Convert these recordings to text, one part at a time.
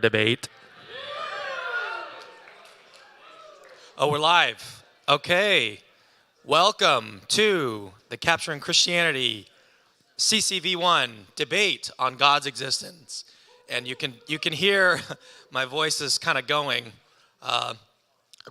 debate. Oh, we're live. Okay. Welcome to the Capturing Christianity CCv1 debate on God's existence. And you can hear my voice is kind of going. I've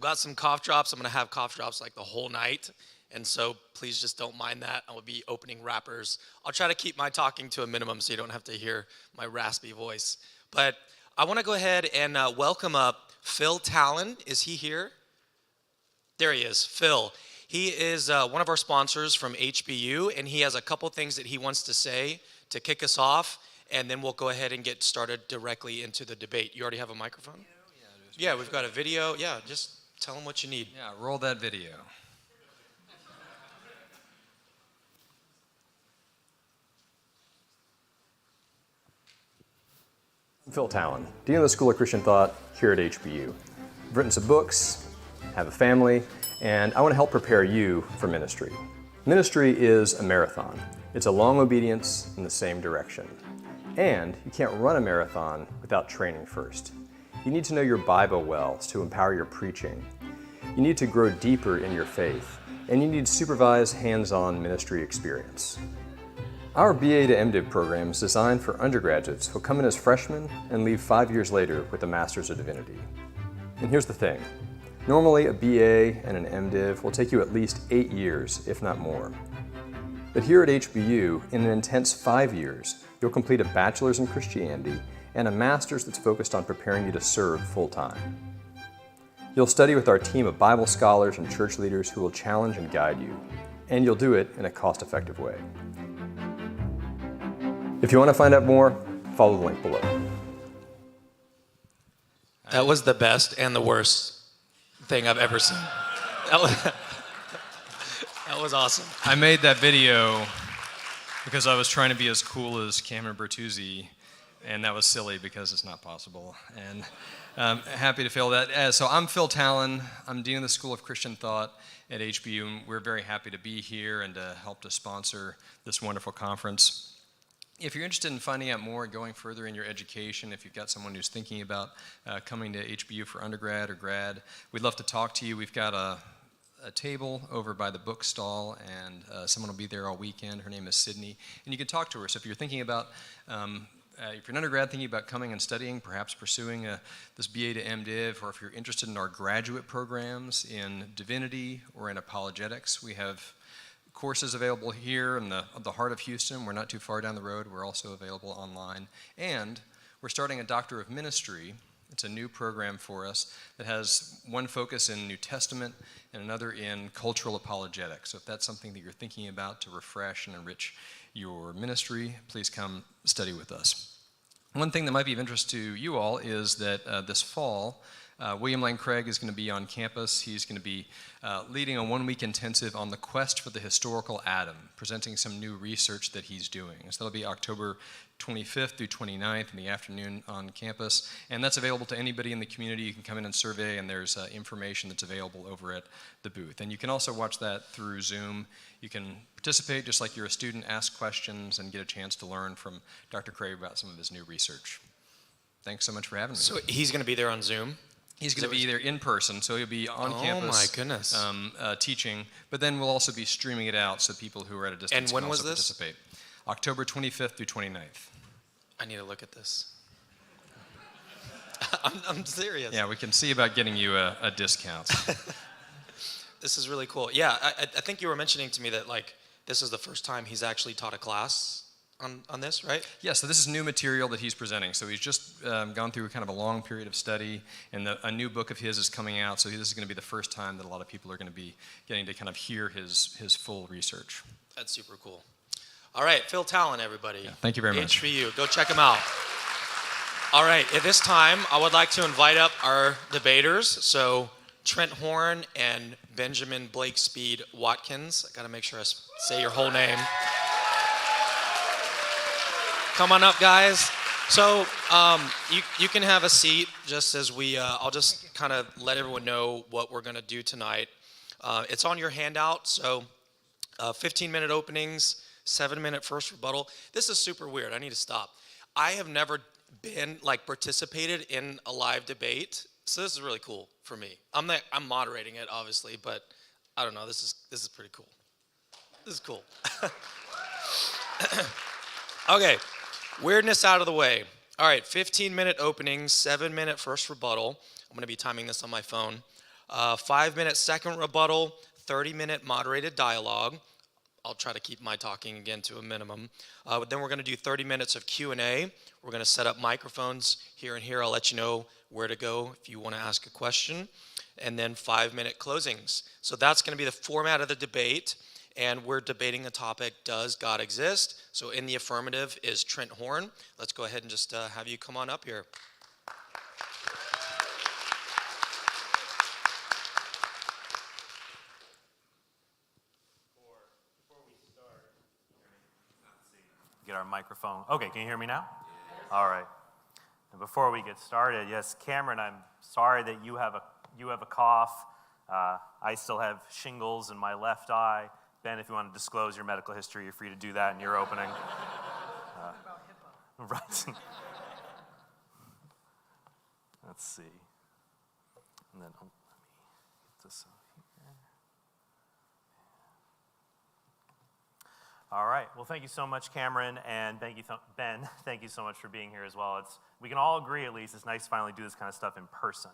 got some cough drops. I'm going to have cough drops like the whole night. And so please just don't mind that. I will be opening rappers. I'll try to keep my talking to a minimum so you don't have to hear my raspy voice. But I want to go ahead and welcome up Phil Talon. Is he here? There he is, Phil. He is one of our sponsors from HBU, and he has a couple things that he wants to say to kick us off, and then we'll go ahead and get started directly into the debate. You already have a microphone? Yeah, we've got a video. Yeah, just tell them what you need. Yeah, roll that video. I'm Phil Talon, Dean of the School of Christian Thought here at HBU. I've written some books, have a family, and I want to help prepare you for ministry. Ministry is a marathon. It's a long obedience in the same direction. And you can't run a marathon without training first. You need to know your Bible well to empower your preaching. You need to grow deeper in your faith, and you need supervised hands-on ministry experience. Our BA to MDiv program is designed for undergraduates who come in as freshmen and leave 5 years later with a Master's of Divinity. And here's the thing. Normally, a BA and an MDiv will take you at least 8 years, if not more. But here at HBU, in an intense 5 years, you'll complete a Bachelor's in Christianity and a Master's that's focused on preparing you to serve full-time. You'll study with our team of Bible scholars and church leaders who will challenge and guide you, and you'll do it in a cost-effective way. If you want to find out more, follow the link below. That was the best and the worst thing I've ever seen. That was awesome. I made that video because I was trying to be as cool as Cameron Bertuzzi, and that was silly because it's not possible. And I'm happy to fail that. So I'm Phil Talon. I'm Dean of the School of Christian Thought at HBU, and we're very happy to be here and to help to sponsor this wonderful conference. If you're interested in finding out more and going further in your education, if you've got someone who's thinking about coming to HBU for undergrad or grad, we'd love to talk to you. We've got a table over by the book stall, and someone will be there all weekend. Her name is Sydney, and you can talk to her. So if you're thinking about, if you're an undergrad thinking about coming and studying, perhaps pursuing this BA to MDiv, or if you're interested in our graduate programs in divinity or in apologetics, we have courses available here in the heart of Houston. We're not too far down the road. We're also available online. And we're starting a Doctor of Ministry. It's a new program for us that has one focus in New Testament and another in cultural apologetics. So if that's something that you're thinking about to refresh and enrich your ministry, please come study with us. One thing that might be of interest to you all is that this fall, William Lane Craig is going to be on campus. He's going to be leading a one-week intensive on the quest for the historical atom, presenting some new research that he's doing. So that'll be October 25th through 29th in the afternoon on campus, and that's available to anybody in the community. You can come in and survey, and there's information that's available over at the booth. And you can also watch that through Zoom. You can participate just like you're a student, ask questions, and get a chance to learn from Dr. Craig about some of his new research. Thanks so much for having me. So he's going to be there on Zoom? He's going to be there in person, so he'll be on campus. Oh my goodness! Teaching, but then we'll also be streaming it out so people who are at a distance can also participate. October 25th through 29th. I need to look at this. I'm serious. Yeah, we can see about getting you a discount. This is really cool. Yeah, I think you were mentioning to me that like this is the first time he's actually taught a class on this, right? Yeah, so this is new material that he's presenting. So he's just gone through kind of a long period of study, and a new book of his is coming out, so this is going to be the first time that a lot of people are going to be getting to kind of hear his full research. That's super cool. All right, Phil Talon, everybody. Yeah, thank you very much. HBU, go check him out. All right, at this time, I would like to invite up our debaters. So Trent Horn and Benjamin Blake Speed Watkins. I got to make sure I say your whole name. Come on up, guys. So you can have a seat just as I'll just kind of let everyone know what we're going to do tonight. It's on your handout, so 15-minute openings, 7-minute first rebuttal. This is super weird. I need to stop. I have never been participated in a live debate. So this is really cool for me. I'm moderating it, obviously, but I don't know. This is pretty cool. This is cool. Okay, weirdness out of the way. All right, 15-minute opening, 7-minute first rebuttal. I'm going to be timing this on my phone. 5-minute second rebuttal, 30-minute moderated dialogue. I'll try to keep my talking again to a minimum. Then we're going to do 30 minutes of Q&A. We're going to set up microphones here and here. I'll let you know where to go if you want to ask a question. And then 5-minute closings. So that's going to be the format of the debate. And we're debating the topic, does God exist? So in the affirmative is Trent Horn. Let's go ahead and just have you come on up here. Get our microphone. Okay, can you hear me now? Yes. All right. And before we get started, yes, Cameron, I'm sorry that you have a cough. I still have shingles in my left eye. Ben, if you want to disclose your medical history, you're free to do that in your opening. About HIPAA. Right. Let's see. And then let me get this out here. All right. Well, thank you so much, Cameron, and thank you, Ben. Thank you so much for being here as well. We can all agree, at least, it's nice to finally do this kind of stuff in person.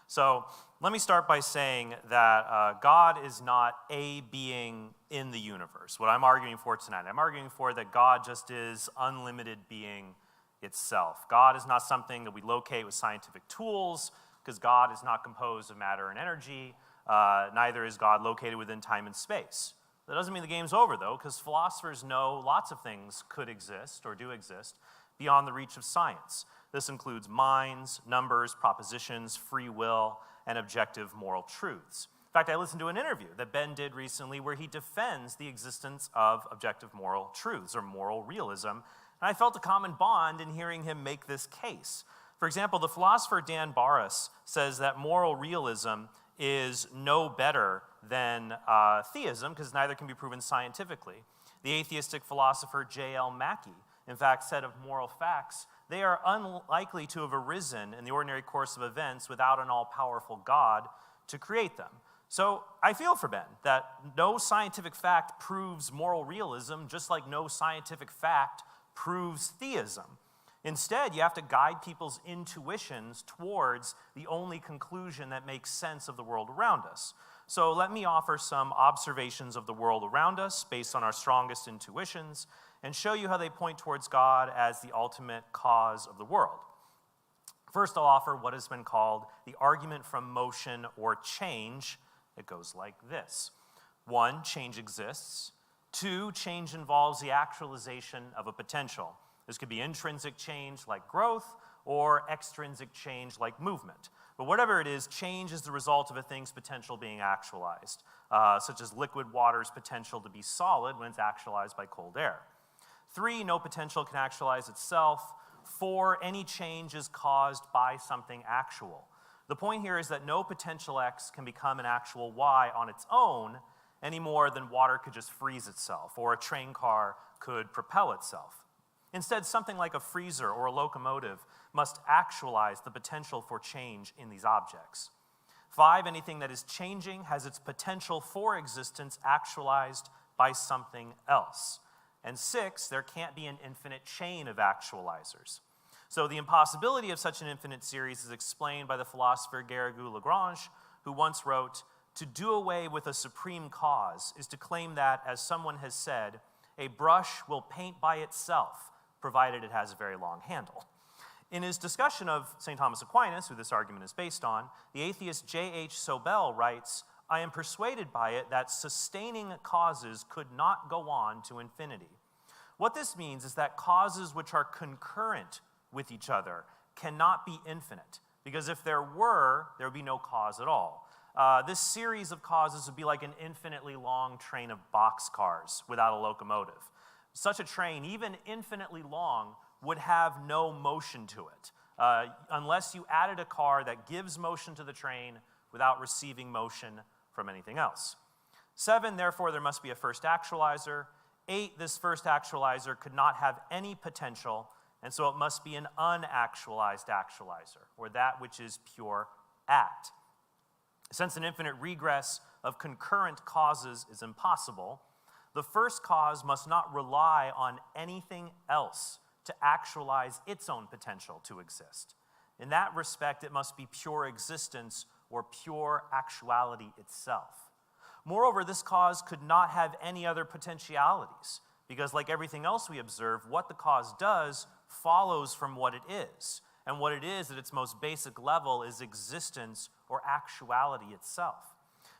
So let me start by saying that God is not a being in the universe. What I'm arguing for tonight, I'm arguing for that God just is unlimited being itself. God is not something that we locate with scientific tools, because God is not composed of matter and energy. Neither is God located within time and space. That doesn't mean the game's over, though, because philosophers know lots of things could exist or do exist beyond the reach of science. This includes minds, numbers, propositions, free will, and objective moral truths. In fact, I listened to an interview that Ben did recently where he defends the existence of objective moral truths, or moral realism, and I felt a common bond in hearing him make this case. For example, the philosopher Dan Barras says that moral realism is no better than theism, because neither can be proven scientifically. The atheistic philosopher J.L. Mackie, in fact, said of moral facts, they are unlikely to have arisen in the ordinary course of events without an all-powerful God to create them. So I feel for Ben that no scientific fact proves moral realism, just like no scientific fact proves theism. Instead, you have to guide people's intuitions towards the only conclusion that makes sense of the world around us. So let me offer some observations of the world around us based on our strongest intuitions and show you how they point towards God as the ultimate cause of the world. First, I'll offer what has been called the argument from motion or change. It goes like this. 1, change exists. 2, change involves the actualization of a potential. This could be intrinsic change like growth or extrinsic change like movement. But whatever it is, change is the result of a thing's potential being actualized, such as liquid water's potential to be solid when it's actualized by cold air. 3, no potential can actualize itself. 4, any change is caused by something actual. The point here is that no potential X can become an actual Y on its own any more than water could just freeze itself or a train car could propel itself. Instead, something like a freezer or a locomotive must actualize the potential for change in these objects. 5, anything that is changing has its potential for existence actualized by something else. And 6, there can't be an infinite chain of actualizers. So the impossibility of such an infinite series is explained by the philosopher Garrigou-Lagrange, who once wrote, "To do away with a supreme cause is to claim that, as someone has said, a brush will paint by itself, provided it has a very long handle." In his discussion of St. Thomas Aquinas, who this argument is based on, the atheist J.H. Sobel writes, "I am persuaded by it that sustaining causes could not go on to infinity." What this means is that causes which are concurrent with each other cannot be infinite, because if there would be no cause at all. This series of causes would be like an infinitely long train of boxcars without a locomotive. Such a train, even infinitely long, would have no motion to it, unless you added a car that gives motion to the train without receiving motion from anything else. 7, therefore, there must be a first actualizer. 8, this first actualizer could not have any potential. and so it must be an unactualized actualizer, or that which is pure act. Since an infinite regress of concurrent causes is impossible, the first cause must not rely on anything else to actualize its own potential to exist. In that respect, it must be pure existence or pure actuality itself. Moreover, this cause could not have any other potentialities, because like everything else we observe, what the cause does follows from what it is. And what it is at its most basic level is existence or actuality itself.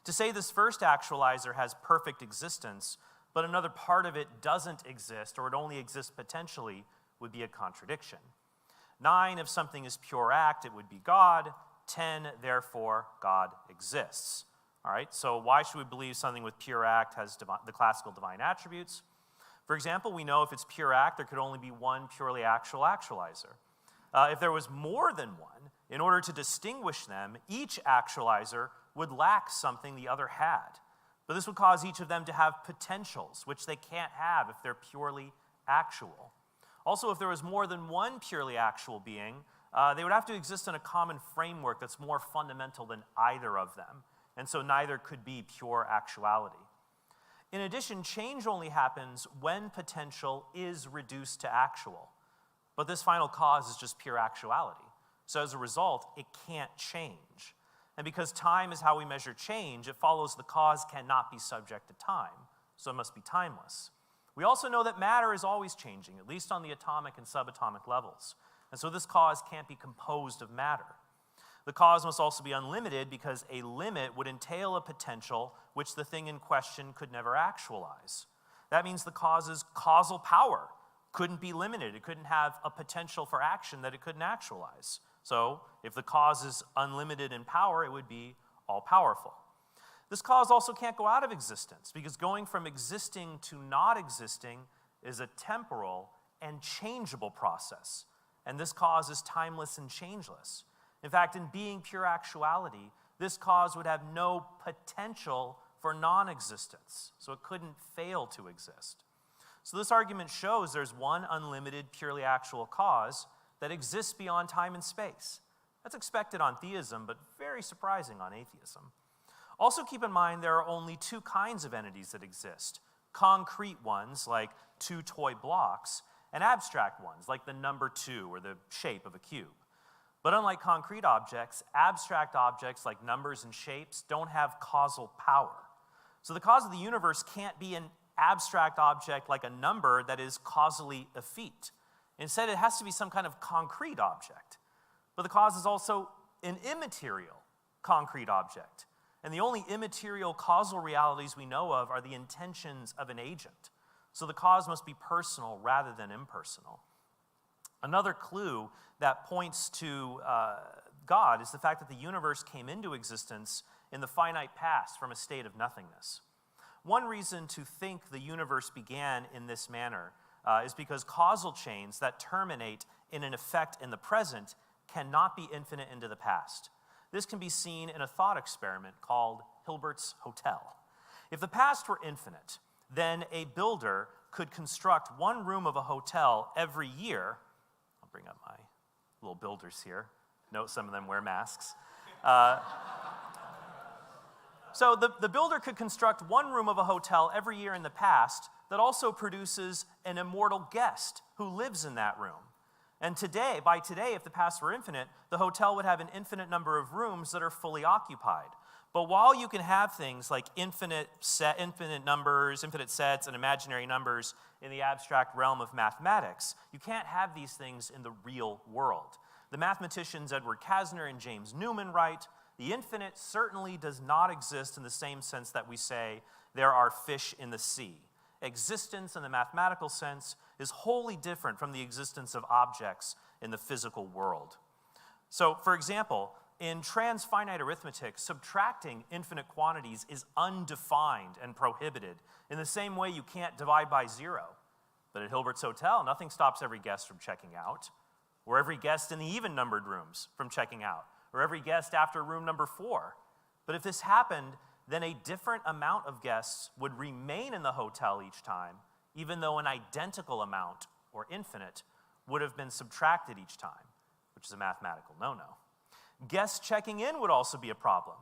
To say this first actualizer has perfect existence, but another part of it doesn't exist, or it only exists potentially, would be a contradiction. 9, if something is pure act, it would be God. 10, therefore, God exists. All right, so why should we believe something with pure act has the classical divine attributes? For example, we know if it's pure act, there could only be one purely actual actualizer. If there was more than one, in order to distinguish them, each actualizer would lack something the other had. But this would cause each of them to have potentials, which they can't have if they're purely actual. Also, if there was more than one purely actual being, they would have to exist in a common framework that's more fundamental than either of them. And so neither could be pure actuality. In addition, change only happens when potential is reduced to actual. But this final cause is just pure actuality. So as a result, it can't change. And because time is how we measure change, it follows the cause cannot be subject to time. So it must be timeless. We also know that matter is always changing, at least on the atomic and subatomic levels. And so this cause can't be composed of matter. The cause must also be unlimited because a limit would entail a potential which the thing in question could never actualize. That means the cause's causal power couldn't be limited. It couldn't have a potential for action that it couldn't actualize. So if the cause is unlimited in power, it would be all-powerful. This cause also can't go out of existence because going from existing to not existing is a temporal and changeable process. And this cause is timeless and changeless. In fact, in being pure actuality, this cause would have no potential for non-existence, so it couldn't fail to exist. So this argument shows there's one unlimited, purely actual cause that exists beyond time and space. That's expected on theism, but very surprising on atheism. Also keep in mind there are only two kinds of entities that exist: concrete ones, like 2 toy blocks, and abstract ones, like the number 2 or the shape of a cube. But unlike concrete objects, abstract objects like numbers and shapes don't have causal power. So the cause of the universe can't be an abstract object like a number that is causally effete. Instead, it has to be some kind of concrete object. But the cause is also an immaterial concrete object. And the only immaterial causal realities we know of are the intentions of an agent. So the cause must be personal rather than impersonal. Another clue that points to God is the fact that the universe came into existence in the finite past from a state of nothingness. One reason to think the universe began in this manner is because causal chains that terminate in an effect in the present cannot be infinite into the past. This can be seen in a thought experiment called Hilbert's Hotel. If the past were infinite, then a builder could construct one room of a hotel every year. I'll bring up my little builders here. Note some of them wear masks. So the builder could construct one room of a hotel every year in the past that also produces an immortal guest who lives in that room. And by today, if the past were infinite, the hotel would have an infinite number of rooms that are fully occupied. But while you can have things like infinite numbers, infinite sets, and imaginary numbers in the abstract realm of mathematics, you can't have these things in the real world. The mathematicians Edward Kasner and James Newman write, "The infinite certainly does not exist in the same sense that we say there are fish in the sea. Existence in the mathematical sense is wholly different from the existence of objects in the physical world." So, for example, in transfinite arithmetic, subtracting infinite quantities is undefined and prohibited in the same way you can't divide by 0. But at Hilbert's Hotel, nothing stops every guest from checking out, or every guest in the even-numbered rooms from checking out, or every guest after room number 4. But if this happened, then a different amount of guests would remain in the hotel each time, even though an identical amount, or infinite, would have been subtracted each time, which is a mathematical no-no. Guests checking in would also be a problem.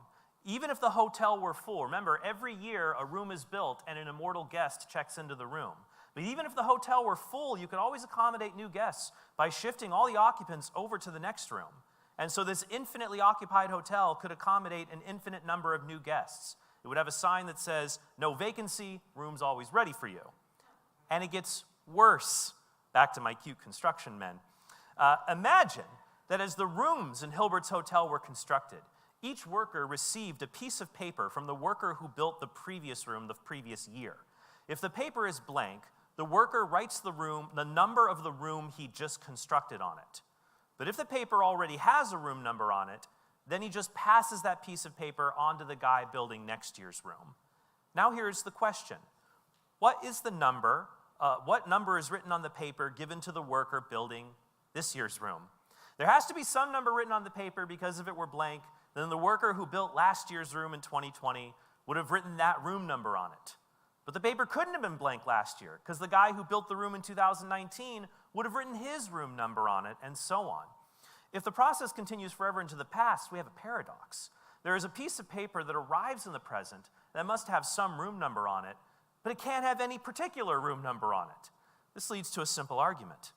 Even if the hotel were full, remember, every year a room is built and an immortal guest checks into the room. But even if the hotel were full, you could always accommodate new guests by shifting all the occupants over to the next room. And so this infinitely occupied hotel could accommodate an infinite number of new guests. It would have a sign that says, no vacancy, room's always ready for you. And it gets worse. Back to my cute construction men. Imagine that as the rooms in Hilbert's hotel were constructed, each worker received a piece of paper from the worker who built the previous room the previous year. If the paper is blank, the worker writes the number of the room he just constructed on it. But if the paper already has a room number on it, then he just passes that piece of paper on to the guy building next year's room. Now here's the question. What number is written on the paper given to the worker building this year's room? There has to be some number written on the paper, because if it were blank, then the worker who built last year's room in 2020 would have written that room number on it. But the paper couldn't have been blank last year, because the guy who built the room in 2019 would have written his room number on it, and so on. If the process continues forever into the past, we have a paradox. There is a piece of paper that arrives in the present that must have some room number on it, but it can't have any particular room number on it. This leads to a simple argument.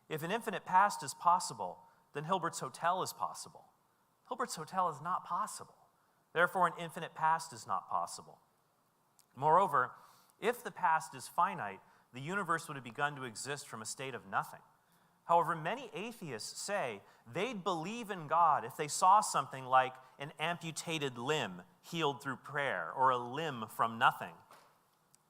If an infinite past is possible, then Hilbert's hotel is possible. Hilbert's hotel is not possible. Therefore, an infinite past is not possible. Moreover, if the past is finite, the universe would have begun to exist from a state of nothing. However, many atheists say they'd believe in God if they saw something like an amputated limb healed through prayer, or a limb from nothing.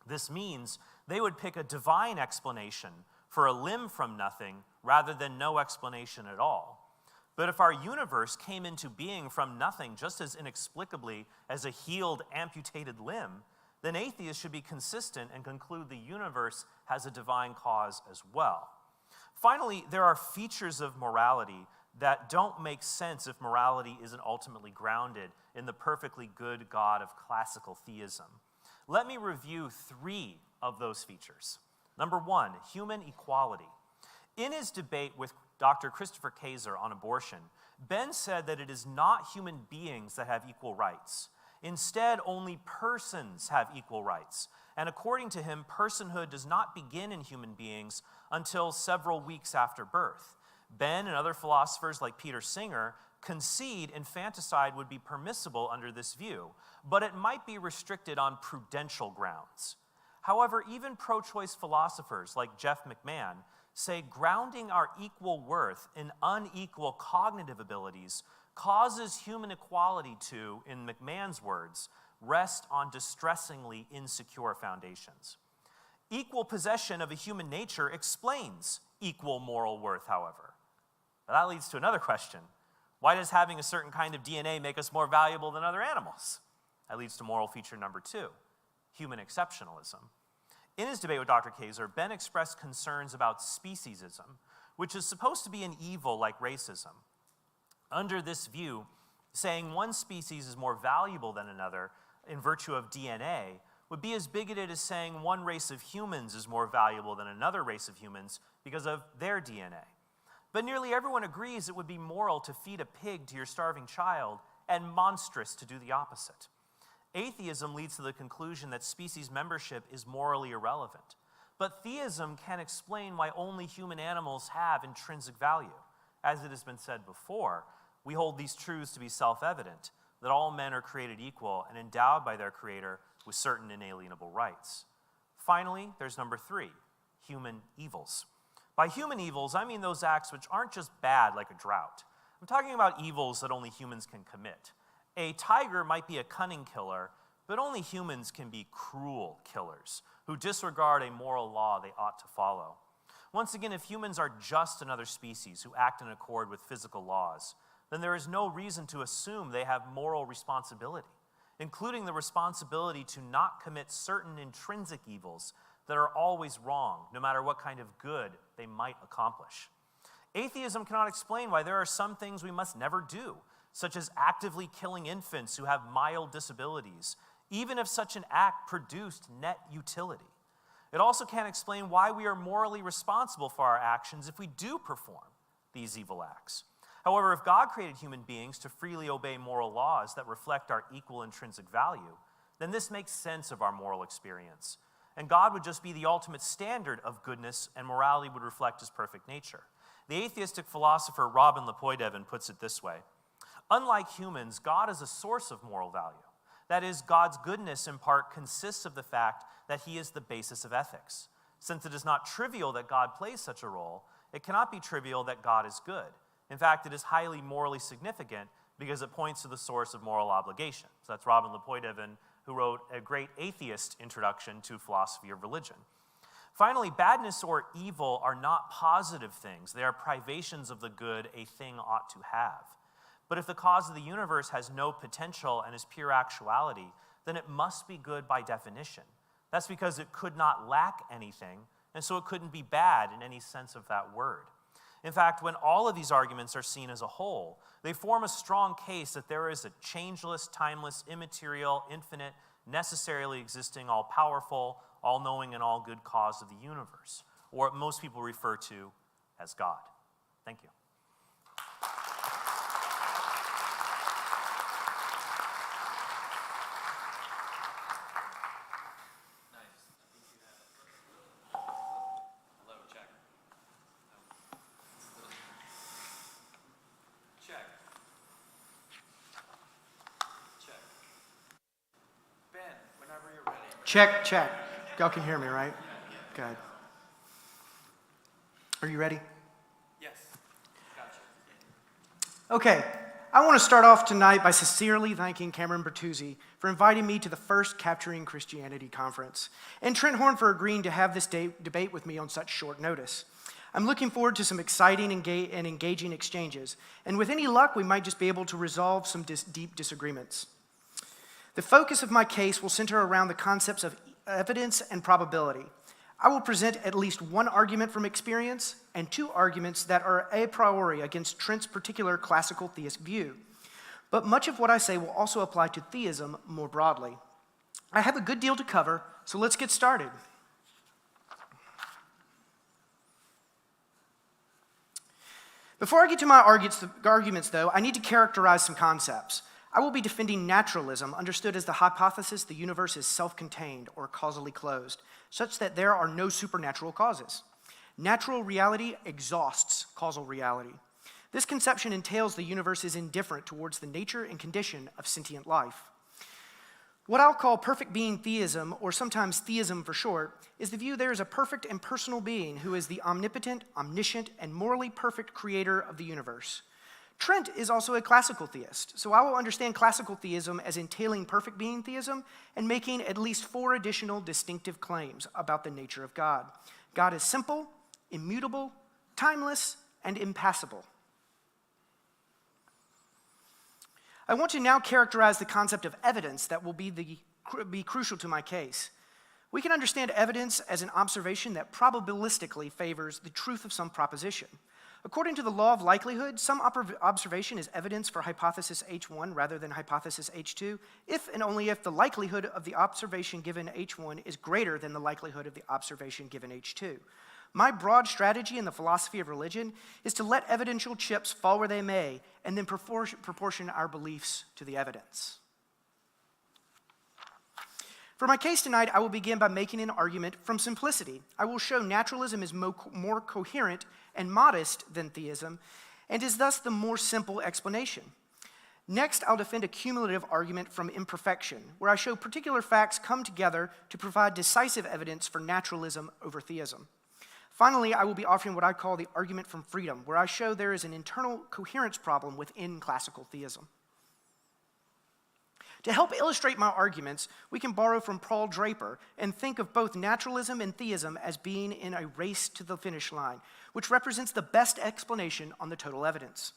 This means they would pick a divine explanation for a limb from nothing rather than no explanation at all. But if our universe came into being from nothing just as inexplicably as a healed, amputated limb, then atheists should be consistent and conclude the universe has a divine cause as well. Finally, there are features of morality that don't make sense if morality isn't ultimately grounded in the perfectly good God of classical theism. Let me review 3 of those features. Number 1, human equality. In his debate with Dr. Christopher Kaiser on abortion, Ben said that it is not human beings that have equal rights. Instead, only persons have equal rights. And according to him, personhood does not begin in human beings until several weeks after birth. Ben and other philosophers like Peter Singer concede infanticide would be permissible under this view, but it might be restricted on prudential grounds. However, even pro-choice philosophers like Jeff McMahon say grounding our equal worth in unequal cognitive abilities causes human equality to, in McMahon's words, rest on distressingly insecure foundations. Equal possession of a human nature explains equal moral worth, however. But that leads to another question. Why does having a certain kind of DNA make us more valuable than other animals? That leads to moral feature number 2, human exceptionalism. In his debate with Dr. Kaiser, Ben expressed concerns about speciesism, which is supposed to be an evil like racism. Under this view, saying one species is more valuable than another in virtue of DNA would be as bigoted as saying one race of humans is more valuable than another race of humans because of their DNA. But nearly everyone agrees it would be moral to feed a pig to your starving child and monstrous to do the opposite. Atheism leads to the conclusion that species membership is morally irrelevant. But theism can explain why only human animals have intrinsic value. As it has been said before, we hold these truths to be self-evident, that all men are created equal and endowed by their Creator with certain inalienable rights. Finally, there's number 3, human evils. By human evils, I mean those acts which aren't just bad like a drought. I'm talking about evils that only humans can commit. A tiger might be a cunning killer, but only humans can be cruel killers who disregard a moral law they ought to follow. Once again, if humans are just another species who act in accord with physical laws, then there is no reason to assume they have moral responsibility, including the responsibility to not commit certain intrinsic evils that are always wrong, no matter what kind of good they might accomplish. Atheism cannot explain why there are some things we must never do, such as actively killing infants who have mild disabilities, even if such an act produced net utility. It also can't explain why we are morally responsible for our actions if we do perform these evil acts. However, if God created human beings to freely obey moral laws that reflect our equal intrinsic value, then this makes sense of our moral experience. And God would just be the ultimate standard of goodness, and morality would reflect his perfect nature. The atheistic philosopher Robin Lepoidevin puts it this way: unlike humans, God is a source of moral value. That is, God's goodness in part consists of the fact that he is the basis of ethics. Since it is not trivial that God plays such a role, it cannot be trivial that God is good. In fact, it is highly morally significant because it points to the source of moral obligation. So that's Robin Lepoidevin, who wrote a great atheist introduction to philosophy of religion. Finally, badness or evil are not positive things. They are privations of the good a thing ought to have. But if the cause of the universe has no potential and is pure actuality, then it must be good by definition. That's because it could not lack anything, and so it couldn't be bad in any sense of that word. In fact, when all of these arguments are seen as a whole, they form a strong case that there is a changeless, timeless, immaterial, infinite, necessarily existing, all-powerful, all-knowing, and all-good cause of the universe, or what most people refer to as God. Thank you. Check, check. Y'all can hear me, right? Good. Are you ready? Yes. Gotcha. Okay. I want to start off tonight by sincerely thanking Cameron Bertuzzi for inviting me to the first Capturing Christianity Conference, and Trent Horn for agreeing to have this debate with me on such short notice. I'm looking forward to some exciting and engaging exchanges, and with any luck, we might just be able to resolve some deep disagreements. The focus of my case will center around the concepts of evidence and probability. I will present at least one argument from experience and two arguments that are a priori against Trent's particular classical theist view. But much of what I say will also apply to theism more broadly. I have a good deal to cover, so let's get started. Before I get to my arguments, though, I need to characterize some concepts. I will be defending naturalism, understood as the hypothesis the universe is self-contained or causally closed, such that there are no supernatural causes. Natural reality exhausts causal reality. This conception entails the universe is indifferent towards the nature and condition of sentient life. What I'll call perfect being theism, or sometimes theism for short, is the view there is a perfect and personal being who is the omnipotent, omniscient, and morally perfect creator of the universe. Trent is also a classical theist, so I will understand classical theism as entailing perfect being theism and making at least 4 additional distinctive claims about the nature of God. God is simple, immutable, timeless, and impassible. I want to now characterize the concept of evidence that will be crucial to my case. We can understand evidence as an observation that probabilistically favors the truth of some proposition. According to the law of likelihood, some observation is evidence for hypothesis H1 rather than hypothesis H2, if and only if the likelihood of the observation given H1 is greater than the likelihood of the observation given H2. My broad strategy in the philosophy of religion is to let evidential chips fall where they may, and then proportion our beliefs to the evidence. For my case tonight, I will begin by making an argument from simplicity. I will show naturalism is more coherent and modest than theism, and is thus the more simple explanation. Next, I'll defend a cumulative argument from imperfection, where I show particular facts come together to provide decisive evidence for naturalism over theism. Finally, I will be offering what I call the argument from freedom, where I show there is an internal coherence problem within classical theism. To help illustrate my arguments, we can borrow from Paul Draper and think of both naturalism and theism as being in a race to the finish line, which represents the best explanation on the total evidence.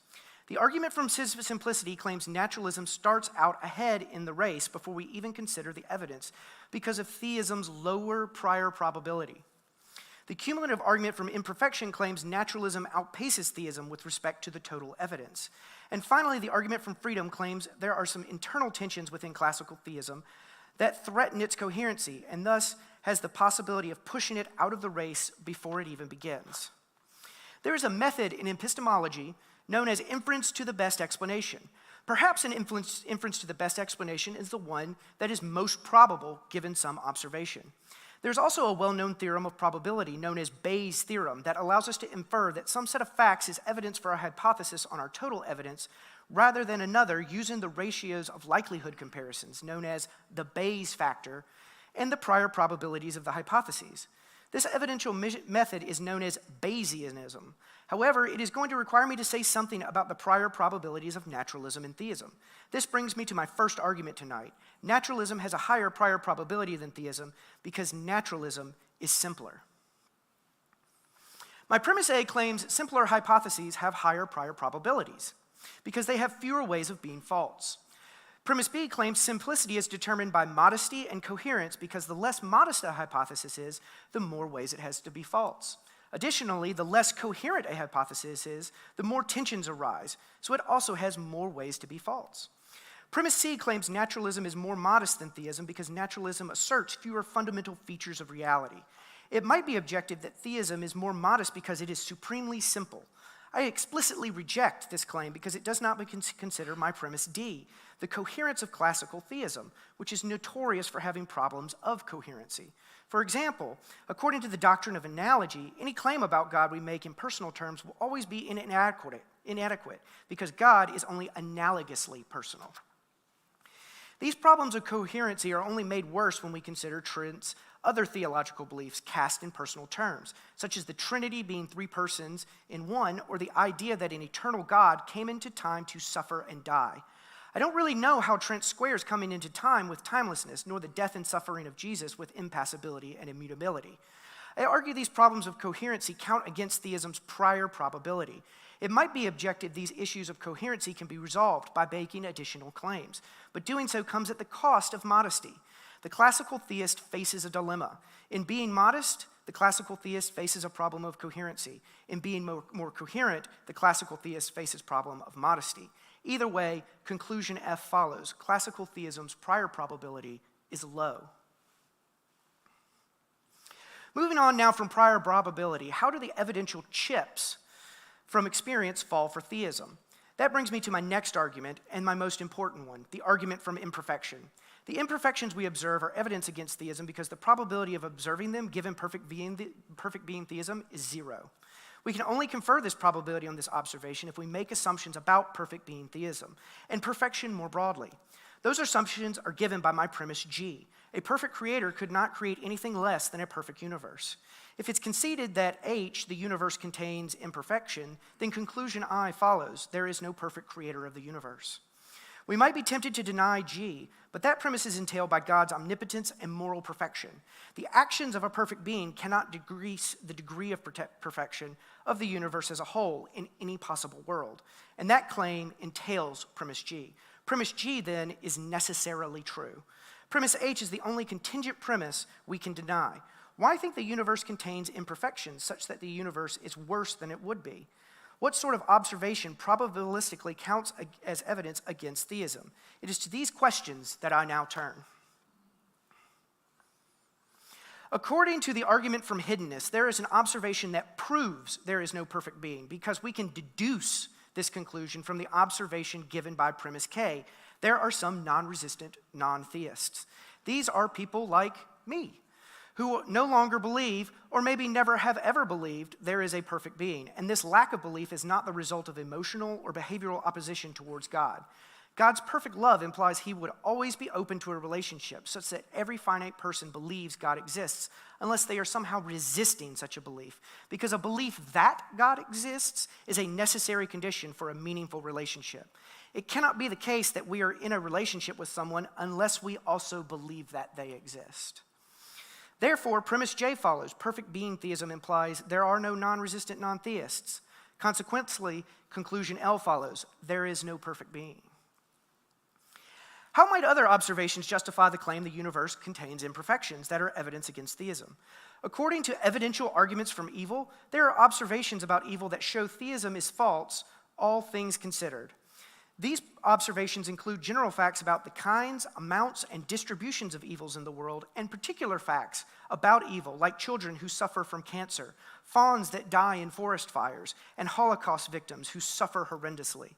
The argument from simplicity claims naturalism starts out ahead in the race before we even consider the evidence because of theism's lower prior probability. The cumulative argument from imperfection claims naturalism outpaces theism with respect to the total evidence. And finally, the argument from freedom claims there are some internal tensions within classical theism that threaten its coherency, and thus has the possibility of pushing it out of the race before it even begins. There is a method in epistemology known as inference to the best explanation. Perhaps an inference to the best explanation is the one that is most probable given some observation. There's also a well-known theorem of probability known as Bayes' theorem that allows us to infer that some set of facts is evidence for a hypothesis on our total evidence rather than another using the ratios of likelihood comparisons known as the Bayes factor and the prior probabilities of the hypotheses. This evidential method is known as Bayesianism. However, it is going to require me to say something about the prior probabilities of naturalism and theism. This brings me to my first argument tonight. Naturalism has a higher prior probability than theism because naturalism is simpler. My premise A claims simpler hypotheses have higher prior probabilities because they have fewer ways of being false. Premise B claims simplicity is determined by modesty and coherence because the less modest a hypothesis is, the more ways it has to be false. Additionally, the less coherent a hypothesis is, the more tensions arise, so it also has more ways to be false. Premise C claims naturalism is more modest than theism because naturalism asserts fewer fundamental features of reality. It might be objected that theism is more modest because it is supremely simple. I explicitly reject this claim because it does not consider my premise D, the coherence of classical theism, which is notorious for having problems of coherency. For example, according to the doctrine of analogy, any claim about God we make in personal terms will always be inadequate because God is only analogously personal. These problems of coherency are only made worse when we consider Trent's other theological beliefs cast in personal terms, such as the Trinity being three persons in one, or the idea that an eternal God came into time to suffer and die. I don't really know how Trent squares coming into time with timelessness, nor the death and suffering of Jesus with impassibility and immutability. I argue these problems of coherency count against theism's prior probability. It might be objected these issues of coherency can be resolved by making additional claims, but doing so comes at the cost of modesty. The classical theist faces a dilemma. In being modest, the classical theist faces a problem of coherency. In being more coherent, the classical theist faces a problem of modesty. Either way, conclusion F follows. Classical theism's prior probability is low. Moving on now from prior probability, how do the evidential chips from experience fall for theism? That brings me to my next argument and my most important one, the argument from imperfection. The imperfections we observe are evidence against theism because the probability of observing them given perfect being theism is zero. We can only confer this probability on this observation if we make assumptions about perfect being theism and perfection more broadly. Those assumptions are given by my premise G. A perfect creator could not create anything less than a perfect universe. If it's conceded that H, the universe, contains imperfection, then conclusion I follows. There is no perfect creator of the universe. We might be tempted to deny G, but that premise is entailed by God's omnipotence and moral perfection. The actions of a perfect being cannot decrease the degree of perfection of the universe as a whole in any possible world. And that claim entails premise G. Premise G, then, is necessarily true. Premise H is the only contingent premise we can deny. Why think the universe contains imperfections such that the universe is worse than it would be? What sort of observation probabilistically counts as evidence against theism? It is to these questions that I now turn. According to the argument from hiddenness, there is an observation that proves there is no perfect being because we can deduce this conclusion from the observation given by premise K. There are some non-resistant non-theists. These are people like me, who no longer believe, or maybe never have ever believed, there is a perfect being. And this lack of belief is not the result of emotional or behavioral opposition towards God. God's perfect love implies he would always be open to a relationship, such that every finite person believes God exists, unless they are somehow resisting such a belief. Because a belief that God exists is a necessary condition for a meaningful relationship. It cannot be the case that we are in a relationship with someone unless we also believe that they exist. Therefore, premise J follows. Perfect being theism implies there are no non-resistant non-theists. Consequently, conclusion L follows. There is no perfect being. How might other observations justify the claim the universe contains imperfections that are evidence against theism? According to evidential arguments from evil, there are observations about evil that show theism is false, all things considered. These observations include general facts about the kinds, amounts, and distributions of evils in the world, and particular facts about evil, like children who suffer from cancer, fawns that die in forest fires, and Holocaust victims who suffer horrendously.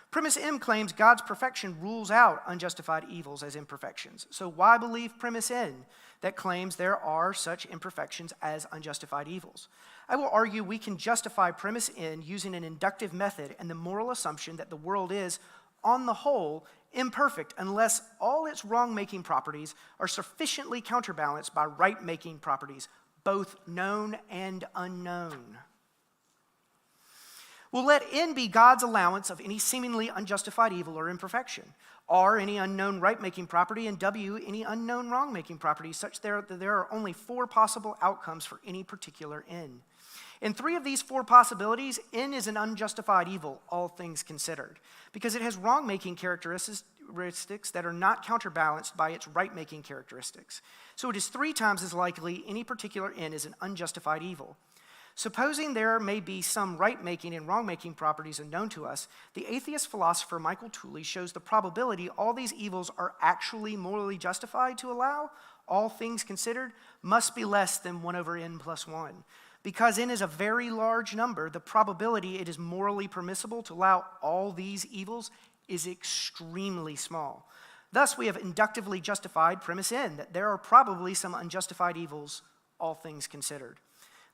Premise M claims God's perfection rules out unjustified evils as imperfections. So why believe Premise N that claims there are such imperfections as unjustified evils? I will argue we can justify Premise N using an inductive method and the moral assumption that the world is, on the whole, imperfect unless all its wrong-making properties are sufficiently counterbalanced by right-making properties, both known and unknown. We'll let N be God's allowance of any seemingly unjustified evil or imperfection, R any unknown right-making property, and W any unknown wrong-making property, such that there are only 4 possible outcomes for any particular N. In 3 of these 4 possibilities, N is an unjustified evil, all things considered, because it has wrong-making characteristics that are not counterbalanced by its right-making characteristics. So it is 3 times as likely any particular N is an unjustified evil. Supposing there may be some right-making and wrong-making properties unknown to us, the atheist philosopher Michael Tooley shows the probability all these evils are actually morally justified to allow, all things considered, must be less than 1 over n plus 1. Because n is a very large number, the probability it is morally permissible to allow all these evils is extremely small. Thus, we have inductively justified premise n, that there are probably some unjustified evils, all things considered.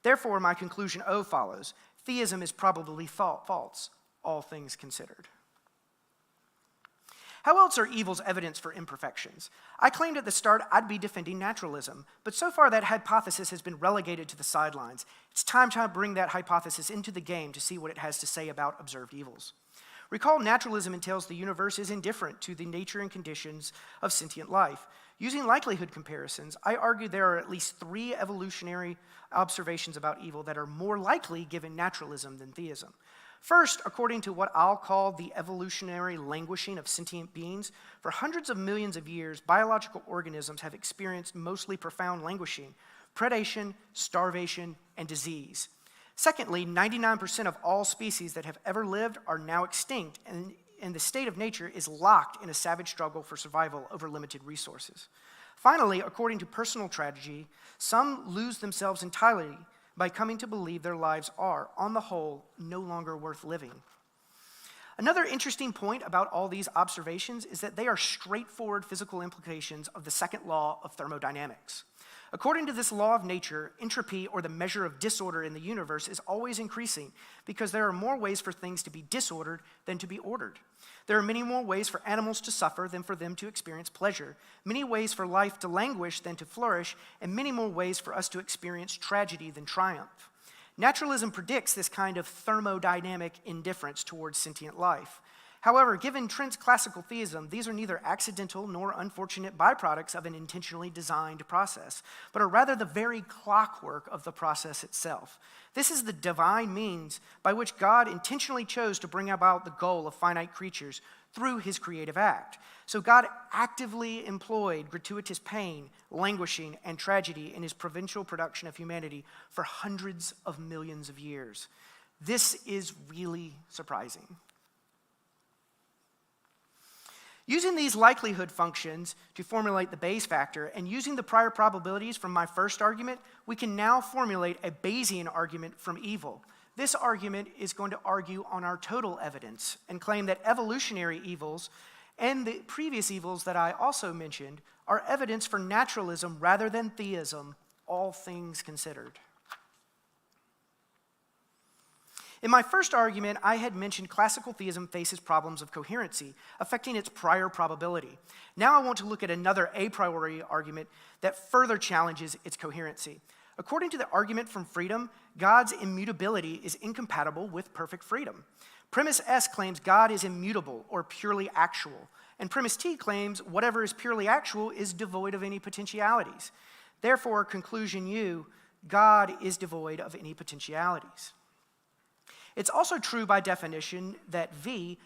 Therefore, my conclusion O follows. Theism is probably false, all things considered. How else are evils evidence for imperfections? I claimed at the start I'd be defending naturalism, but so far that hypothesis has been relegated to the sidelines. It's time to bring that hypothesis into the game to see what it has to say about observed evils. Recall, naturalism entails the universe is indifferent to the nature and conditions of sentient life. Using likelihood comparisons, I argue there are at least 3 evolutionary observations about evil that are more likely given naturalism than theism. First, according to what I'll call the evolutionary languishing of sentient beings, for hundreds of millions of years, biological organisms have experienced mostly profound languishing, predation, starvation, and disease. Secondly, 99% of all species that have ever lived are now extinct, and the state of nature is locked in a savage struggle for survival over limited resources. Finally, according to personal tragedy, some lose themselves entirely by coming to believe their lives are, on the whole, no longer worth living. Another interesting point about all these observations is that they are straightforward physical implications of the second law of thermodynamics. According to this law of nature, entropy, or the measure of disorder in the universe, is always increasing because there are more ways for things to be disordered than to be ordered. There are many more ways for animals to suffer than for them to experience pleasure, many ways for life to languish than to flourish, and many more ways for us to experience tragedy than triumph. Naturalism predicts this kind of thermodynamic indifference towards sentient life. However, given Trent's classical theism, these are neither accidental nor unfortunate byproducts of an intentionally designed process, but are rather the very clockwork of the process itself. This is the divine means by which God intentionally chose to bring about the goal of finite creatures through his creative act. So God actively employed gratuitous pain, languishing, and tragedy in his providential production of humanity for hundreds of millions of years. This is really surprising. Using these likelihood functions to formulate the Bayes factor and using the prior probabilities from my first argument, we can now formulate a Bayesian argument from evil. This argument is going to argue on our total evidence and claim that evolutionary evils and the previous evils that I also mentioned are evidence for naturalism rather than theism, all things considered. In my first argument, I had mentioned classical theism faces problems of coherency, affecting its prior probability. Now I want to look at another a priori argument that further challenges its coherency. According to the argument from freedom, God's immutability is incompatible with perfect freedom. Premise S claims God is immutable or purely actual, and premise T claims whatever is purely actual is devoid of any potentialities. Therefore, conclusion U, God is devoid of any potentialities. It's also true by definition that V,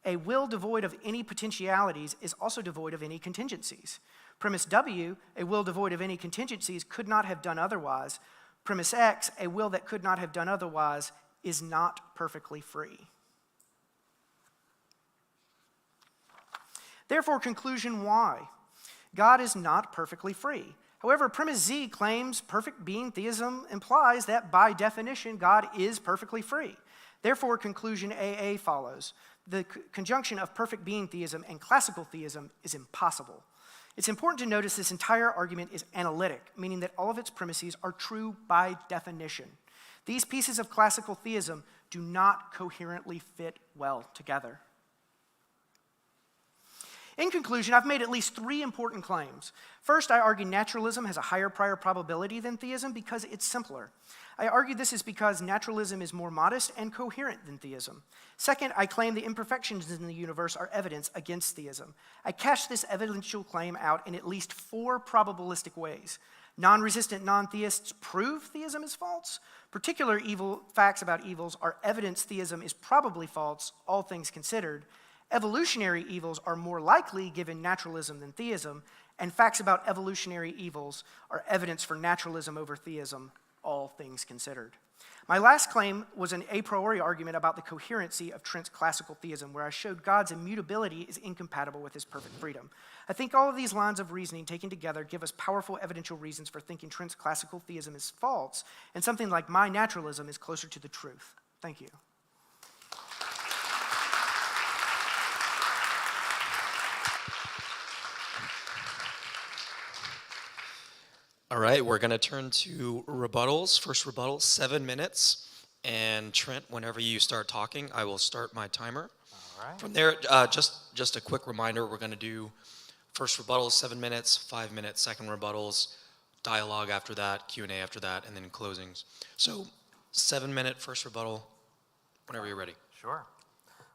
a will devoid of any potentialities, is also devoid of any contingencies. Premise W, a will devoid of any contingencies, could not have done otherwise. Premise X, a will that could not have done otherwise, is not perfectly free. Therefore, conclusion Y. God is not perfectly free. However, premise Z claims perfect being theism implies that by definition, God is perfectly free. Therefore, conclusion AA follows. The conjunction of perfect being theism and classical theism is impossible. It's important to notice this entire argument is analytic, meaning that all of its premises are true by definition. These pieces of classical theism do not coherently fit well together. In conclusion, I've made at least 3 important claims. First, I argue naturalism has a higher prior probability than theism because it's simpler. I argue this is because naturalism is more modest and coherent than theism. Second, I claim the imperfections in the universe are evidence against theism. I cash this evidential claim out in at least 4 probabilistic ways. Non-resistant non-theists prove theism is false. Particular facts about evils are evidence theism is probably false, all things considered. Evolutionary evils are more likely given naturalism than theism, and facts about evolutionary evils are evidence for naturalism over theism, all things considered. My last claim was an a priori argument about the coherency of Trent's classical theism, where I showed God's immutability is incompatible with his perfect freedom. I think all of these lines of reasoning taken together give us powerful evidential reasons for thinking Trent's classical theism is false, and something like my naturalism is closer to the truth. Thank you. All right, we're going to turn to rebuttals. First rebuttal, 7 minutes. And Trent, whenever you start talking, I will start my timer. All right. From there, just a quick reminder, we're going to do first rebuttal, 7 minutes, 5 minutes, second rebuttals, dialogue after that, Q&A after that, and then closings. So 7-minute first rebuttal, whenever you're ready. Sure.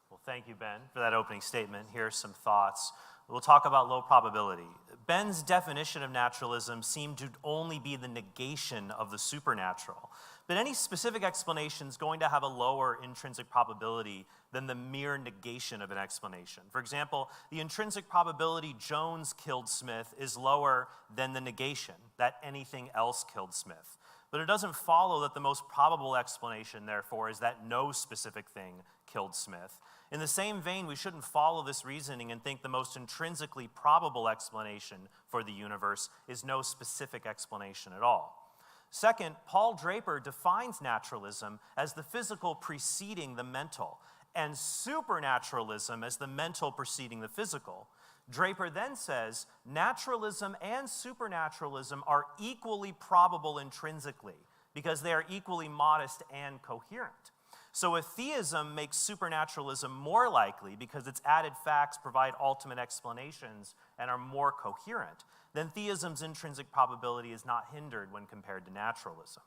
Well, thank you, Ben, for that opening statement. Here's some thoughts. We'll talk about low probability. Ben's definition of naturalism seemed to only be the negation of the supernatural. But any specific explanation is going to have a lower intrinsic probability than the mere negation of an explanation. For example, the intrinsic probability Jones killed Smith is lower than the negation that anything else killed Smith. But it doesn't follow that the most probable explanation, therefore, is that no specific thing killed Smith. In the same vein, we shouldn't follow this reasoning and think the most intrinsically probable explanation for the universe is no specific explanation at all. Second, Paul Draper defines naturalism as the physical preceding the mental, and supernaturalism as the mental preceding the physical. Draper then says, naturalism and supernaturalism are equally probable intrinsically because they are equally modest and coherent. So if theism makes supernaturalism more likely because its added facts provide ultimate explanations and are more coherent, then theism's intrinsic probability is not hindered when compared to naturalism.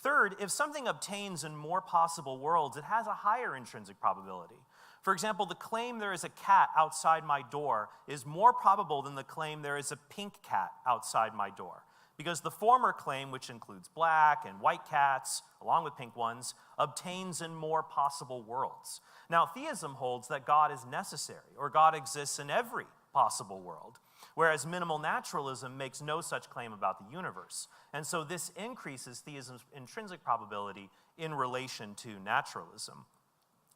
Third, if something obtains in more possible worlds, it has a higher intrinsic probability. For example, the claim there is a cat outside my door is more probable than the claim there is a pink cat outside my door, because the former claim, which includes black and white cats, along with pink ones, obtains in more possible worlds. Now, theism holds that God is necessary, or God exists in every possible world, whereas minimal naturalism makes no such claim about the universe. And so this increases theism's intrinsic probability in relation to naturalism.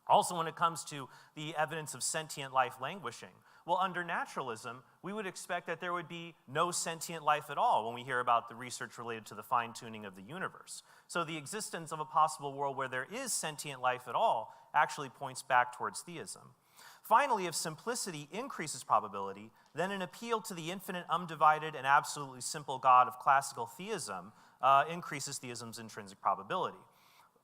Also, when it comes to the evidence of sentient life languishing, well, under naturalism, we would expect that there would be no sentient life at all when we hear about the research related to the fine-tuning of the universe. So the existence of a possible world where there is sentient life at all actually points back towards theism. Finally, if simplicity increases probability, then an appeal to the infinite, undivided, and absolutely simple God of classical theism increases theism's intrinsic probability.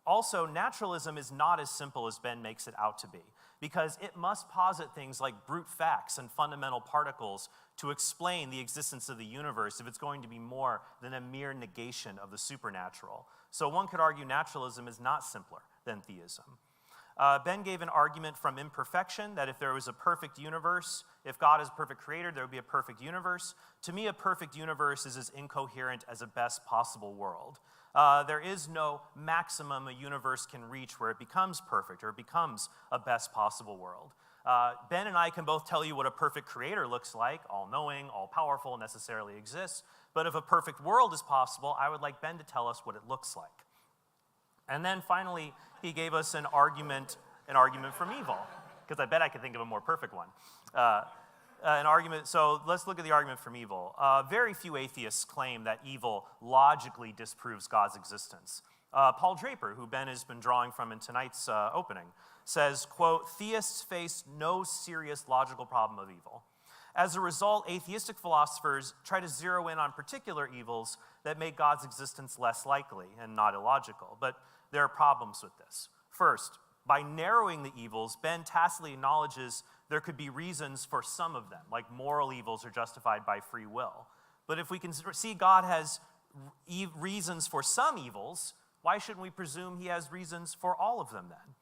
Also, naturalism is not as simple as Ben makes it out to be, because it must posit things like brute facts and fundamental particles to explain the existence of the universe if it's going to be more than a mere negation of the supernatural. So one could argue naturalism is not simpler than theism. Ben gave an argument from Imperfection that if there was a perfect universe, if God is a perfect creator, there would be a perfect universe. To me, a perfect universe is as incoherent as a best possible world. There is no maximum a universe can reach where it becomes perfect or it becomes a best possible world. Ben and I can both tell you what a perfect creator looks like, all-knowing, all-powerful, necessarily exists. But if a perfect world is possible, I would like Ben to tell us what it looks like. And then finally, he gave us an argument from evil, because I bet I could think of a more perfect one. an argument, so let's look at the argument from evil. Very few atheists claim that evil logically disproves God's existence. Paul Draper, who Ben has been drawing from in tonight's opening, says, quote, "Theists face no serious logical problem of evil. As a result, atheistic philosophers try to zero in on particular evils that make God's existence less likely and not illogical. But there are problems with this. First, by narrowing the evils, Ben tacitly acknowledges there could be reasons for some of them, like moral evils are justified by free will. But if we can see God has reasons for some evils, why shouldn't we presume he has reasons for all of them then?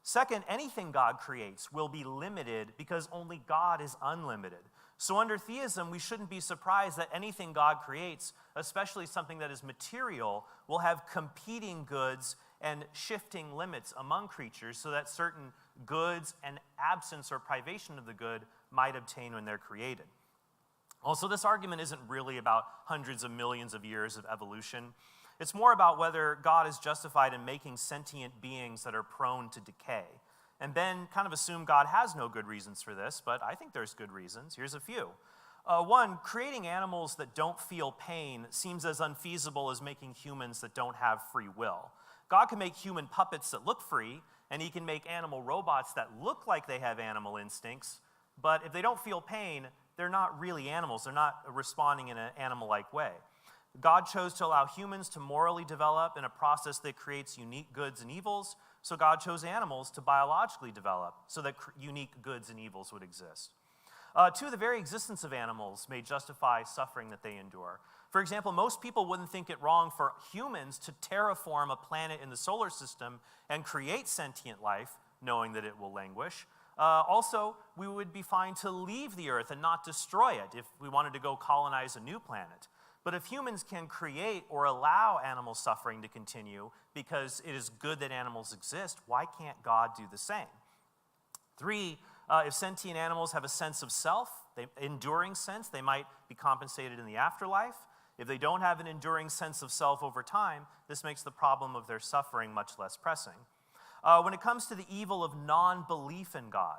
Second, anything God creates will be limited because only God is unlimited. So under theism, we shouldn't be surprised that anything God creates, especially something that is material, will have competing goods and shifting limits among creatures so that certain goods and absence or privation of the good might obtain when they're created. Also, this argument isn't really about hundreds of millions of years of evolution. It's more about whether God is justified in making sentient beings that are prone to decay. And Ben kind of assumed God has no good reasons for this, but I think there's good reasons. Here's a few. One, creating animals that don't feel pain seems as unfeasible as making humans that don't have free will. God can make human puppets that look free, and he can make animal robots that look like they have animal instincts, but if they don't feel pain, they're not really animals. They're not responding in an animal-like way. God chose to allow humans to morally develop in a process that creates unique goods and evils, so God chose animals to biologically develop so that unique goods and evils would exist. Two, the very existence of animals may justify suffering that they endure. For example, most people wouldn't think it wrong for humans to terraform a planet in the solar system and create sentient life, knowing that it will languish. Also, we would be fine to leave the Earth and not destroy it if we wanted to go colonize a new planet. But if humans can create or allow animal suffering to continue because it is good that animals exist, why can't God do the same? Three, if sentient animals have a sense of self, enduring sense, they might be compensated in the afterlife. If they don't have an enduring sense of self over time, this makes the problem of their suffering much less pressing. When it comes to the evil of non-belief in God,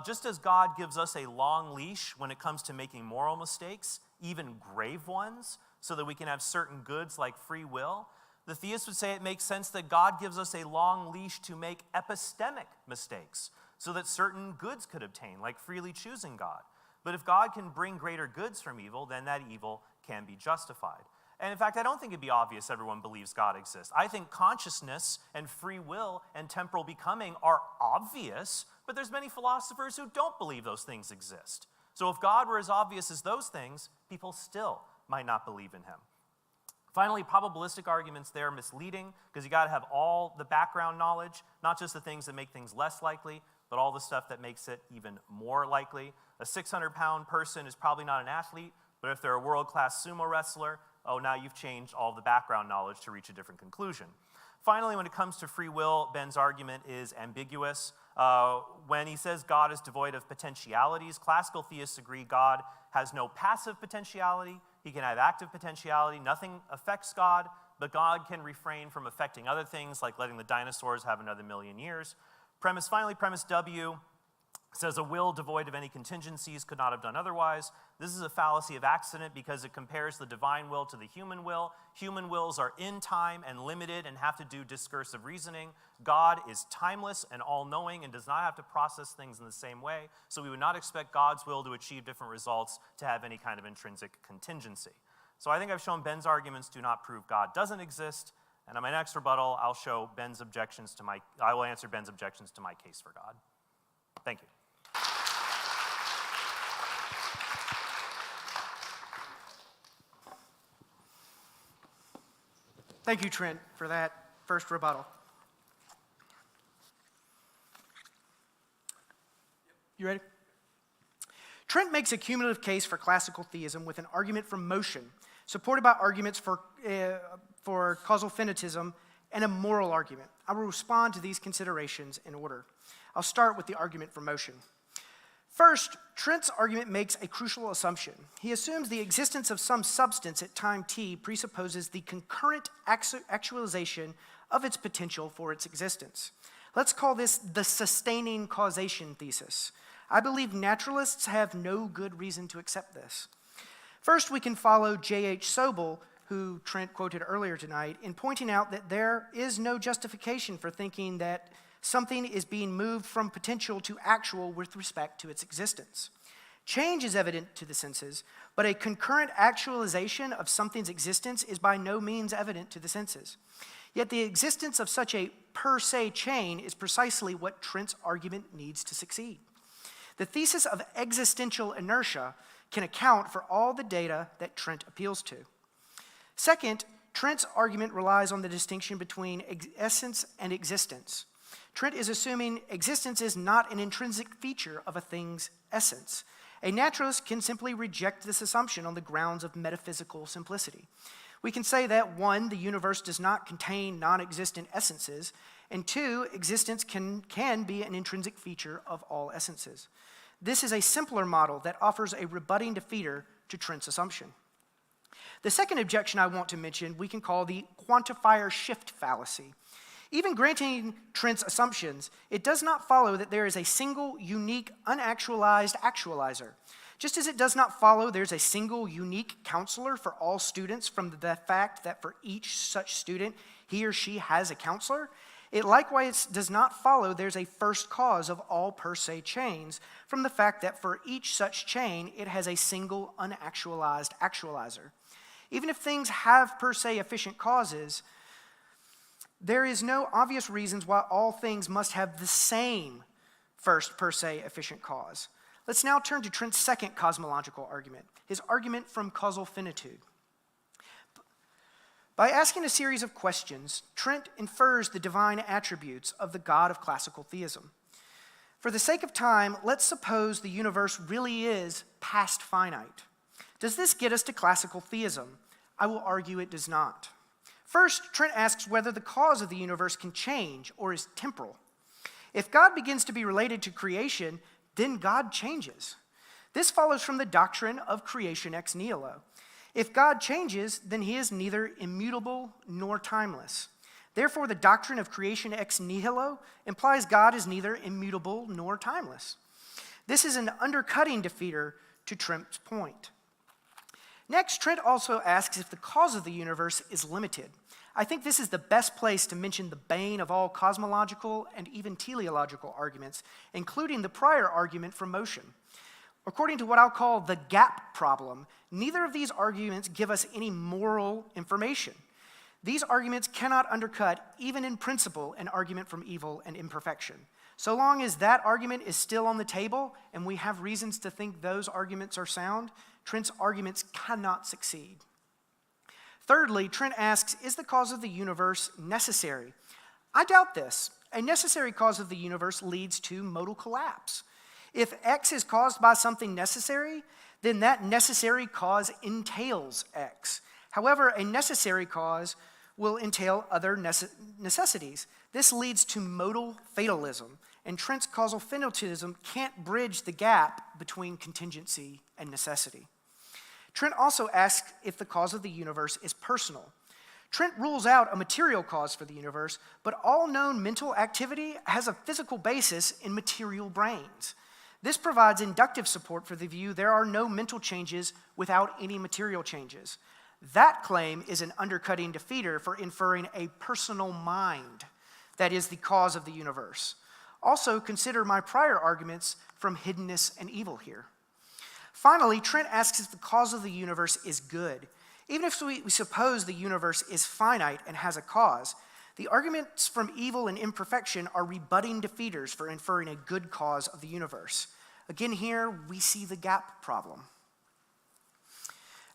just as God gives us a long leash when it comes to making moral mistakes, even grave ones, so that we can have certain goods like free will, the theist would say it makes sense that God gives us a long leash to make epistemic mistakes, so that certain goods could obtain, like freely choosing God. But if God can bring greater goods from evil, then that evil can be justified. And in fact, I don't think it'd be obvious everyone believes God exists. I think consciousness and free will and temporal becoming are obvious, but there's many philosophers who don't believe those things exist. So if God were as obvious as those things, people still might not believe in him. Finally, probabilistic arguments, they're misleading because you got to have all the background knowledge, not just the things that make things less likely, but all the stuff that makes it even more likely. A 600-pound person is probably not an athlete, but if they're a world-class sumo wrestler, oh, now you've changed all the background knowledge to reach a different conclusion. Finally, when it comes to free will, Ben's argument is ambiguous. When he says God is devoid of potentialities, classical theists agree God has no passive potentiality. He can have active potentiality. Nothing affects God, but God can refrain from affecting other things, like letting the dinosaurs have another million years. Finally, premise W says a will devoid of any contingencies could not have done otherwise. This is a fallacy of accident because it compares the divine will to the human will. Human wills are in time and limited and have to do discursive reasoning. God is timeless and all-knowing and does not have to process things in the same way, so we would not expect God's will to achieve different results to have any kind of intrinsic contingency. So I think I've shown Ben's arguments do not prove God doesn't exist, and in my next rebuttal, I will answer Ben's objections to my case for God. Thank you. Thank you, Trent, for that first rebuttal. You ready? Trent makes a cumulative case for classical theism with an argument from motion, supported by arguments for causal finitism and a moral argument. I will respond to these considerations in order. I'll start with the argument for motion. First, Trent's argument makes a crucial assumption. He assumes the existence of some substance at time t presupposes the concurrent actualization of its potential for its existence. Let's call this the sustaining causation thesis. I believe naturalists have no good reason to accept this. First, we can follow J.H. Sobel, who Trent quoted earlier tonight, in pointing out that there is no justification for thinking that something is being moved from potential to actual with respect to its existence. Change is evident to the senses, but a concurrent actualization of something's existence is by no means evident to the senses. Yet the existence of such a per se chain is precisely what Trent's argument needs to succeed. The thesis of existential inertia can account for all the data that Trent appeals to. Second, Trent's argument relies on the distinction between essence and existence. Trent is assuming existence is not an intrinsic feature of a thing's essence. A naturalist can simply reject this assumption on the grounds of metaphysical simplicity. We can say that 1, the universe does not contain non-existent essences, and 2, existence can be an intrinsic feature of all essences. This is a simpler model that offers a rebutting defeater to Trent's assumption. The second objection I want to mention we can call the quantifier shift fallacy. Even granting Trent's assumptions, it does not follow that there is a single, unique, unactualized actualizer. Just as it does not follow there's a single, unique counselor for all students from the fact that for each such student, he or she has a counselor, it likewise does not follow there's a first cause of all per se chains from the fact that for each such chain, it has a single, unactualized actualizer. Even if things have per se efficient causes, there is no obvious reasons why all things must have the same first per se efficient cause. Let's now turn to Trent's second cosmological argument, his argument from causal finitude. By asking a series of questions, Trent infers the divine attributes of the God of classical theism. For the sake of time, let's suppose the universe really is past finite. Does this get us to classical theism? I will argue it does not. First, Trent asks whether the cause of the universe can change or is temporal. If God begins to be related to creation, then God changes. This follows from the doctrine of creation ex nihilo. If God changes, then he is neither immutable nor timeless. Therefore, the doctrine of creation ex nihilo implies God is neither immutable nor timeless. This is an undercutting defeater to Trent's point. Next, Trent also asks if the cause of the universe is limited. I think this is the best place to mention the bane of all cosmological and even teleological arguments, including the prior argument for motion. According to what I'll call the gap problem, neither of these arguments give us any moral information. These arguments cannot undercut, even in principle, an argument from evil and imperfection. So long as that argument is still on the table and we have reasons to think those arguments are sound, Trent's arguments cannot succeed. Thirdly, Trent asks, is the cause of the universe necessary? I doubt this. A necessary cause of the universe leads to modal collapse. If X is caused by something necessary, then that necessary cause entails X. However, a necessary cause will entail other necessities. This leads to modal fatalism, and Trent's causal finitude can't bridge the gap between contingency and necessity. Trent also asks if the cause of the universe is personal. Trent rules out a material cause for the universe, but all known mental activity has a physical basis in material brains. This provides inductive support for the view there are no mental changes without any material changes. That claim is an undercutting defeater for inferring a personal mind that is the cause of the universe. Also, consider my prior arguments from hiddenness and evil here. Finally, Trent asks if the cause of the universe is good. Even if we suppose the universe is finite and has a cause, the arguments from evil and imperfection are rebutting defeaters for inferring a good cause of the universe. Again, here we see the gap problem.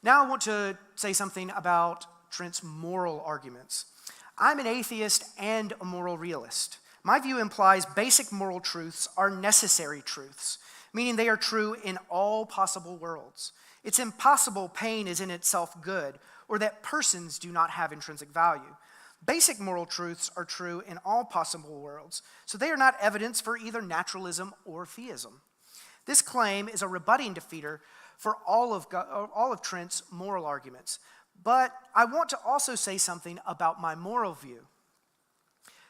Now I want to say something about Trent's moral arguments. I'm an atheist and a moral realist. My view implies basic moral truths are necessary truths, meaning they are true in all possible worlds. It's impossible pain is in itself good, or that persons do not have intrinsic value. Basic moral truths are true in all possible worlds, so they are not evidence for either naturalism or theism. This claim is a rebutting defeater for all of Trent's moral arguments. But I want to also say something about my moral view.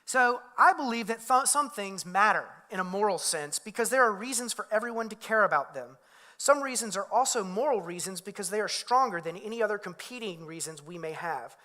So I believe that some things matter in a moral sense because there are reasons for everyone to care about them. Some reasons are also moral reasons because they are stronger than any other competing reasons we may have.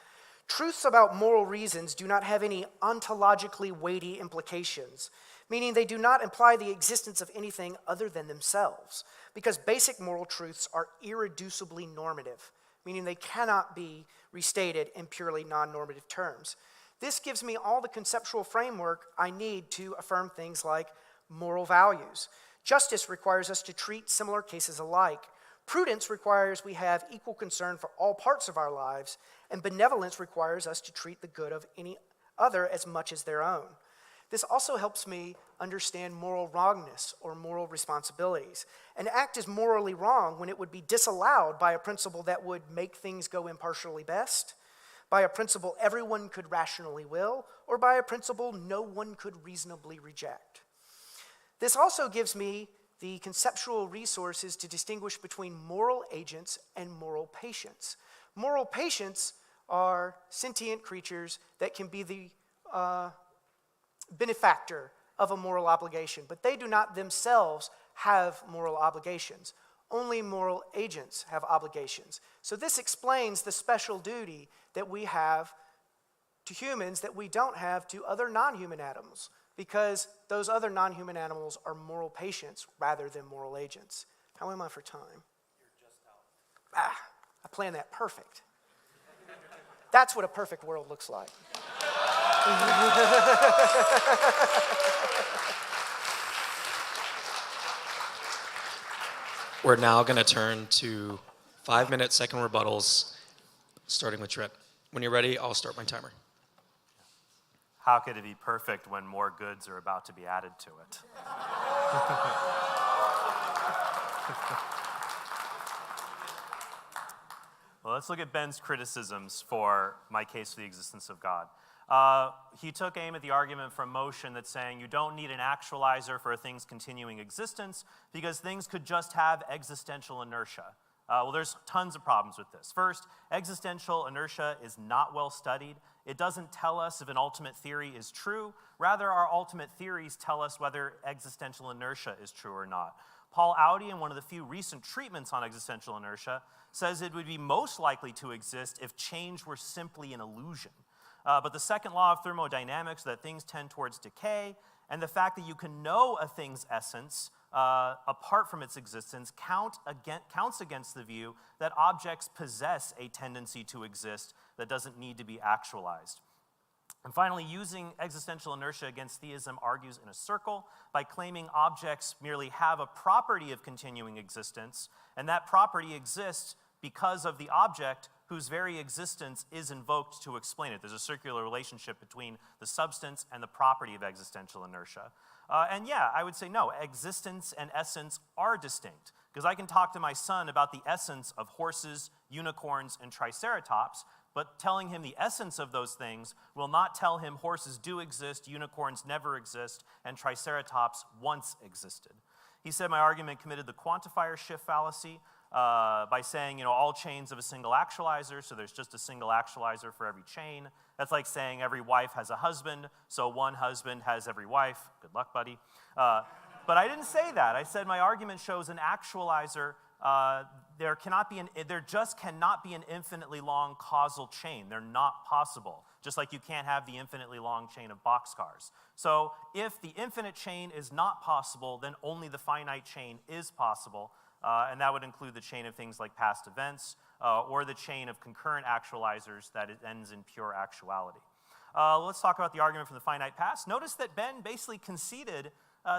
Truths about moral reasons do not have any ontologically weighty implications, meaning they do not imply the existence of anything other than themselves, because basic moral truths are irreducibly normative, meaning they cannot be restated in purely non-normative terms. This gives me all the conceptual framework I need to affirm things like moral values. Justice requires us to treat similar cases alike. Prudence requires we have equal concern for all parts of our lives, and benevolence requires us to treat the good of any other as much as their own. This also helps me understand moral wrongness or moral responsibilities. An act is morally wrong when it would be disallowed by a principle that would make things go impartially best, by a principle everyone could rationally will, or by a principle no one could reasonably reject. This also gives me the conceptual resources to distinguish between moral agents and moral patients. Moral patients are sentient creatures that can be the benefactor of a moral obligation, but they do not themselves have moral obligations. Only moral agents have obligations. So this explains the special duty that we have to humans that we don't have to other non-human animals, because those other non-human animals are moral patients rather than moral agents. How am I for time? You're just out. I planned that perfect. That's what a perfect world looks like. We're now going to turn to 5-minute second rebuttals, starting with Trent. When you're ready, I'll start my timer. How could it be perfect when more goods are about to be added to it? Well, let's look at Ben's criticisms for my case for the existence of God. He took aim at the argument from motion that's saying you don't need an actualizer for a thing's continuing existence because things could just have existential inertia. Well, there's tons of problems with this. First, existential inertia is not well studied. It doesn't tell us if an ultimate theory is true. Rather, our ultimate theories tell us whether existential inertia is true or not. Paul Audi, in one of the few recent treatments on existential inertia, says it would be most likely to exist if change were simply an illusion. But the second law of thermodynamics, that things tend towards decay, and the fact that you can know a thing's essence apart from its existence counts against the view that objects possess a tendency to exist that doesn't need to be actualized. And finally, using existential inertia against theism argues in a circle by claiming objects merely have a property of continuing existence, and that property exists because of the object whose very existence is invoked to explain it. There's a circular relationship between the substance and the property of existential inertia. And yeah, I would say no, existence and essence are distinct, because I can talk to my son about the essence of horses, unicorns, and triceratops, but telling him the essence of those things will not tell him horses do exist, unicorns never exist, and triceratops once existed. He said my argument committed the quantifier shift fallacy by saying, all chains of a single actualizer, so there's just a single actualizer for every chain. That's like saying every wife has a husband, so one husband has every wife. Good luck, buddy. But I didn't say that. I said my argument shows an actualizer. There just cannot be an infinitely long causal chain. They're not possible, just like you can't have the infinitely long chain of boxcars. So if the infinite chain is not possible, then only the finite chain is possible, and that would include the chain of things like past events or the chain of concurrent actualizers that it ends in pure actuality. Let's talk about the argument from the finite past. Notice that Ben basically conceded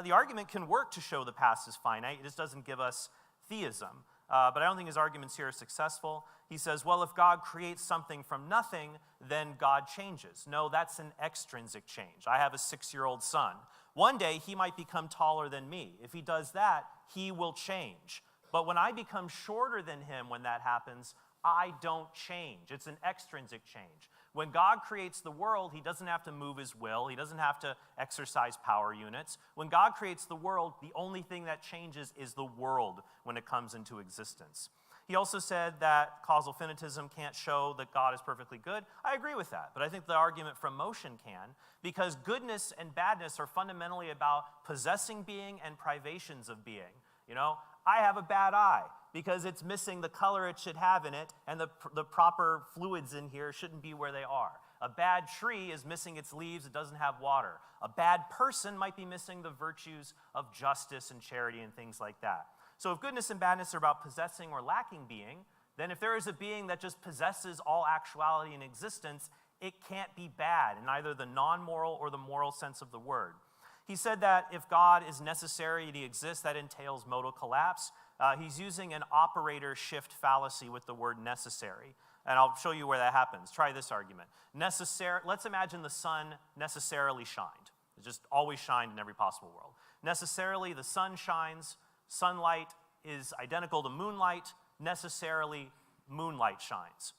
the argument can work to show the past is finite. It just doesn't give us theism. But I don't think his arguments here are successful. He says, well, if God creates something from nothing, then God changes. No, that's an extrinsic change. I have a 6-year-old son. One day, he might become taller than me. If he does that, he will change. But when I become shorter than him when that happens, I don't change. It's an extrinsic change. When God creates the world, he doesn't have to move his will. He doesn't have to exercise power units. When God creates the world, the only thing that changes is the world when it comes into existence. He also said that causal finitism can't show that God is perfectly good. I agree with that, but I think the argument from motion can, because goodness and badness are fundamentally about possessing being and privations of being. You know, I have a bad eye because it's missing the color it should have in it, and the proper fluids in here shouldn't be where they are. A bad tree is missing its leaves, it doesn't have water. A bad person might be missing the virtues of justice and charity and things like that. So if goodness and badness are about possessing or lacking being, then if there is a being that just possesses all actuality and existence, it can't be bad in either the non-moral or the moral sense of the word. He said that if God is necessary and he exists, that entails modal collapse. He's using an operator shift fallacy with the word necessary. And I'll show you where that happens. Try this argument. Let's imagine the sun necessarily shined. It just always shined in every possible world. Necessarily, the sun shines. Sunlight is identical to moonlight. Necessarily, moonlight shines.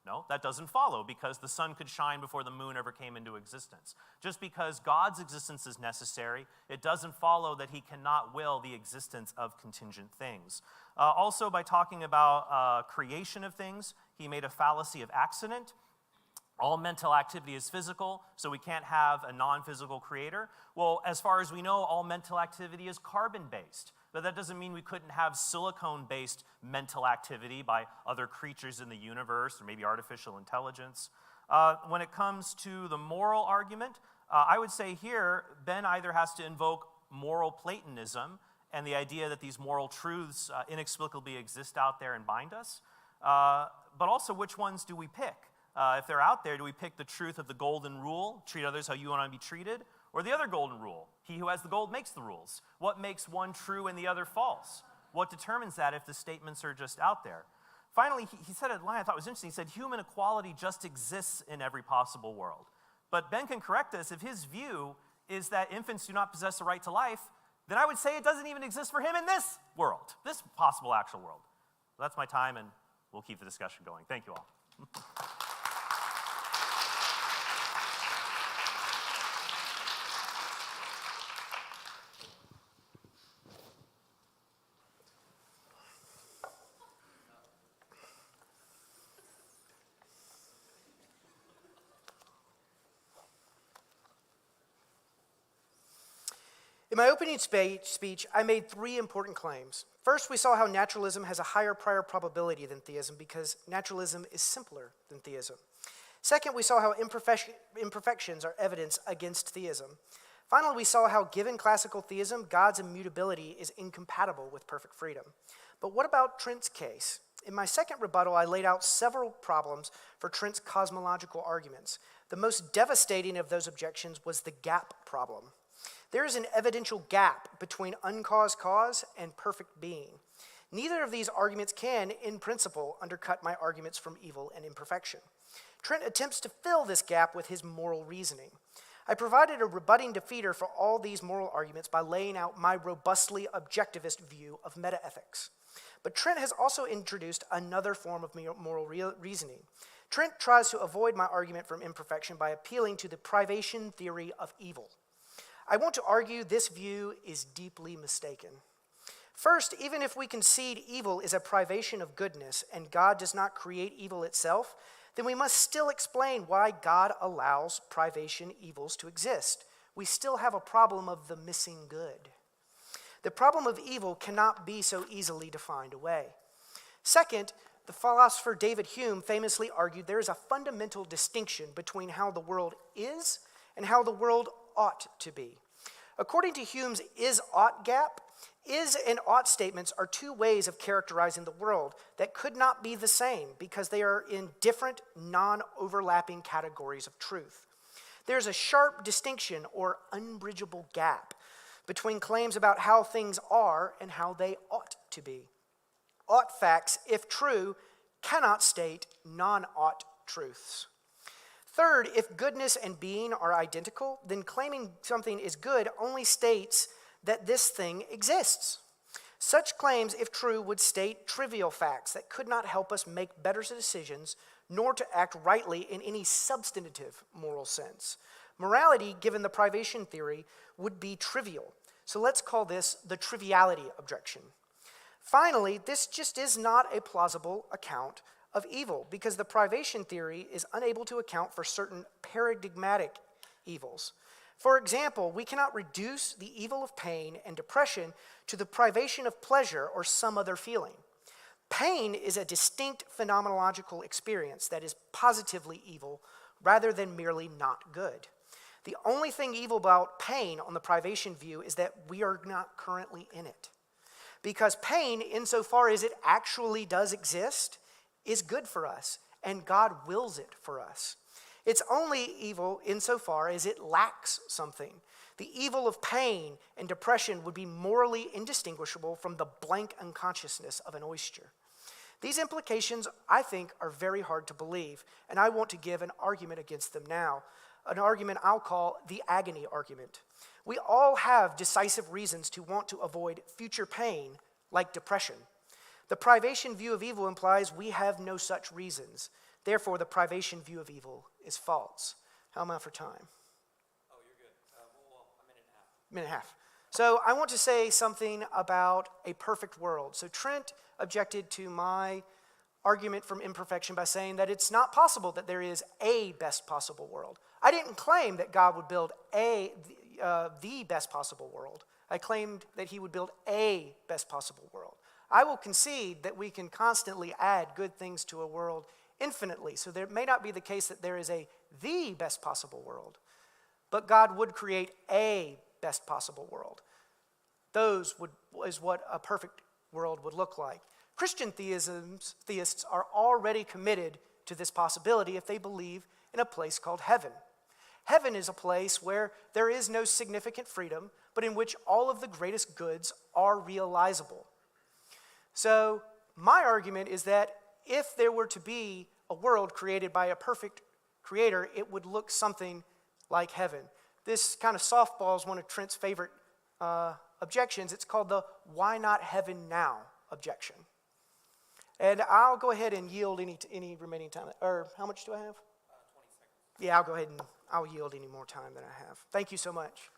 No, that doesn't follow, because the sun could shine before the moon ever came into existence. Just because God's existence is necessary, it doesn't follow that he cannot will the existence of contingent things. Also, by talking about creation of things, he made a fallacy of accident. All mental activity is physical, so we can't have a non-physical creator. Well, as far as we know, all mental activity is carbon-based. But that doesn't mean we couldn't have silicone-based mental activity by other creatures in the universe, or maybe artificial intelligence. When it comes to the moral argument, I would say here, Ben either has to invoke moral Platonism and the idea that these moral truths inexplicably exist out there and bind us, but also which ones do we pick? If they're out there, do we pick the truth of the golden rule, treat others how you want to be treated, or the other golden rule, he who has the gold makes the rules? What makes one true and the other false? What determines that if the statements are just out there? Finally, he said a line I thought was interesting. He said, human equality just exists in every possible world. But Ben can correct us. If his view is that infants do not possess the right to life, then I would say it doesn't even exist for him in this world, this possible actual world. Well, that's my time, and we'll keep the discussion going. Thank you all. In my opening speech, I made three important claims. First, we saw how naturalism has a higher prior probability than theism because naturalism is simpler than theism. Second, we saw how imperfections are evidence against theism. Finally, we saw how, given classical theism, God's immutability is incompatible with perfect freedom. But what about Trent's case? In my second rebuttal, I laid out several problems for Trent's cosmological arguments. The most devastating of those objections was the gap problem. There is an evidential gap between uncaused cause and perfect being. Neither of these arguments can, in principle, undercut my arguments from evil and imperfection. Trent attempts to fill this gap with his moral reasoning. I provided a rebutting defeater for all these moral arguments by laying out my robustly objectivist view of metaethics. But Trent has also introduced another form of moral reasoning. Trent tries to avoid my argument from imperfection by appealing to the privation theory of evil. I want to argue this view is deeply mistaken. First, even if we concede evil is a privation of goodness and God does not create evil itself, then we must still explain why God allows privation evils to exist. We still have a problem of the missing good. The problem of evil cannot be so easily defined away. Second, the philosopher David Hume famously argued there is a fundamental distinction between how the world is and how the world ought to be. According to Hume's is-ought gap, is and ought statements are two ways of characterizing the world that could not be the same because they are in different, non-overlapping categories of truth. There's a sharp distinction or unbridgeable gap between claims about how things are and how they ought to be. Ought facts, if true, cannot state non-ought truths. Third, if goodness and being are identical, then claiming something is good only states that this thing exists. Such claims, if true, would state trivial facts that could not help us make better decisions, nor to act rightly in any substantive moral sense. Morality, given the privation theory, would be trivial. So let's call this the triviality objection. Finally, this just is not a plausible account of evil because the privation theory is unable to account for certain paradigmatic evils. For example, we cannot reduce the evil of pain and depression to the privation of pleasure or some other feeling. Pain is a distinct phenomenological experience that is positively evil rather than merely not good. The only thing evil about pain on the privation view is that we are not currently in it. Because pain, insofar as it actually does exist, is good for us, and God wills it for us. It's only evil insofar as it lacks something. The evil of pain and depression would be morally indistinguishable from the blank unconsciousness of an oyster. These implications, I think, are very hard to believe, and I want to give an argument against them now, an argument I'll call the Agony Argument. We all have decisive reasons to want to avoid future pain, like depression. The privation view of evil implies we have no such reasons. Therefore, the privation view of evil is false. How am I for time? Oh, you're good. A minute and a half. Minute and a half. So I want to say something about a perfect world. So Trent objected to my argument from Imperfection by saying that it's not possible that there is a best possible world. I didn't claim that God would build the best possible world. I claimed that he would build a best possible world. I will concede that we can constantly add good things to a world infinitely. So there may not be the case that there is the best possible world, but God would create a best possible world. Is what a perfect world would look like. Christian theists are already committed to this possibility if they believe in a place called heaven. Heaven is a place where there is no significant freedom, but in which all of the greatest goods are realizable. So my argument is that if there were to be a world created by a perfect creator, it would look something like heaven. This kind of softball is one of Trent's favorite objections. It's called the "why not heaven now" objection. And I'll go ahead and yield any remaining time. Or how much do I have? 20 seconds. Yeah, I'll go ahead and I'll yield any more time than I have. Thank you so much.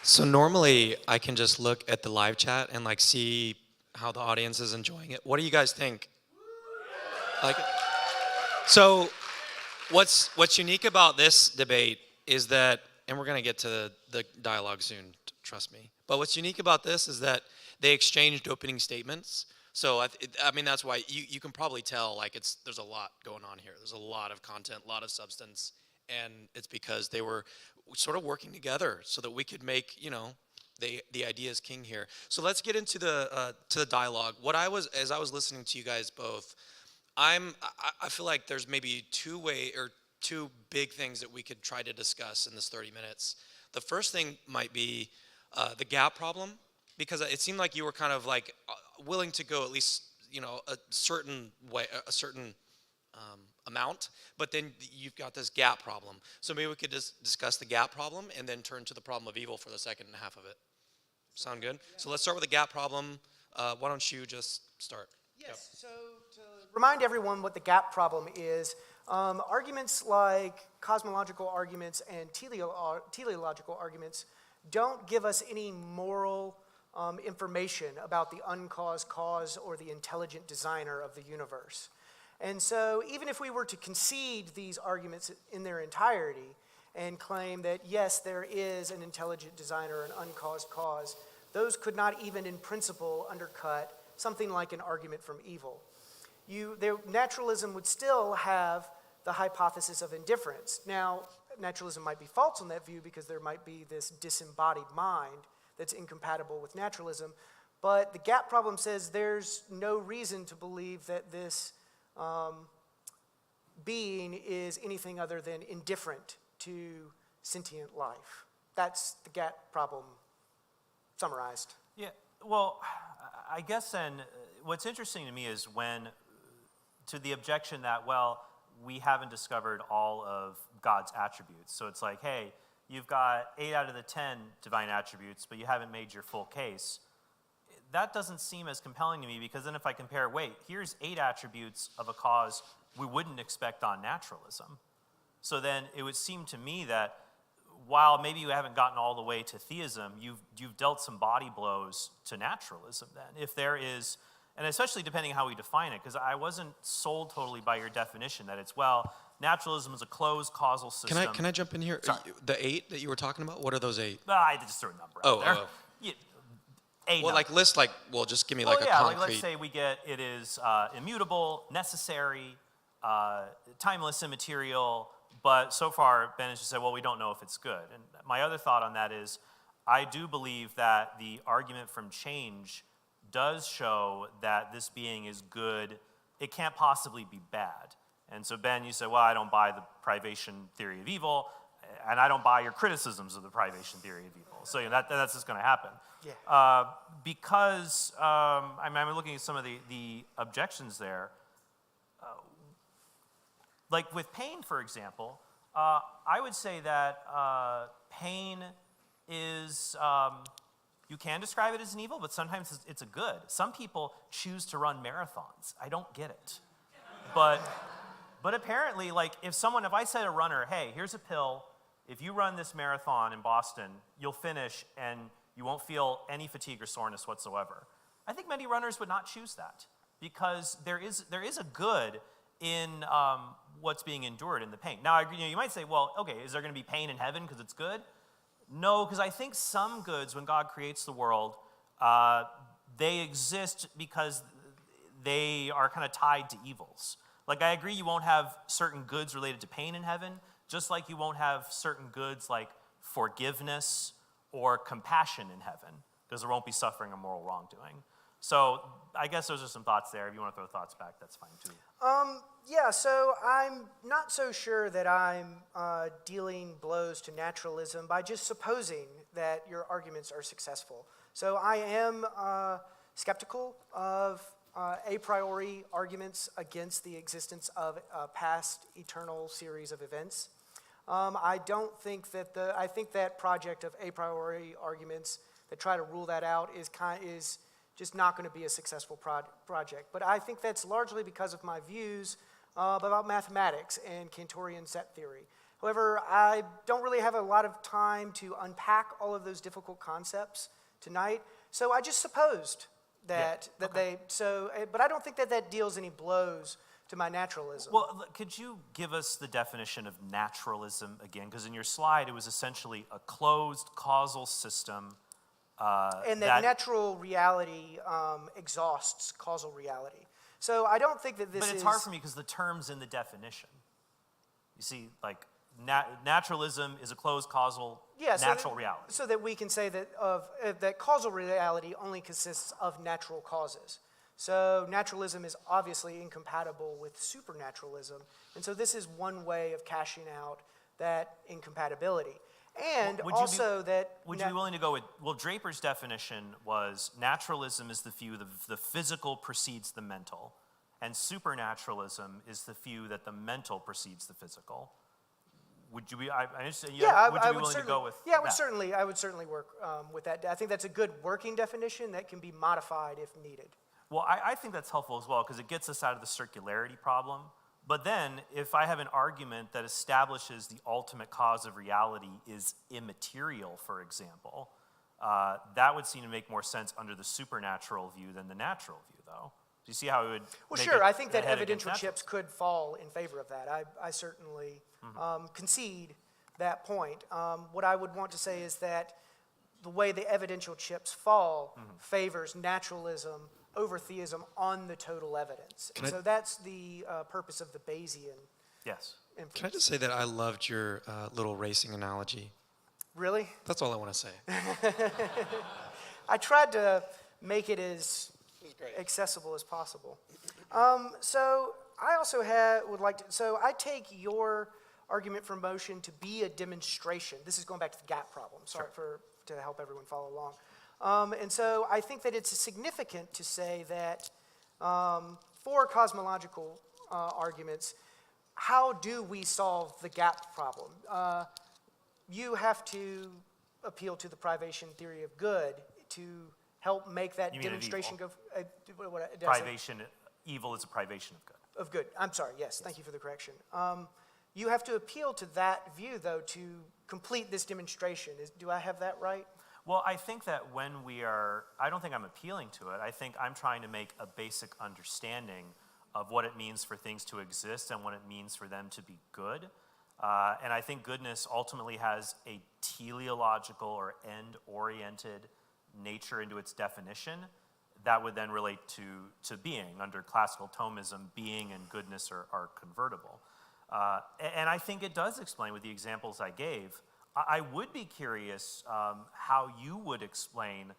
So normally I can just look at the live chat and see how the audience is enjoying it. What do you guys think? So what's unique about this debate is that, and we're going to get to the dialogue soon, trust me. But what's unique about this is that they exchanged opening statements. So I mean that's why you can probably tell there's a lot going on here. There's a lot of content, a lot of substance, and it's because they were sort of working together so that we could make the idea is king here. So let's get into the dialogue. As I was listening to you guys both, I feel like there's maybe two big things that we could try to discuss in this 30 minutes. The first thing might be the gap problem, because it seemed like you were kind of willing to go at least a certain way, a certain amount, but then you've got this gap problem. So maybe we could just discuss the gap problem and then turn to the problem of evil for the second half of it. Sound good? Yeah. So let's start with the gap problem. Why don't you just start? Yes, yep. So to remind everyone what the gap problem is, arguments like cosmological arguments and teleological arguments don't give us any moral information about the uncaused cause or the intelligent designer of the universe. And so even if we were to concede these arguments in their entirety and claim that, yes, there is an intelligent designer, an uncaused cause, those could not even in principle undercut something like an argument from evil. Naturalism would still have the hypothesis of indifference. Now, naturalism might be false on that view because there might be this disembodied mind that's incompatible with naturalism, but the gap problem says there's no reason to believe that this being is anything other than indifferent to sentient life. That's the gap problem summarized. Yeah, well, I guess then what's interesting to me is to the objection that, well, we haven't discovered all of God's attributes. So it's like, hey, you've got 8 out of the 10 divine attributes, but you haven't made your full case. That doesn't seem as compelling to me, because then if I compare, here's 8 attributes of a cause we wouldn't expect on naturalism. So then it would seem to me that while maybe you haven't gotten all the way to theism, you've dealt some body blows to naturalism then. If there is, and especially depending on how we define it, because I wasn't sold totally by your definition that it's, well, naturalism is a closed causal system. Can I jump in here? Sorry. The 8 that you were talking about, what are those 8? I just threw a number out there. Yeah, a Well, number. just give me like a yeah, concrete. like let's say we get it is immutable, necessary, timeless, immaterial, but so far Ben has just said, well, we don't know if it's good. And my other thought on that is, I do believe that the argument from change does show that this being is good. It can't possibly be bad. And so Ben, you said, well, I don't buy the privation theory of evil, and I don't buy your criticisms of the privation theory of evil. So that's just going to happen. Yeah. Because I'm looking at some of the objections there. Like with pain, for example, I would say that pain is, you can describe it as an evil, but sometimes it's a good. Some people choose to run marathons. I don't get it. But apparently, like if I said to a runner, hey, here's a pill, if you run this marathon in Boston, you'll finish and you won't feel any fatigue or soreness whatsoever. I think many runners would not choose that because there is a good in what's being endured in the pain. Now, you might say, well, okay, is there going to be pain in heaven because it's good? No, because I think some goods, when God creates the world, they exist because they are kind of tied to evils. Like I agree you won't have certain goods related to pain in heaven, just like you won't have certain goods like forgiveness or compassion in heaven, because there won't be suffering or moral wrongdoing. So I guess those are some thoughts there. If you want to throw thoughts back, that's fine too. Yeah, so I'm not so sure that I'm dealing blows to naturalism by just supposing that your arguments are successful. So I am skeptical of a priori arguments against the existence of a past eternal series of events. I don't think that I think that project of a priori arguments that try to rule that out is just not going to be a successful project. But I think that's largely because of my views about mathematics and Cantorian set theory. However, I don't really have a lot of time to unpack all of those difficult concepts tonight, so I just supposed that but I don't think that deals any blows to my naturalism. Well, could you give us the definition of naturalism again? Because in your slide, it was essentially a closed causal system. And that natural reality exhausts causal reality. So I don't think that this is... But it's hard for me because the term's in the definition. You see, like, naturalism is a closed causal natural reality. So that we can say that that causal reality only consists of natural causes. So naturalism is obviously incompatible with supernaturalism. And so this is one way of cashing out that incompatibility. And would you be willing to go with, well, Draper's definition was naturalism is the view the physical precedes the mental, and supernaturalism is the view that the mental precedes the physical. Would you be, would you be willing to go with that? I would certainly work with that. I think that's a good working definition that can be modified if needed. Well, I think that's helpful as well because it gets us out of the circularity problem. But then, if I have an argument that establishes the ultimate cause of reality is immaterial, for example, that would seem to make more sense under the supernatural view than the natural view, though. Do you see how it would? Well, sure. I think that evidential chips could fall in favor of that. I certainly concede that point. What I would want to say is that the way the evidential chips fall favors naturalism over theism on the total evidence. So that's the purpose of the Bayesian inference. Can I just say that I loved your little racing analogy? Really? That's all I want to say. I tried to make it as accessible as possible. So I also so I take your argument for motion to be a demonstration. This is going back to the gap problem. Sorry to help everyone follow along. And so I think that it's significant to say that for cosmological arguments, how do we solve the gap problem? You have to appeal to the privation theory of good to help make that demonstration go. Privation, evil is a privation of good. Of good. I'm sorry. Yes. Thank you for the correction. You have to appeal to that view, though, to complete this demonstration. Do I have that right? Well, I think that I don't think I'm appealing to it. I think I'm trying to make a basic understanding of what it means for things to exist and what it means for them to be good. And I think goodness ultimately has a teleological or end-oriented nature into its definition that would then relate to being. Under classical Thomism, being and goodness are convertible. And I think it does explain with the examples I gave. I would be curious how you would explain,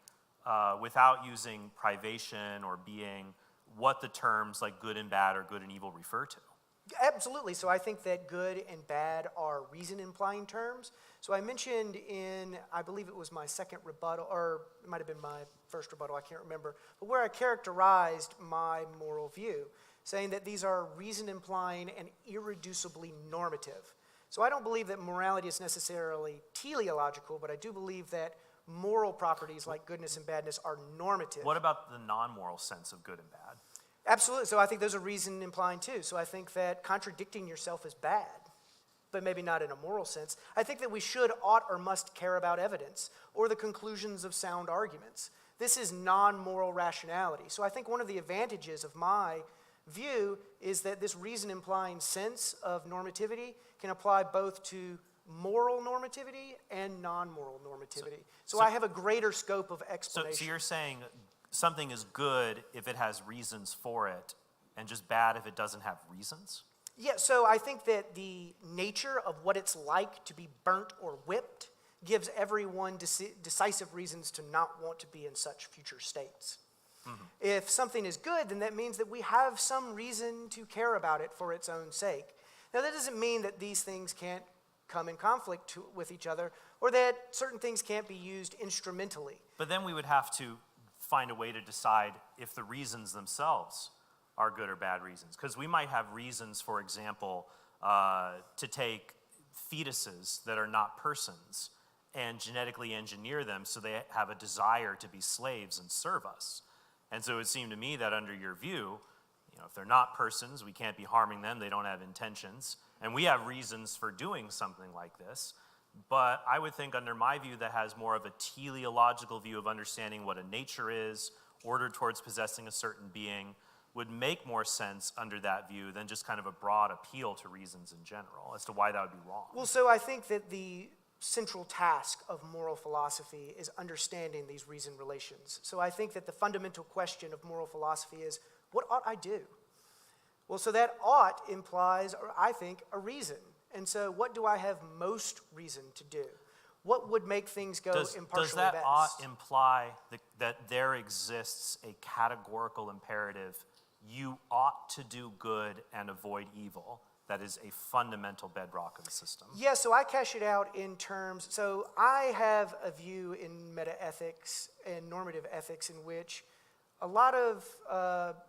without using privation or being, what the terms like good and bad or good and evil refer to. Absolutely. So I think that good and bad are reason-implying terms. So I mentioned I believe it was my second rebuttal, or it might have been my first rebuttal, I can't remember, but where I characterized my moral view, saying that these are reason-implying and irreducibly normative. So I don't believe that morality is necessarily teleological, but I do believe that moral properties like goodness and badness are normative. What about the non-moral sense of good and bad? Absolutely. So I think those are reason implying too. So I think that contradicting yourself is bad, but maybe not in a moral sense. I think that we should, ought, or must care about evidence or the conclusions of sound arguments. This is non-moral rationality. So I think one of the advantages of my view is that this reason implying sense of normativity can apply both to moral normativity and non-moral normativity. So I have a greater scope of explanation. So you're saying something is good if it has reasons for it, and just bad if it doesn't have reasons? Yeah, so I think that the nature of what it's like to be burnt or whipped gives everyone decisive reasons to not want to be in such future states. Mm-hmm. If something is good, then that means that we have some reason to care about it for its own sake. Now, that doesn't mean that these things can't come in conflict with each other, or that certain things can't be used instrumentally. But then we would have to find a way to decide if the reasons themselves are good or bad reasons. Because we might have reasons, for example, to take fetuses that are not persons and genetically engineer them so they have a desire to be slaves and serve us. And so it would seem to me that under your view, if they're not persons, we can't be harming them, they don't have intentions, and we have reasons for doing something like this. But I would think under my view that has more of a teleological view of understanding what a nature is, ordered towards possessing a certain being, would make more sense under that view than just kind of a broad appeal to reasons in general as to why that would be wrong. Well, so I think that the central task of moral philosophy is understanding these reason relations. So I think that the fundamental question of moral philosophy is, what ought I do? Well, so that ought implies, or I think, a reason. And so what do I have most reason to do? What would make things go impartially best? Does that ought imply that there exists a categorical imperative, you ought to do good and avoid evil, that is a fundamental bedrock of the system? Yeah, so I cash it out in terms, so I have a view in meta-ethics and normative ethics in which a lot of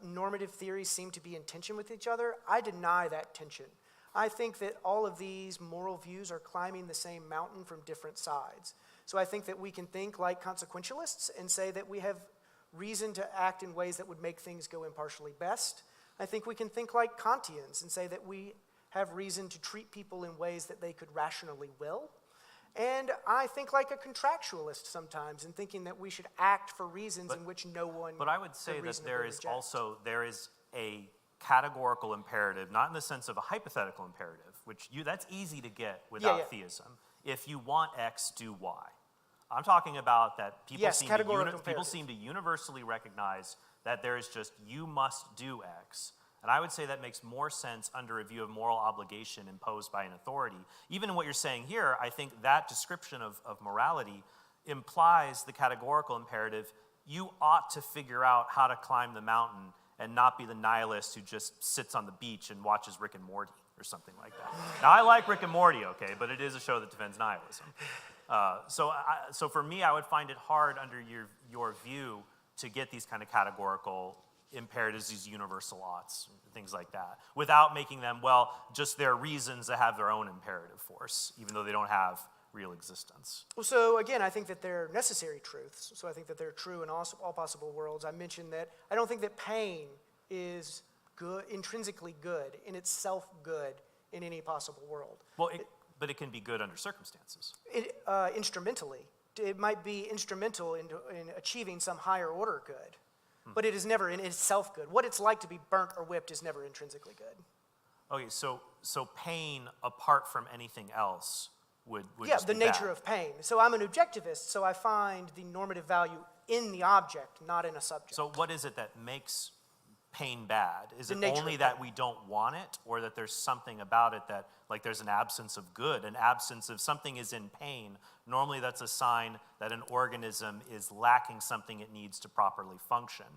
normative theories seem to be in tension with each other. I deny that tension. I think that all of these moral views are climbing the same mountain from different sides. So I think that we can think like consequentialists and say that we have reason to act in ways that would make things go impartially best. I think we can think like Kantians and say that we have reason to treat people in ways that they could rationally will. And I think like a contractualist sometimes in thinking that we should act for reasons in which no one But I would say that there is a categorical imperative, not in the sense of a hypothetical imperative, which that's easy to get without theism. If you want X, do Y. I'm talking about that people seem to universally recognize that there is just, you must do X. And I would say that makes more sense under a view of moral obligation imposed by an authority. Even in what you're saying here, I think that description of morality implies the categorical imperative. You ought to figure out how to climb the mountain and not be the nihilist who just sits on the beach and watches Rick and Morty or something like that. Now, I like Rick and Morty, okay, but it is a show that defends nihilism. So for me, I would find it hard under your view to get these kind of categorical imperatives, these universal oughts, things like that, without making them, just their reasons that have their own imperative force, even though they don't have real existence. Well, so again, I think that they're necessary truths. So I think that they're true in all possible worlds. I mentioned that I don't think that pain is good, intrinsically good, in itself good, in any possible world. Well, but it can be good under circumstances. Instrumentally. It might be instrumental in achieving some higher order good, but it is never in itself good. What it's like to be burnt or whipped is never intrinsically good. Okay, so pain apart from anything else would yeah, just the be nature bad. of pain. So I'm an objectivist, so I find the normative value in the object, not in a subject. So what is it that makes pain bad? Is The it nature only of that pain. we don't want it, or that there's something about it that, like there's an absence of good, an absence of something is in pain? Normally that's a sign that an organism is lacking something it needs to properly function.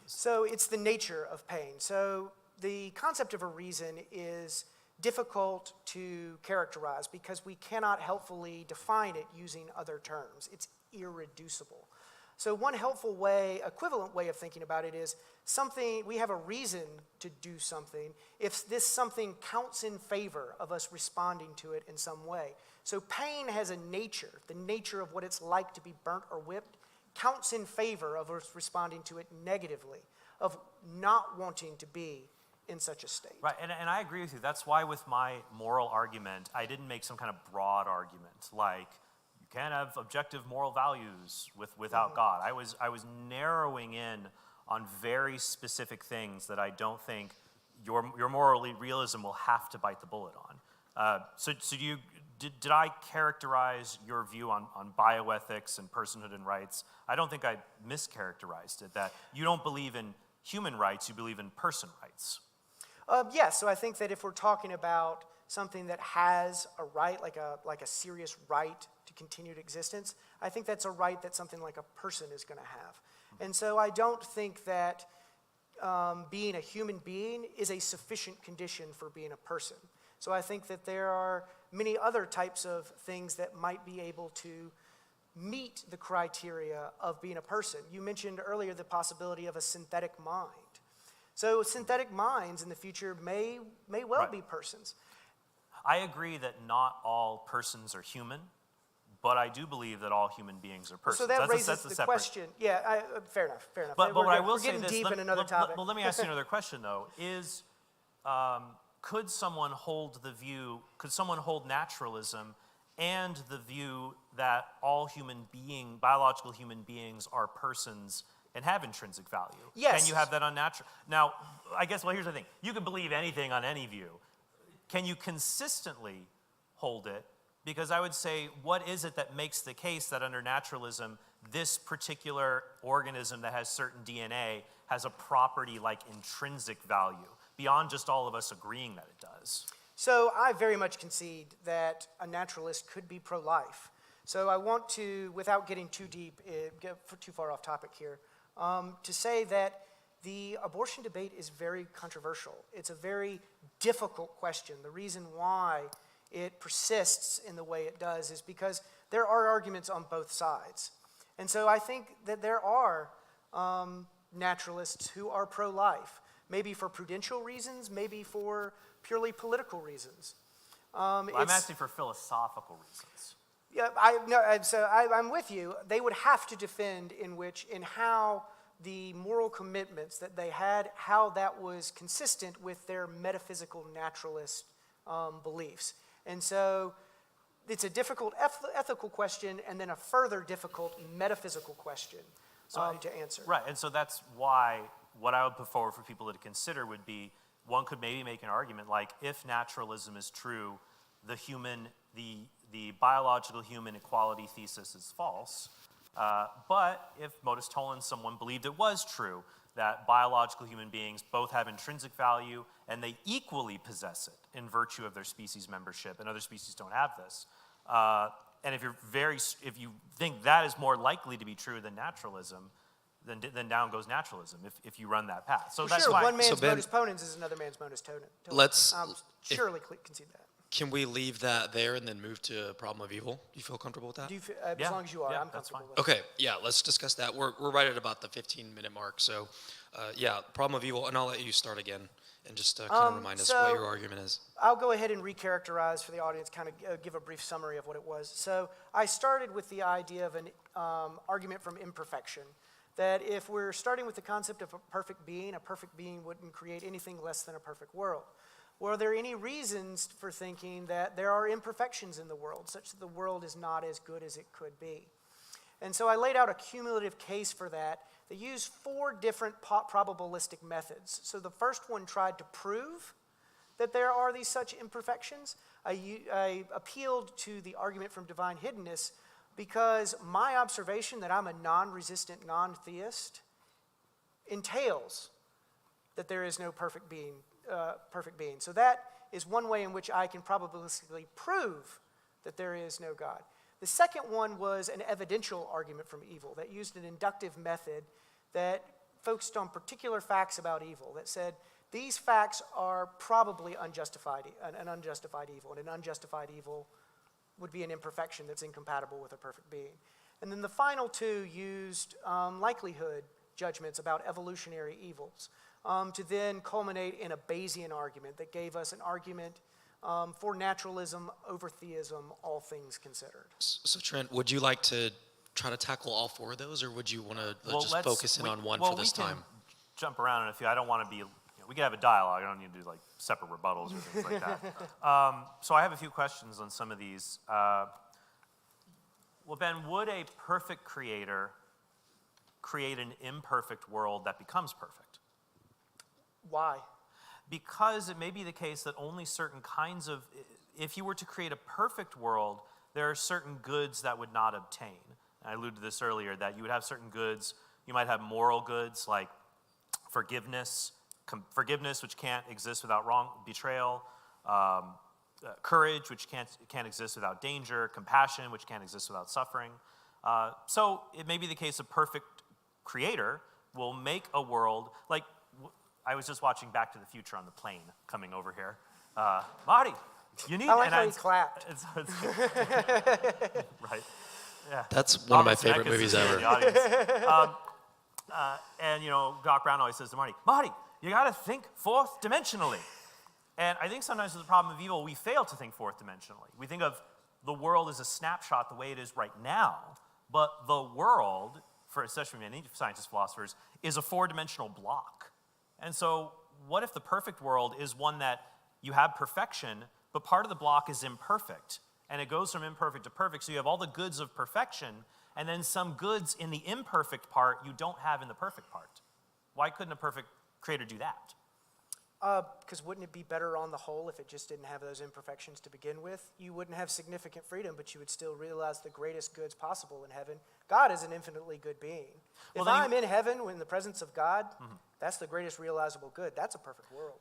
So it's the nature of pain. So the concept of a reason is difficult to characterize because we cannot helpfully define it using other terms. It's irreducible. So one helpful way, equivalent way of thinking about it is something, we have a reason to do something if this something counts in favor of us responding to it in some way. So pain has a nature, the nature of what it's like to be burnt or whipped, counts in favor of us responding to it negatively, of not wanting to be in such a state. Right, and I agree with you. That's why with my moral argument, I didn't make some kind of broad argument like you can't have objective moral values without God. I was narrowing in on very specific things that I don't think your moral realism will have to bite the bullet on. So did I characterize your view on bioethics and personhood and rights? I don't think I mischaracterized it, that you don't believe in human rights, you believe in person rights. Yes, so I think that if we're talking about something that has a right, like a serious right to continued existence, I think that's a right that something like a person is going to have. And so I don't think that being a human being is a sufficient condition for being a person. So I think that there are many other types of things that might be able to meet the criteria of being a person. You mentioned earlier the possibility of a synthetic mind. So synthetic minds in the future may well Right. be persons. I agree that not all persons are human, but I do believe that all human beings are persons. So that That's a raises the separate question. Yeah, fair enough. But what I will we're say getting this, deep let, in another let- topic. Well, let me ask you another question though. Is could someone hold naturalism and the view that all biological human beings are persons and have intrinsic value? Yes. Can you have that on natural? Now, I guess, well, here's the thing. You can believe anything on any view. Can you consistently hold it? Because I would say, what is it that makes the case that under naturalism, this particular organism that has certain DNA has a property like intrinsic value, beyond just all of us agreeing that it does? So I very much concede that a naturalist could be pro-life. So I want to, without getting too deep, too far off topic here, to say that the abortion debate is very controversial. It's a very difficult question. The reason why it persists in the way it does is because there are arguments on both sides. And so I think that there are naturalists who are pro-life, maybe for prudential reasons, maybe for purely political reasons. I'm asking for philosophical reasons. Yeah, I'm with you. They would have to defend in how the moral commitments that they had, how that was consistent with their metaphysical naturalist beliefs. And so it's a difficult ethical question and then a further difficult metaphysical question to answer. Right, and so that's why what I would put forward for people to consider would be, one could maybe make an argument like, if naturalism is true, the biological human equality thesis is false. But if modus tollens, someone believed it was true, that biological human beings both have intrinsic value and they equally possess it in virtue of their species membership, and other species don't have this. And if you think that is more likely to be true than naturalism, then down goes naturalism if you run that path. So Well, that's sure, why. one man's Ben, modus ponens is another man's modus tollens. Let's- Surely concede that. Can we leave that there and then move to problem of evil? Do you feel comfortable with that? Do you, Yeah, as long as you are, yeah, I'm that's comfortable fine. with it. Okay, yeah, let's discuss that. We're right at about the 15-minute mark. So, yeah, problem of evil, and I'll let you start again and just kind of remind us what so- your argument is. I'll go ahead and recharacterize for the audience, kind of give a brief summary of what it was. So I started with the idea of an argument from imperfection, that if we're starting with the concept of a perfect being wouldn't create anything less than a perfect world. Or are there any reasons for thinking that there are imperfections in the world, such that the world is not as good as it could be? And so I laid out a cumulative case for that. They used 4 different probabilistic methods. So the first one tried to prove that there are these such imperfections. I appealed to the argument from divine hiddenness because my observation that I'm a non-resistant non-theist entails that there is no perfect being. So that is one way in which I can probabilistically prove that there is no God. The second one was an evidential argument from evil that used an inductive method that focused on particular facts about evil, that said these facts are probably an unjustified evil, and an unjustified evil would be an imperfection that's incompatible with a perfect being. And then the final 2 used likelihood judgments about evolutionary evils to then culminate in a Bayesian argument that gave us an argument for naturalism over theism, all things considered. So Trent, would you like to try to tackle all 4 of those, or would you want to just focus in on one for this time? Jump around, and I don't want to be, we could have a dialogue. I don't need to do like separate rebuttals or things like that. So I have a few questions on some of these. Well, Ben, would a perfect creator create an imperfect world that becomes perfect? Why? Because it may be the case that only certain kinds of, if you were to create a perfect world, there are certain goods that would not obtain. I alluded to this earlier, that you would have certain goods. You might have moral goods like forgiveness, which can't exist without betrayal, courage, which can't exist without danger, compassion, which can't exist without suffering. So it may be the case a perfect creator will make a world, like I was just watching Back to the Future on the plane coming over here. Marty, you need... I like how he clapped. Right. Yeah. That's one of my favorite movies ever. And, Doc Brown always says to Marty, you got to think 4th dimensionally. And I think sometimes with the problem of evil, we fail to think 4th dimensionally. We think of the world as a snapshot the way it is right now, but the world, for especially many scientists, philosophers, is a 4-dimensional block. And so what if the perfect world is one that you have perfection, but part of the block is imperfect, and it goes from imperfect to perfect, so you have all the goods of perfection, and then some goods in the imperfect part you don't have in the perfect part? Why couldn't a perfect creator do that? Because wouldn't it be better on the whole if it just didn't have those imperfections to begin with? You wouldn't have significant freedom, but you would still realize the greatest goods possible in heaven. God is an infinitely good being. If I'm in heaven in the presence of God, that's the greatest realizable good. That's a perfect world.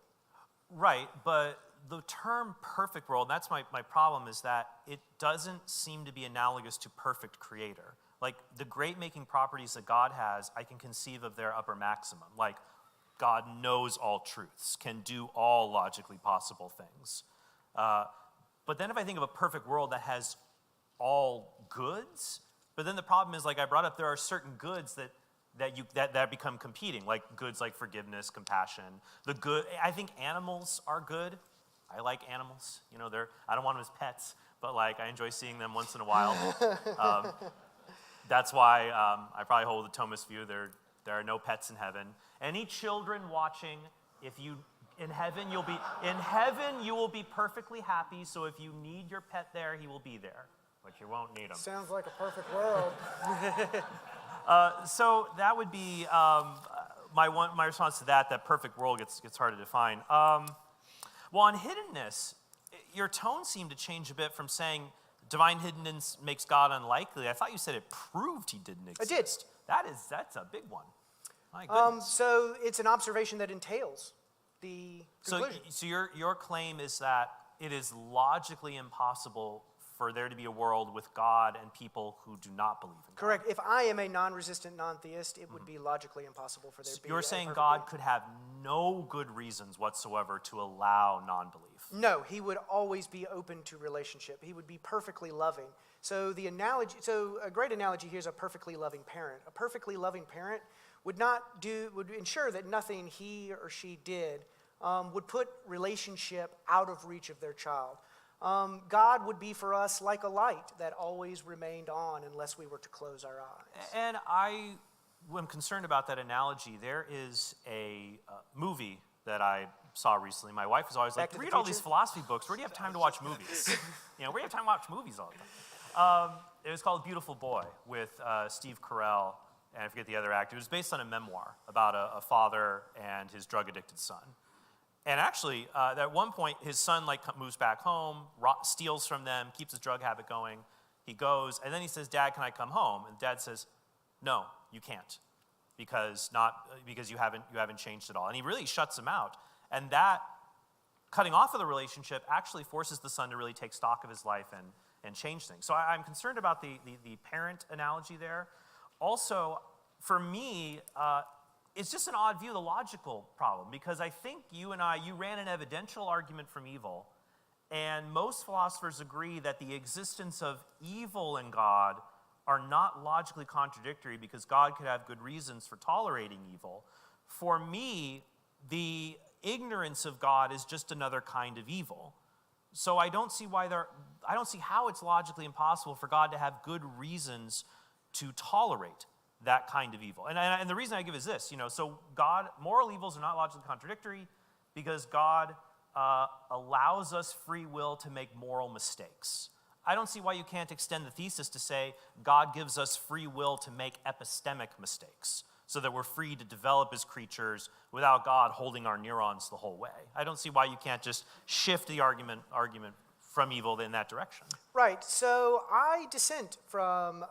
Right, but the term perfect world, that's my problem, is that it doesn't seem to be analogous to perfect creator. Like the great making properties that God has, I can conceive of their upper maximum. Like God knows all truths, can do all logically possible things. But then if I think of a perfect world that has all goods, but then the problem is, like I brought up, there are certain goods that become competing, like goods like forgiveness, compassion. I think animals are good. I like animals. I don't want them as pets, but like I enjoy seeing them once in a while. That's why I probably hold the Thomist view. There are no pets in heaven. Any children watching, in heaven you will be perfectly happy. So if you need your pet there, he will be there, but you won't need him. Sounds like a perfect world. So that would be my response to that. That perfect world gets hard to define. Well, on hiddenness, your tone seemed to change a bit from saying divine hiddenness makes God unlikely. I thought you said it proved he didn't exist. I did. That's a big one. My goodness. So it's an observation that entails the conclusion. So your claim is that it is logically impossible for there to be a world with God and people who do not believe in God. Correct. If I am a non-resistant non-theist, it would be logically impossible for there to be You're saying God could have no good reasons whatsoever to allow non-belief. No, he would always be open to relationship. He would be perfectly loving. So a great analogy here is a perfectly loving parent. A perfectly loving parent would ensure that nothing he or she did would put relationship out of reach of their child. God would be for us like a light that always remained on unless we were to close our eyes. And I am concerned about that analogy. There is a movie that I saw recently. My wife was always Back like, to the read all Future? these philosophy books. Where do you have time to watch movies? Where do you have time to watch movies all the time? It was called Beautiful Boy with Steve Carell, and I forget the other actor. It was based on a memoir about a father and his drug-addicted son. And actually, at one point, his son moves back home, steals from them, keeps his drug habit going. He goes, and then he says, "Dad, can I come home?" And Dad says, "No, you can't, because you haven't changed at all." And he really shuts him out. And that cutting off of the relationship actually forces the son to really take stock of his life and change things. So I'm concerned about the parent analogy there. Also, for me, it's just an odd view of the logical problem, because I think you ran an evidential argument from evil, and most philosophers agree that the existence of evil in God are not logically contradictory because God could have good reasons for tolerating evil. For me, the ignorance of God is just another kind of evil. So I don't see how it's logically impossible for God to have good reasons to tolerate that kind of evil. And the reason I give is this, so moral evils are not logically contradictory because God allows us free will to make moral mistakes. I don't see why you can't extend the thesis to say God gives us free will to make epistemic mistakes so that we're free to develop as creatures without God holding our neurons the whole way. I don't see why you can't just shift the argument from evil in that direction. Right. So I dissent from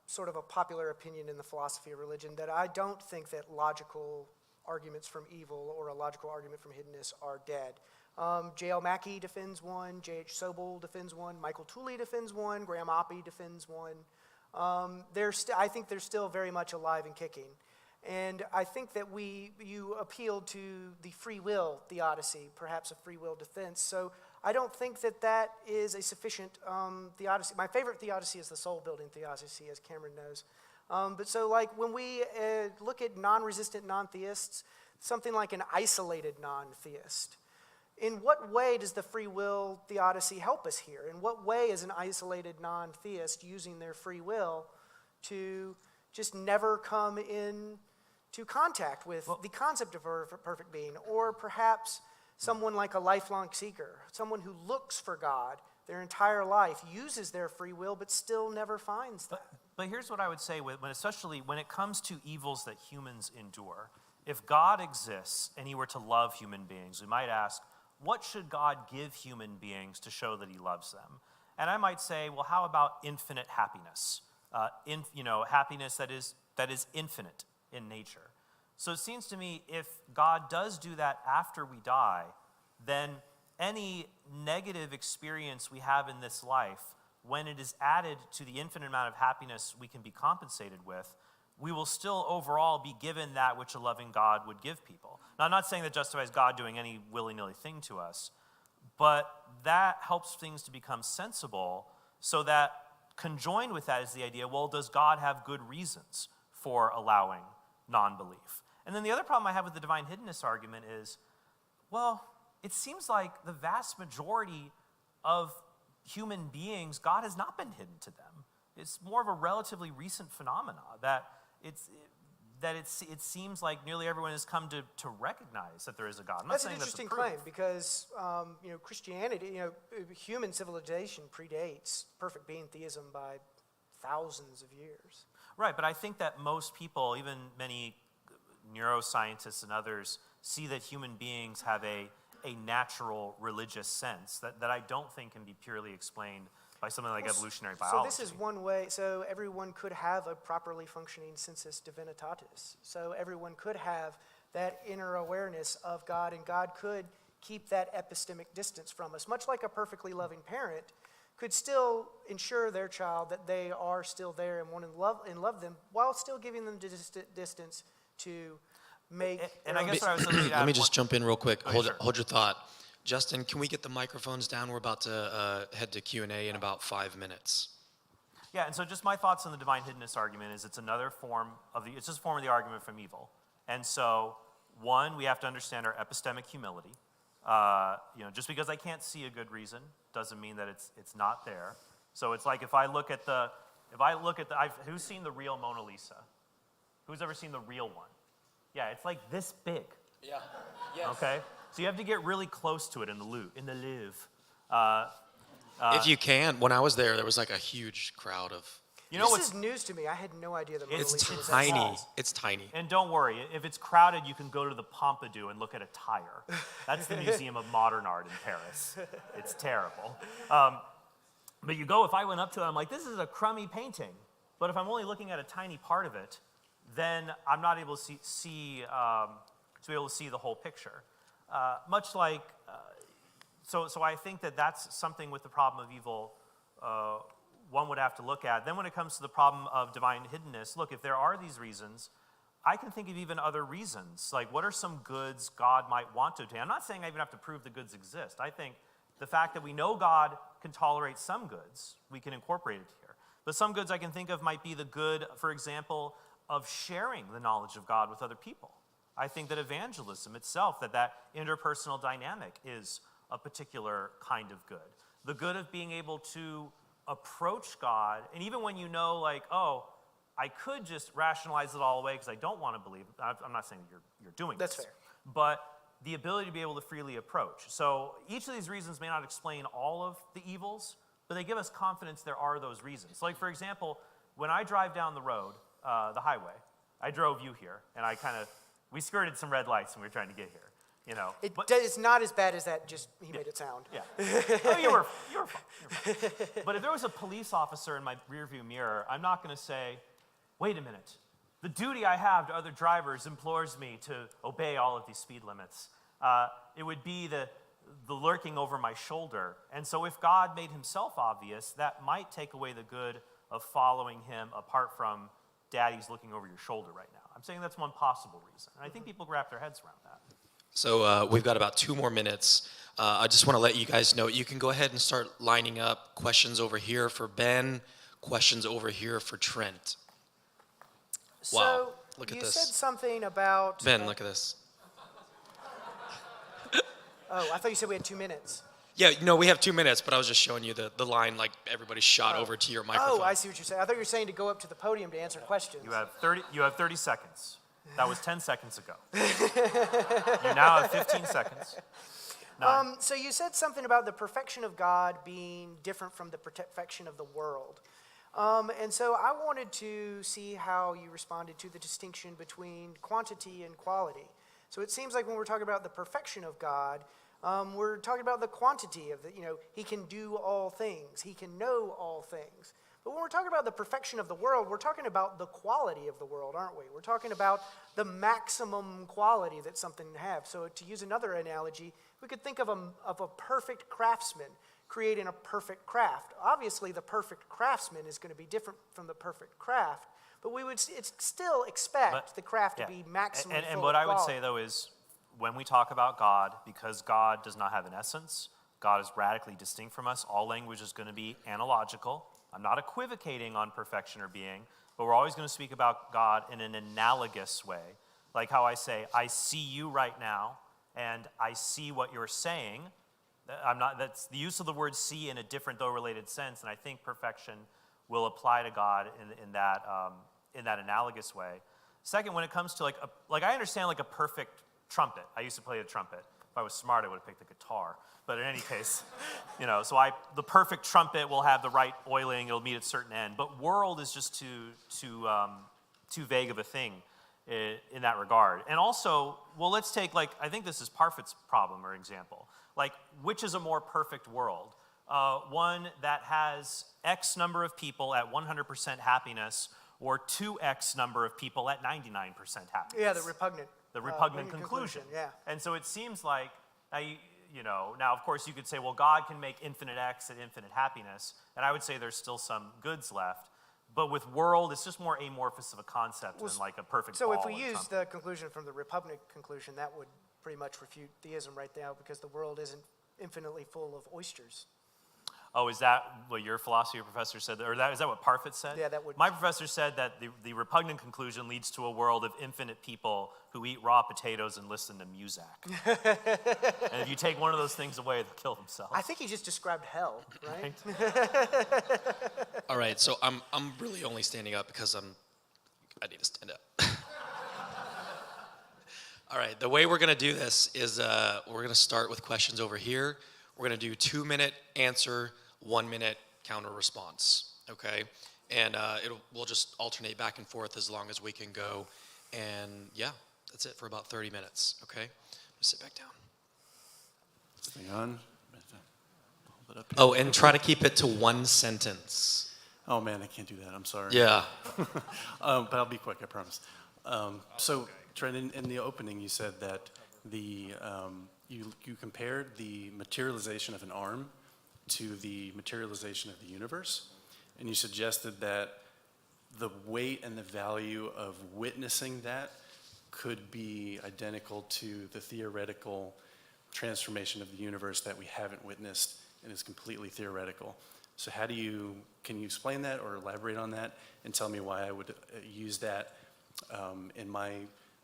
sort of a popular opinion in the philosophy of religion that I don't think that logical arguments from evil or a logical argument from hiddenness are dead. J.L. Mackie defends one, J.H. Sobel defends one, Michael Tooley defends one, Graham Oppie defends one. I think they're still very much alive and kicking. And I think that you appealed to the free will theodicy, perhaps a free will defense. So I don't think that is a sufficient theodicy. My favorite theodicy is the soul-building theodicy, as Cameron knows. But so when we look at non-resistant non-theists, something like an isolated non-theist, in what way does the free will theodicy help us here? In what way is an isolated non-theist using their free will to just never come into contact with the concept of a perfect being? Or perhaps someone like a lifelong seeker, someone who looks for God their entire life, uses their free will, but still never finds that. But here's what I would say, especially when it comes to evils that humans endure. If God exists and he were to love human beings, we might ask, what should God give human beings to show that he loves them? And I might say, well, how about infinite happiness? Happiness that is infinite in nature. So it seems to me if God does do that after we die, then any negative experience we have in this life, when it is added to the infinite amount of happiness we can be compensated with, we will still overall be given that which a loving God would give people. Now, I'm not saying that justifies God doing any willy-nilly thing to us, but that helps things to become sensible, so that conjoined with that is the idea, well, does God have good reasons for allowing non-belief? And then the other problem I have with the divine hiddenness argument is, well, it seems like the vast majority of human beings, God has not been hidden to them. It's more of a relatively recent phenomena that it seems like nearly everyone has come to recognize that there is a God. That's an interesting claim because Christianity, human civilization predates perfect being theism by thousands of years. Right, but I think that most people, even many neuroscientists and others, see that human beings have a natural religious sense that I don't think can be purely explained by something like evolutionary biology. So this is one way, so everyone could have a properly functioning sensus divinitatis. So everyone could have that inner awareness of God, and God could keep that epistemic distance from us, much like a perfectly loving parent could still ensure their child that they are still there and want to love them while still giving them distance to make. And I guess what I was looking at. Let me just jump in real quick. Oh, sure. Hold your thought. Justin, can we get the microphones down? We're about to head to Q&A in about 5 minutes. Yeah, and so just my thoughts on the divine hiddenness argument is it's another form of it's just a form of the argument from evil. And so, one, we have to understand our epistemic humility. Just because I can't see a good reason doesn't mean that it's not there. So it's like if I look at who's seen the real Mona Lisa? Who's ever seen the real one? Yeah, it's like this big. Yeah. Yes. Okay. So you have to get really close to it in the Louvre. If you can, when I was there was like a huge crowd of. This is news to me. I had no idea that Mona It's Lisa was that tiny. small. It's tiny. And don't worry, if it's crowded, you can go to the Pompidou and look at a tire. That's the Museum of Modern Art in Paris. It's terrible. But you go, if I went up to it, I'm like, this is a crummy painting. But if I'm only looking at a tiny part of it, then I'm not able to see the whole picture. Much like, so I think that that's something with the problem of evil one would have to look at. Then when it comes to the problem of divine hiddenness, look, if there are these reasons, I can think of even other reasons. Like, what are some goods God might want to obtain? I'm not saying I even have to prove the goods exist. I think the fact that we know God can tolerate some goods, we can incorporate it here. But some goods I can think of might be the good, for example, of sharing the knowledge of God with other people. I think that evangelism itself, that interpersonal dynamic is a particular kind of good. The good of being able to approach God, and even when you know, like, oh, I could just rationalize it all away because I don't want to believe. I'm not saying you're doing That's this. fair. But the ability to be able to freely approach. So each of these reasons may not explain all of the evils, but they give us confidence there are those reasons. Like, for example, when I drive down the road, the highway, I drove you here, and we skirted some red lights when we were trying to get here. It's not as bad as that, just he made it sound. Yeah. Oh, you were fine. But if there was a police officer in my rearview mirror, I'm not going to say, wait a minute. The duty I have to other drivers implores me to obey all of these speed limits. It would be the lurking over my shoulder. And so if God made himself obvious, that might take away the good of following him apart from daddy's looking over your shoulder right now. I'm saying that's one possible reason. And I think people wrap their heads around that. So we've got about 2 more minutes. I just want to let you guys know, you can go ahead and start lining up questions over here for Ben, questions over here for Trent. Wow, look at this. You said something about... Ben, look at this. Oh, I thought you said we had 2 minutes. Yeah, no, we have 2 minutes, but I was just showing you the line, like everybody shot over to your microphone. Oh, I see what you're saying. I thought you were saying to go up to the podium to answer questions. You have 30 seconds. That was 10 seconds ago. You now have 15 seconds. So you said something about the perfection of God being different from the perfection of the world. And so I wanted to see how you responded to the distinction between quantity and quality. So it seems like when we're talking about the perfection of God, we're talking about the quantity of he can do all things. He can know all things. But when we're talking about the perfection of the world, we're talking about the quality of the world, aren't we? We're talking about the maximum quality that something can have. So to use another analogy, we could think of a perfect craftsman creating a perfect craft. Obviously, the perfect craftsman is going to be different from the perfect craft, but we would still expect the craft to be maximum full And what of I would quality. say, though, is when we talk about God, because God does not have an essence, God is radically distinct from us, all language is going to be analogical. I'm not equivocating on perfection or being, but we're always going to speak about God in an analogous way. Like how I say, I see you right now, and I see what you're saying. That's the use of the word see in a different though related sense, and I think perfection will apply to God in that analogous way. Second, when it comes to like I understand like a perfect trumpet. I used to play the trumpet. If I was smart, I would have picked the guitar. But in any case, so the perfect trumpet will have the right oiling, it'll meet its certain end. But world is just too vague of a thing in that regard. And also, well, let's take I think this is Parfit's problem or example. Like, which is a more perfect world? One that has X number of people at 100% happiness, or 2X number of people at 99% happiness. Yeah, the repugnant conclusion. Yeah. And so it seems like, now of course you could say, well, God can make infinite X at infinite happiness, and I would say there's still some goods left. But with world, it's just more amorphous of a concept than like a perfect So ball if we or use something. the conclusion from the repugnant conclusion, that would pretty much refute theism right now, because the world isn't infinitely full of oysters. Oh, is that what your philosophy professor said? Or is that what Parfit said? Yeah, that would. My professor said that the repugnant conclusion leads to a world of infinite people who eat raw potatoes and listen to Muzak. And if you take one of those things away, they'll kill themselves. I think he just described hell, right? All right, so I'm really only standing up because I need to stand up. All right, the way we're going to do this is we're going to start with questions over here. We're going to do 2-minute answer, 1-minute counter response, okay? And we'll just alternate back and forth as long as we can go. And yeah, that's it for about 30 minutes, okay? Just sit back down. Hang on. Hold it up here. Oh, and try to keep it to one sentence. Oh man, I can't do that. I'm sorry. Yeah. But I'll be quick, I promise. So, Trent, in the opening, you said that you compared the materialization of an arm to the materialization of the universe, and you suggested that the weight and the value of witnessing that could be identical to the theoretical transformation of the universe that we haven't witnessed and is completely theoretical. So can you explain that or elaborate on that and tell me why I would use that in my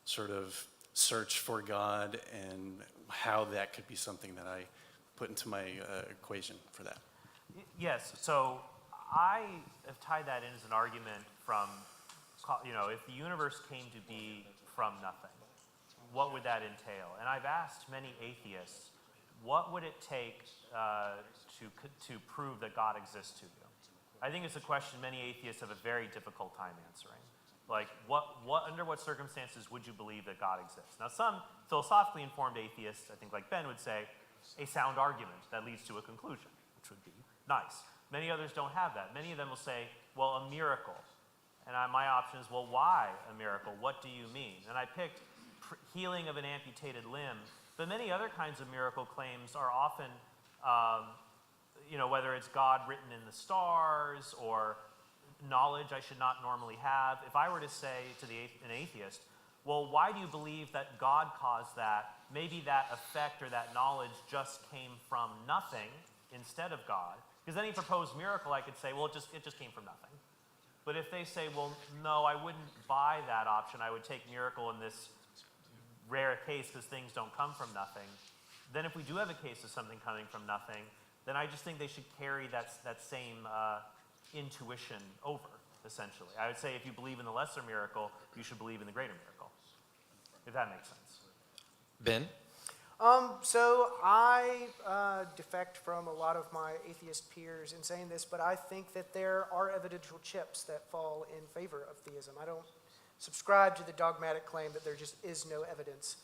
sort of search for God and how that could be something that I put into my equation for that? Yes, so I have tied that in as an argument from, if the universe came to be from nothing, what would that entail? And I've asked many atheists, what would it take to prove that God exists to you? I think it's a question many atheists have a very difficult time answering. Like, under what circumstances would you believe that God exists? Now, some philosophically informed atheists, I think like Ben would say, a sound argument that leads to a conclusion, which would be nice. Many others don't have that. Many of them will say, well, a miracle. And my option is, well, why a miracle? What do you mean? And I picked healing of an amputated limb, but many other kinds of miracle claims are often, whether it's God written in the stars or knowledge I should not normally have. If I were to say to an atheist, well, why do you believe that God caused that? Maybe that effect or that knowledge just came from nothing instead of God. Because any proposed miracle, I could say, well, it just came from nothing. But if they say, well, no, I wouldn't buy that option, I would take miracle in this rare case because things don't come from nothing, then if we do have a case of something coming from nothing, then I just think they should carry that same intuition over, essentially. I would say if you believe in the lesser miracle, you should believe in the greater miracle, if that makes sense. Ben? So I defect from a lot of my atheist peers in saying this, but I think that there are evidential chips that fall in favor of theism. I don't subscribe to the dogmatic claim that there just is no evidence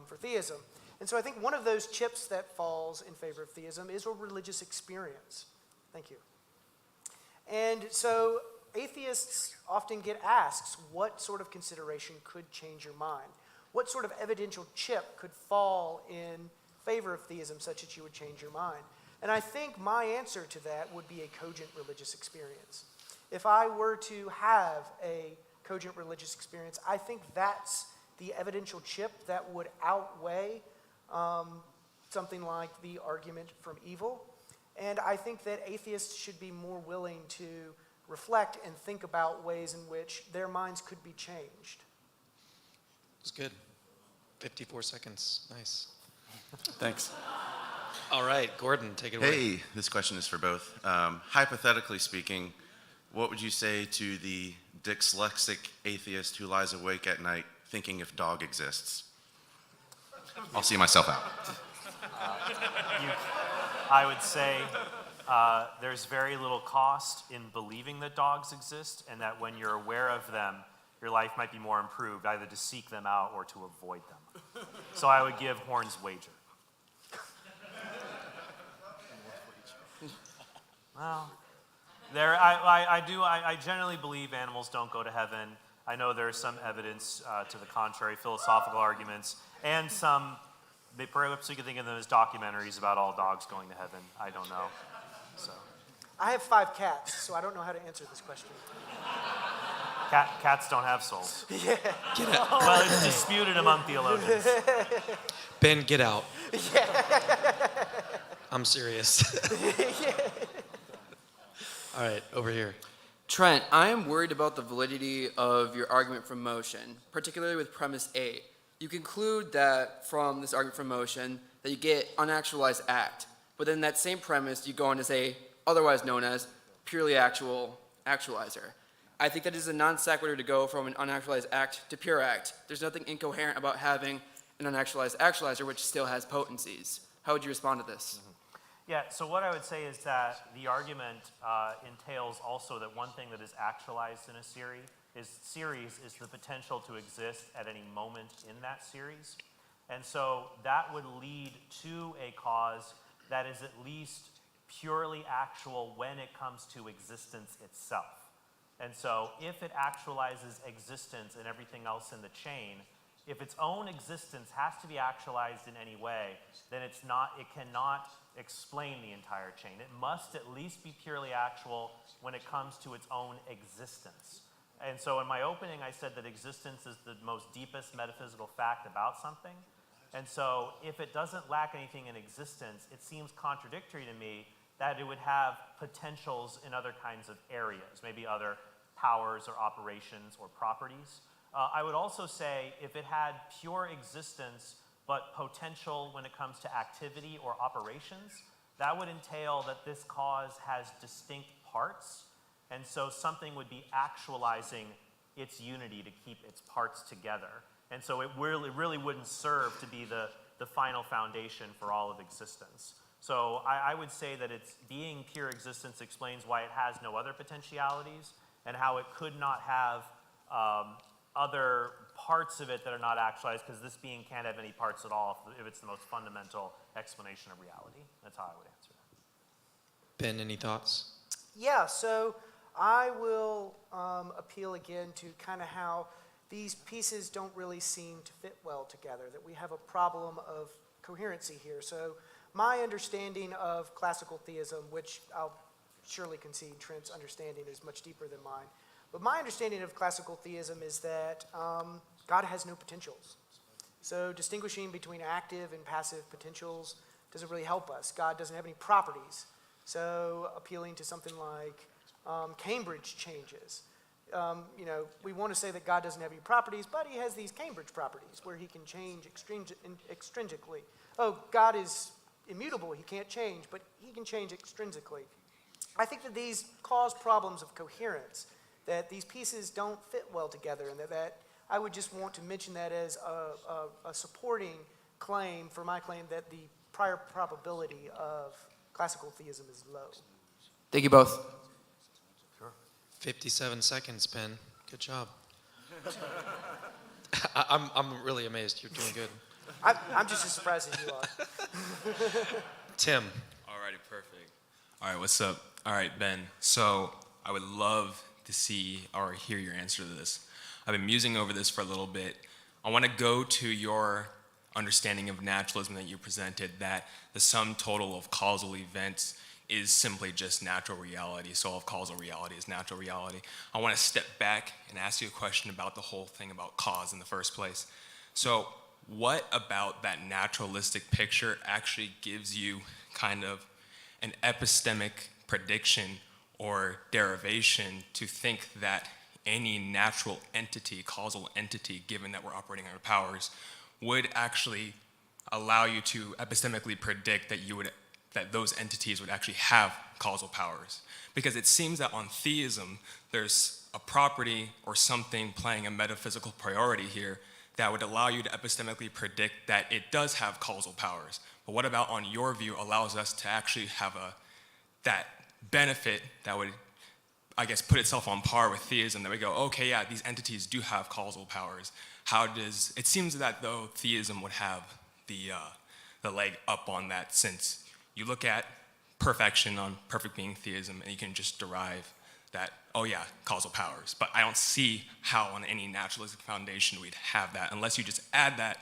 for theism. And so I think one of those chips that falls in favor of theism is a religious experience. Thank you. And so atheists often get asked, what sort of consideration could change your mind? What sort of evidential chip could fall in favor of theism such that you would change your mind? And I think my answer to that would be a cogent religious experience. If I were to have a cogent religious experience, I think that's the evidential chip that would outweigh something like the argument from evil. And I think that atheists should be more willing to reflect and think about ways in which their minds could be changed. It's good. 54 seconds. Nice. Thanks. All right, Gordon, take it away. Hey, this question is for both. Hypothetically speaking, what would you say to the dyslexic atheist who lies awake at night thinking if dog exists? I'll see myself out. I would say there's very little cost in believing that dogs exist, and that when you're aware of them, your life might be more improved, either to seek them out or to avoid them. So I would give Horn's wager. Well, I generally believe animals don't go to heaven. I know there's some evidence to the contrary, philosophical arguments, and perhaps you could think of them as documentaries about all dogs going to heaven. I don't know. So I have 5 cats, so I don't know how to answer this question. Cats don't have souls. Yeah. Get out. Well, it's disputed among theologians. Ben, get out. Yeah. I'm serious. All right, over here. Trent, I am worried about the validity of your argument from motion, particularly with premise 8. You conclude that from this argument from motion that you get unactualized act, but then that same premise you go on to say otherwise known as purely actual actualizer. I think that is a non sequitur to go from an unactualized act to pure act. There's nothing incoherent about having an unactualized actualizer which still has potencies. How would you respond to this? Yeah, so what I would say is that the argument entails also that one thing that is actualized in a series is the potential to exist at any moment in that series. And so that would lead to a cause that is at least purely actual when it comes to existence itself. And so if it actualizes existence and everything else in the chain, if its own existence has to be actualized in any way, then it cannot explain the entire chain. It must at least be purely actual when it comes to its own existence. And so in my opening, I said that existence is the most deepest metaphysical fact about something. And so if it doesn't lack anything in existence, it seems contradictory to me that it would have potentials in other kinds of areas, maybe other powers or operations or properties. I would also say if it had pure existence but potential when it comes to activity or operations, that would entail that this cause has distinct parts, and so something would be actualizing its unity to keep its parts together. And so it really wouldn't serve to be the final foundation for all of existence. So I would say that its being pure existence explains why it has no other potentialities and how it could not have other parts of it that are not actualized, because this being can't have any parts at all if it's the most fundamental explanation of reality. That's how I would answer that. Ben, any thoughts? Yeah, so I will appeal again to kind of how these pieces don't really seem to fit well together, that we have a problem of coherency here. So my understanding of classical theism, which I'll surely concede Trent's understanding is much deeper than mine, but my understanding of classical theism is that God has no potentials. So distinguishing between active and passive potentials doesn't really help us. God doesn't have any properties. So appealing to something like Cambridge changes. We want to say that God doesn't have any properties, but he has these Cambridge properties where he can change extrinsically. Oh, God is immutable, he can't change, but he can change extrinsically. I think that these cause problems of coherence, that these pieces don't fit well together, and that I would just want to mention that as a supporting claim for my claim that the prior probability of classical theism is low. Thank you both. 57 seconds, Ben. Good job. I'm really amazed. You're doing good. I'm just as surprised as you are. Tim. Alrighty, perfect. All right, what's up? All right, Ben. So I would love to see or hear your answer to this. I've been musing over this for a little bit. I want to go to your understanding of naturalism that you presented, that the sum total of causal events is simply just natural reality. So all of causal reality is natural reality. I want to step back and ask you a question about the whole thing about cause in the first place. So what about that naturalistic picture actually gives you kind of an epistemic prediction or derivation to think that any natural entity, causal entity, given that we're operating under powers, would actually allow you to epistemically predict that those entities would actually have causal powers? Because it seems that on theism, there's a property or something playing a metaphysical priority here that would allow you to epistemically predict that it does have causal powers. But what about, on your view, allows us to actually have that benefit that would, I guess, put itself on par with theism, that we go, okay, yeah, these entities do have causal powers. It seems that though theism would have the leg up on that, since you look at perfection on perfect being theism and you can just derive that, oh yeah, causal powers. But I don't see how on any naturalistic foundation we'd have that unless you just add that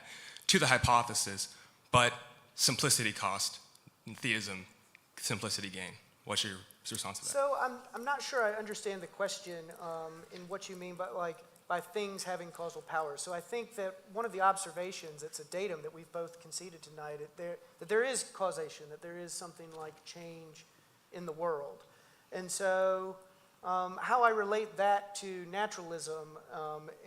to the hypothesis. But simplicity cost in theism, simplicity gain. What's your response to that? So I'm not sure I understand the question in what you mean by things having causal powers. So I think that one of the observations, it's a datum that we've both conceded tonight, that there is causation, that there is something like change in the world. And so how I relate that to naturalism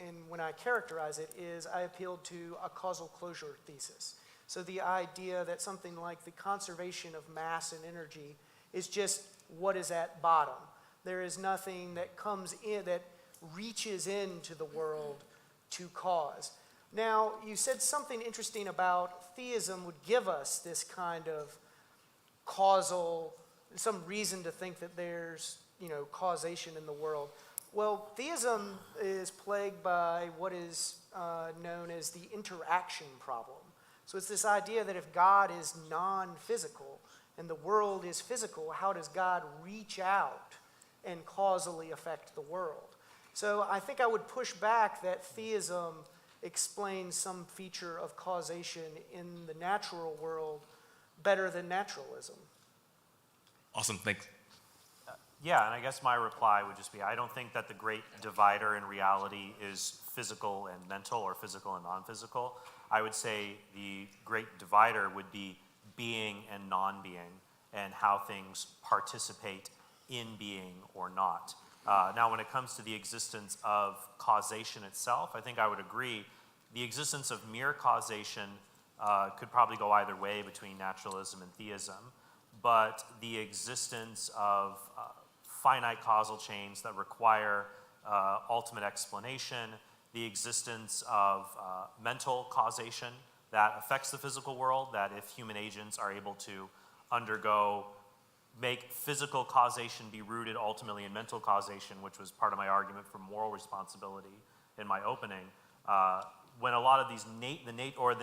and when I characterize it is I appealed to a causal closure thesis. So the idea that something like the conservation of mass and energy is just what is at bottom. There is nothing that comes in, that reaches into the world to cause. Now, you said something interesting about theism would give us this kind of causal, some reason to think that there's, causation in the world. Well, theism is plagued by what is known as the interaction problem. So it's this idea that if God is non-physical and the world is physical, how does God reach out and causally affect the world? So I think I would push back that theism explains some feature of causation in the natural world better than naturalism. Awesome, thanks. Yeah, and I guess my reply would just be, I don't think that the great divider in reality is physical and mental or physical and non-physical. I would say the great divider would be being and non-being and how things participate in being or not. Now, when it comes to the existence of causation itself, I think I would agree. The existence of mere causation could probably go either way between naturalism and theism, but the existence of finite causal chains that require ultimate explanation, the existence of mental causation that affects the physical world, that if human agents are able to make physical causation be rooted ultimately in mental causation, which was part of my argument for moral responsibility in my opening, when a lot of these the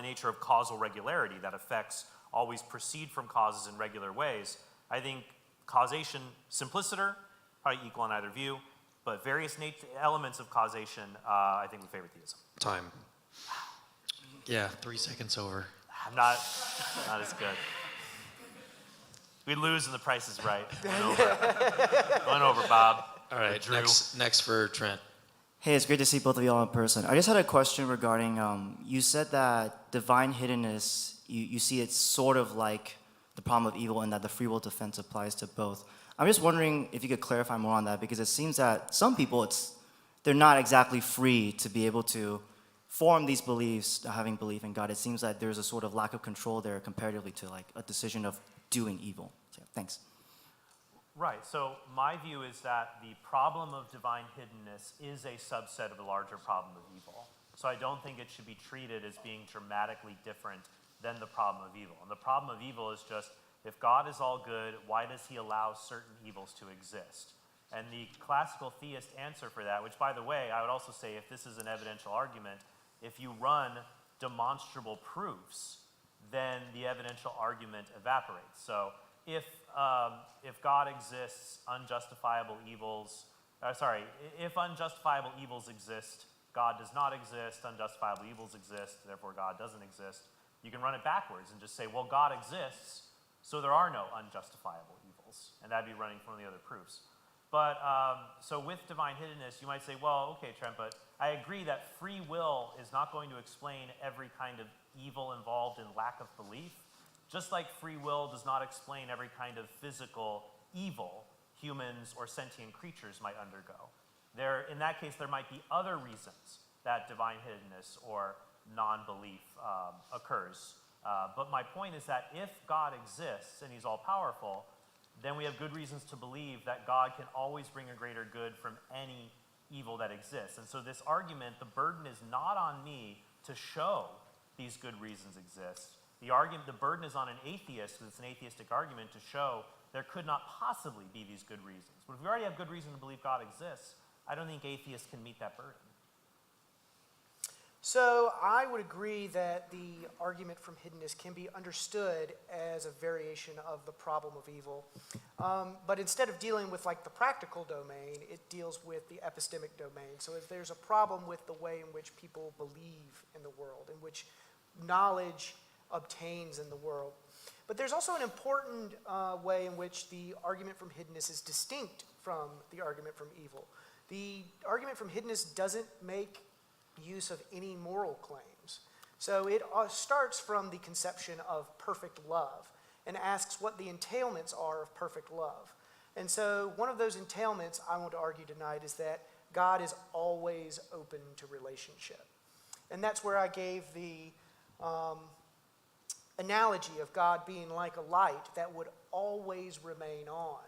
nature of causal regularity that effects always proceed from causes in regular ways, I think causation simpliciter, probably equal in either view, but various elements of causation, I think we favor theism. Time. Yeah, 3 seconds over. I'm not as good. We lose and the price is right. Went over, Bob. All right, Drew. next for Trent. Hey, it's great to see both of you all in person. I just had a question regarding, you said that divine hiddenness, you see it sort of like the problem of evil and that the free will defense applies to both. I'm just wondering if you could clarify more on that, because it seems that some people, they're not exactly free to be able to form these beliefs, having belief in God. It seems that there's a sort of lack of control there comparatively to like a decision of doing evil. So, thanks. Right, so my view is that the problem of divine hiddenness is a subset of the larger problem of evil. So I don't think it should be treated as being dramatically different than the problem of evil. And the problem of evil is just, if God is all good, why does he allow certain evils to exist? And the classical theist answer for that, which by the way, I would also say if this is an evidential argument, if you run demonstrable proofs, then the evidential argument evaporates. So if God exists, if unjustifiable evils exist, God does not exist, unjustifiable evils exist, therefore God doesn't exist, you can run it backwards and just say, well, God exists, so there are no unjustifiable evils, and that'd be running from the other proofs. But, so with divine hiddenness, you might say, well, okay, Trent, but I agree that free will is not going to explain every kind of evil involved in lack of belief, just like free will does not explain every kind of physical evil humans or sentient creatures might undergo. In that case, there might be other reasons that divine hiddenness or non-belief occurs. But my point is that if God exists and he's all-powerful, then we have good reasons to believe that God can always bring a greater good from any evil that exists. And so this argument, the burden is not on me to show these good reasons exist. The burden is on an atheist, because it's an atheistic argument, to show there could not possibly be these good reasons. But if we already have good reason to believe God exists, I don't think atheists can meet that burden. So I would agree that the argument from hiddenness can be understood as a variation of the problem of evil. But instead of dealing with like the practical domain, it deals with the epistemic domain. So if there's a problem with the way in which people believe in the world, in which knowledge obtains in the world. But there's also an important way in which the argument from hiddenness is distinct from the argument from evil. The argument from hiddenness doesn't make use of any moral claims. So it starts from the conception of perfect love and asks what the entailments are of perfect love. And so one of those entailments I want to argue tonight is that God is always open to relationship. And that's where I gave the analogy of God being like a light that would always remain on.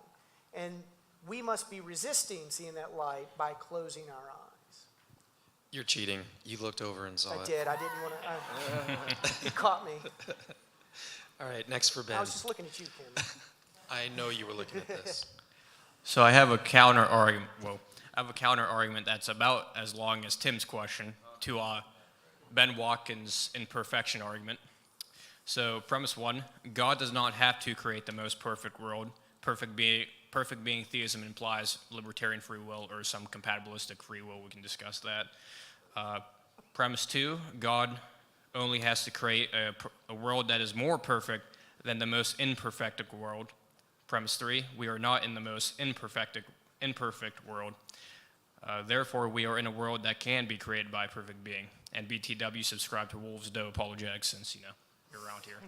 And we must be resisting seeing that light by closing our eyes. You're cheating. You looked over and saw I it. did. I didn't want to. You caught me. All right, next for Ben. I was just looking at you, Kim. I know you were looking at this. So I have a counter argument. Well, I have a counter argument that's about as long as Tim's question to Ben Watkins' imperfection argument. So premise 1: God does not have to create the most perfect world. Perfect being theism implies libertarian free will or some compatibilistic free will. We can discuss that. Premise 2: God only has to create a world that is more perfect than the most imperfect world. Premise 3: we are not in the most imperfect world. Therefore, we are in a world that can be created by a perfect being. And BTW, subscribe to Wolves Doe Apologetics, since you're around here.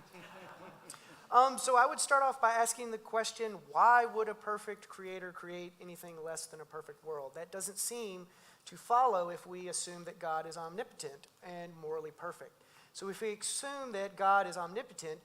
So I would start off by asking the question, why would a perfect creator create anything less than a perfect world? That doesn't seem to follow if we assume that God is omnipotent and morally perfect. So if we assume that God is omnipotent,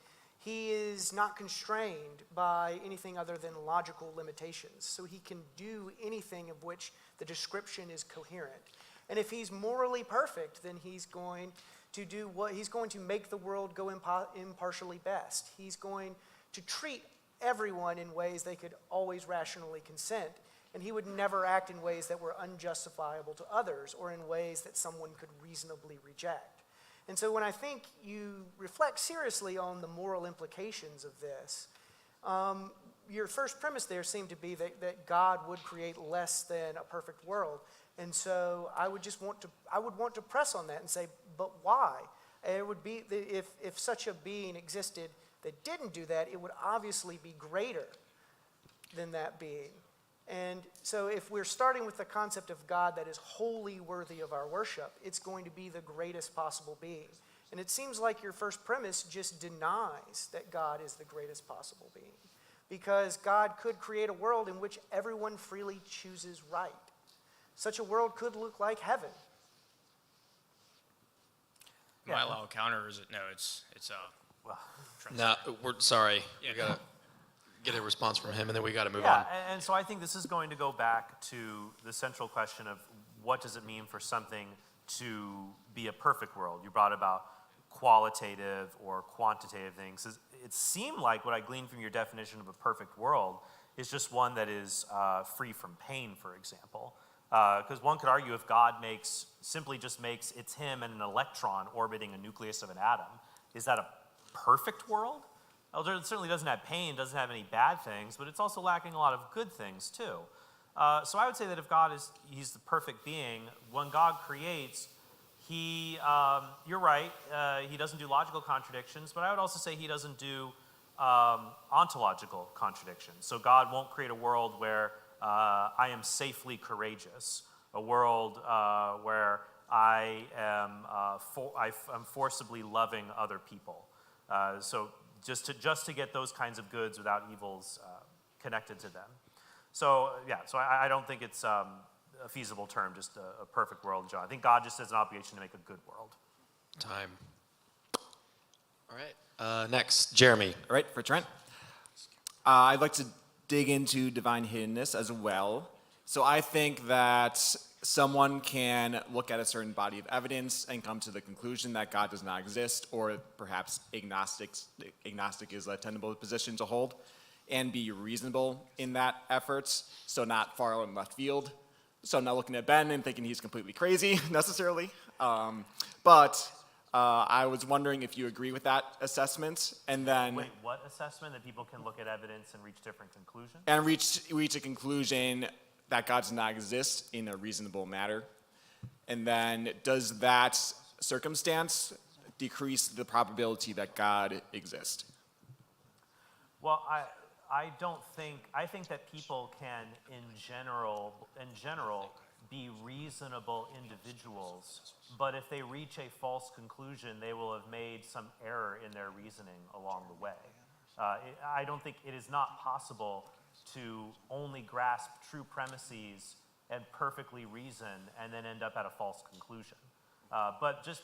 he is not constrained by anything other than logical limitations. So he can do anything of which the description is coherent. And if he's morally perfect, then he's going to make the world go impartially best. He's going to treat everyone in ways they could always rationally consent, and he would never act in ways that were unjustifiable to others or in ways that someone could reasonably reject. And so when I think you reflect seriously on the moral implications of this, your first premise there seemed to be that God would create less than a perfect world. And so I would want to press on that and say, but why? It would be if such a being existed that didn't do that, it would obviously be greater than that being. And so if we're starting with the concept of God that is wholly worthy of our worship, it's going to be the greatest possible being. And it seems like your first premise just denies that God is the greatest possible being, because God could create a world in which everyone freely chooses right. Such a world could look like heaven. Am I allowed a counter, or is it? No, it's No, we're sorry. We gotta get a response from him, and then we gotta move on. Yeah, and so I think this is going to go back to the central question of what does it mean for something to be a perfect world? You brought about qualitative or quantitative things. It seemed like what I gleaned from your definition of a perfect world is just one that is free from pain, for example. Because one could argue if God simply just makes it's him and an electron orbiting a nucleus of an atom, is that a perfect world? Well, it certainly doesn't have pain, doesn't have any bad things, but it's also lacking a lot of good things too. So I would say that if he's the perfect being, when God creates, you're right, he doesn't do logical contradictions, but I would also say he doesn't do ontological contradictions. So God won't create a world where I am safely courageous, a world where I am forcibly loving other people. So just to get those kinds of goods without evils connected to them. So I don't think it's a feasible term, just a perfect world, John. I think God just has an obligation to make a good world. Time. All right. Next, Jeremy. All right, for Trent. I'd like to dig into divine hiddenness as well. So I think that someone can look at a certain body of evidence and come to the conclusion that God does not exist, or perhaps agnostic is a tenable position to hold, and be reasonable in that effort, so not far in left field. So I'm not looking at Ben and thinking he's completely crazy necessarily, but I was wondering if you agree with that assessment, and then... Wait, what assessment? That people can look at evidence and reach different conclusions? And reach a conclusion that God does not exist in a reasonable manner. And then does that circumstance decrease the probability that God exists? Well, I think that people can, in general, be reasonable individuals, but if they reach a false conclusion, they will have made some error in their reasoning along the way. I don't think it is not possible to only grasp true premises and perfectly reason and then end up at a false conclusion. But just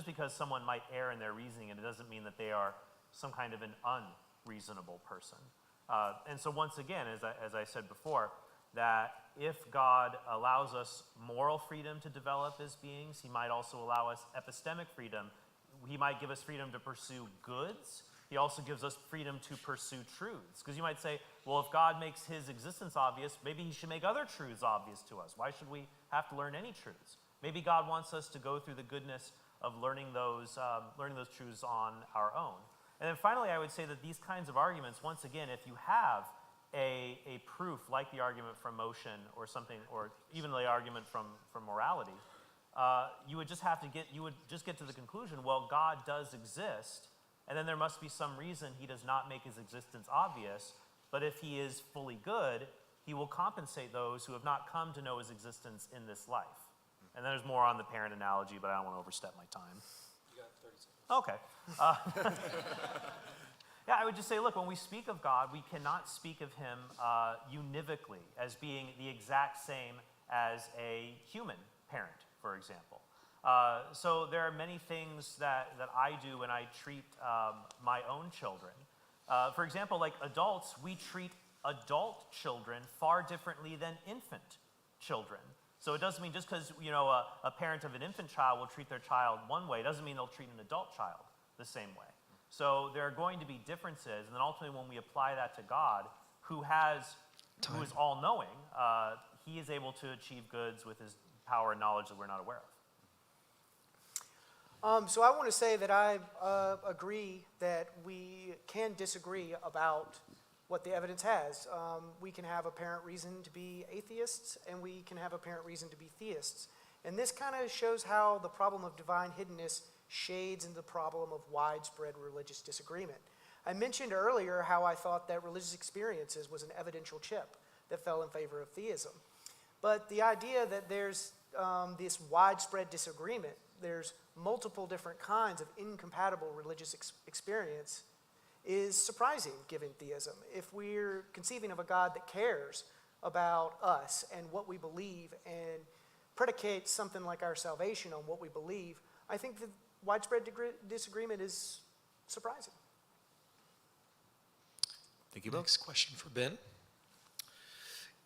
because someone might err in their reasoning, it doesn't mean that they are some kind of an unreasonable person. And so once again, as I said before, that if God allows us moral freedom to develop as beings, he might also allow us epistemic freedom. He might give us freedom to pursue goods. He also gives us freedom to pursue truths. Because you might say, well, if God makes his existence obvious, maybe he should make other truths obvious to us. Why should we have to learn any truths? Maybe God wants us to go through the goodness of learning those truths on our own. And then finally, I would say that these kinds of arguments, once again, if you have a proof like the argument from motion or something, or even the argument from morality, you would just get to the conclusion, well, God does exist, and then there must be some reason he does not make his existence obvious, but if he is fully good, he will compensate those who have not come to know his existence in this life. And then there's more on the parent analogy, but I don't want to overstep my time. You got 30 seconds. Okay. Yeah, I would just say, look, when we speak of God, we cannot speak of him univocally, as being the exact same as a human parent, for example. So there are many things that I do when I treat my own children. For example, like adults, we treat adult children far differently than infant children. So it doesn't mean just because a parent of an infant child will treat their child one way, doesn't mean they'll treat an adult child the same way. So there are going to be differences, and then ultimately when we apply that to God, who is all-knowing, he is able to achieve goods with his power and knowledge that we're not aware of. So I want to say that I agree that we can disagree about what the evidence has. We can have apparent reason to be atheists, and we can have apparent reason to be theists. And this kind of shows how the problem of divine hiddenness shades into the problem of widespread religious disagreement. I mentioned earlier how I thought that religious experiences was an evidential chip that fell in favor of theism. But the idea that there's this widespread disagreement, there's multiple different kinds of incompatible religious experience, is surprising given theism. If we're conceiving of a God that cares about us and what we believe and predicates something like our salvation on what we believe, I think that widespread disagreement is surprising. Thank you both. Next question for Ben.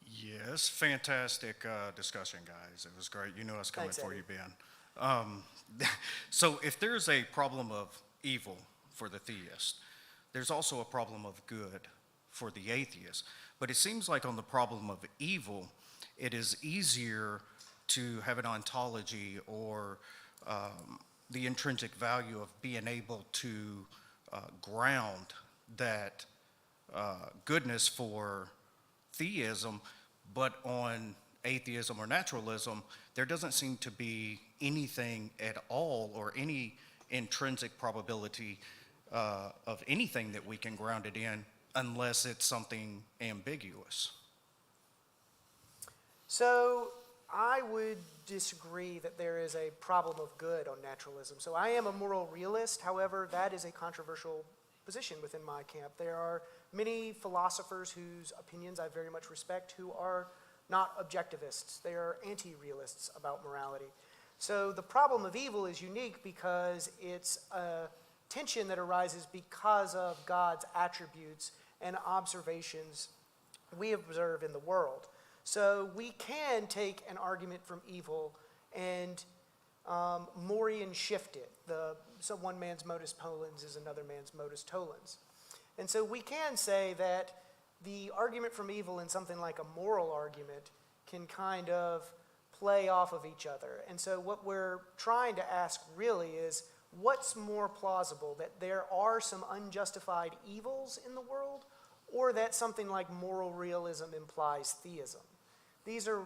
Yes, fantastic discussion, guys. It was great. You know us coming for you, Ben. So if there's a problem of evil for the theist, there's also a problem of good for the atheist. But it seems like on the problem of evil, it is easier to have an ontology or the intrinsic value of being able to ground that goodness for theism, but on atheism or naturalism, there doesn't seem to be anything at all or any intrinsic probability of anything that we can ground it in unless it's something ambiguous. So I would disagree that there is a problem of good on naturalism. So I am a moral realist. However, that is a controversial position within my camp. There are many philosophers whose opinions I very much respect who are not objectivists. They are anti-realists about morality. So the problem of evil is unique because it's a tension that arises because of God's attributes and observations we observe in the world. So we can take an argument from evil and Morian shift it. So one man's modus ponens is another man's modus tollens. And so we can say that the argument from evil and something like a moral argument can kind of play off of each other. And so what we're trying to ask really is, what's more plausible, that there are some unjustified evils in the world, or that something like moral realism implies theism? These are,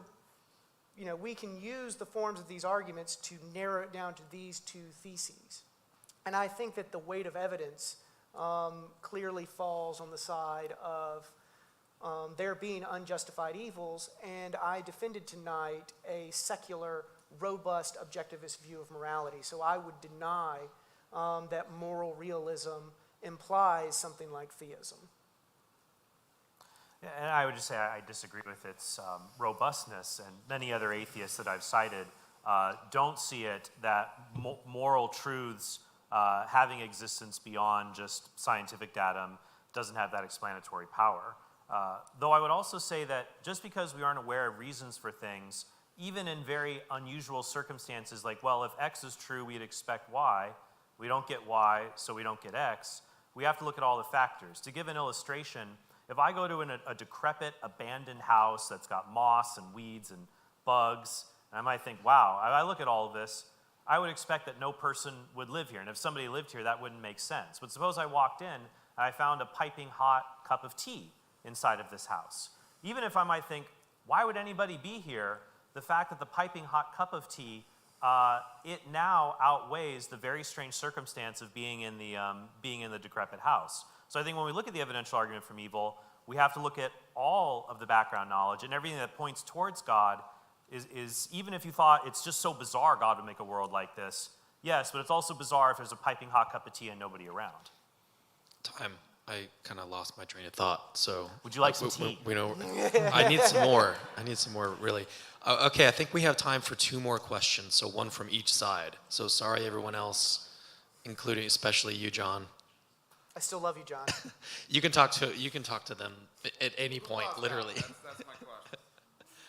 we can use the forms of these arguments to narrow it down to these two theses. And I think that the weight of evidence clearly falls on the side of there being unjustified evils, and I defended tonight a secular, robust, objectivist view of morality. So I would deny that moral realism implies something like theism. Yeah, and I would just say I disagree with its robustness, and many other atheists that I've cited don't see it that moral truths having existence beyond just scientific datum doesn't have that explanatory power. Though I would also say that just because we aren't aware of reasons for things, even in very unusual circumstances, like, well, if X is true, we'd expect Y. We don't get Y, so we don't get X. We have to look at all the factors. To give an illustration, if I go to a decrepit, abandoned house that's got moss and weeds and bugs, and I might think, wow, I look at all of this, I would expect that no person would live here. And if somebody lived here, that wouldn't make sense. But suppose I walked in and I found a piping hot cup of tea inside of this house. Even if I might think, why would anybody be here? The fact that the piping hot cup of tea, it now outweighs the very strange circumstance of being in the decrepit house. So I think when we look at the evidential argument from evil, we have to look at all of the background knowledge, and everything that points towards God is even if you thought it's just so bizarre God would make a world like this, yes, but it's also bizarre if there's a piping hot cup of tea and nobody around. Time. I kind of lost my train of thought. So would you like some tea? I need some more. Really. Okay, I think we have time for 2 more questions, so one from each side. So sorry, everyone else, including especially you, John. I still love you, John. You can talk to them at any point, literally. That's my question.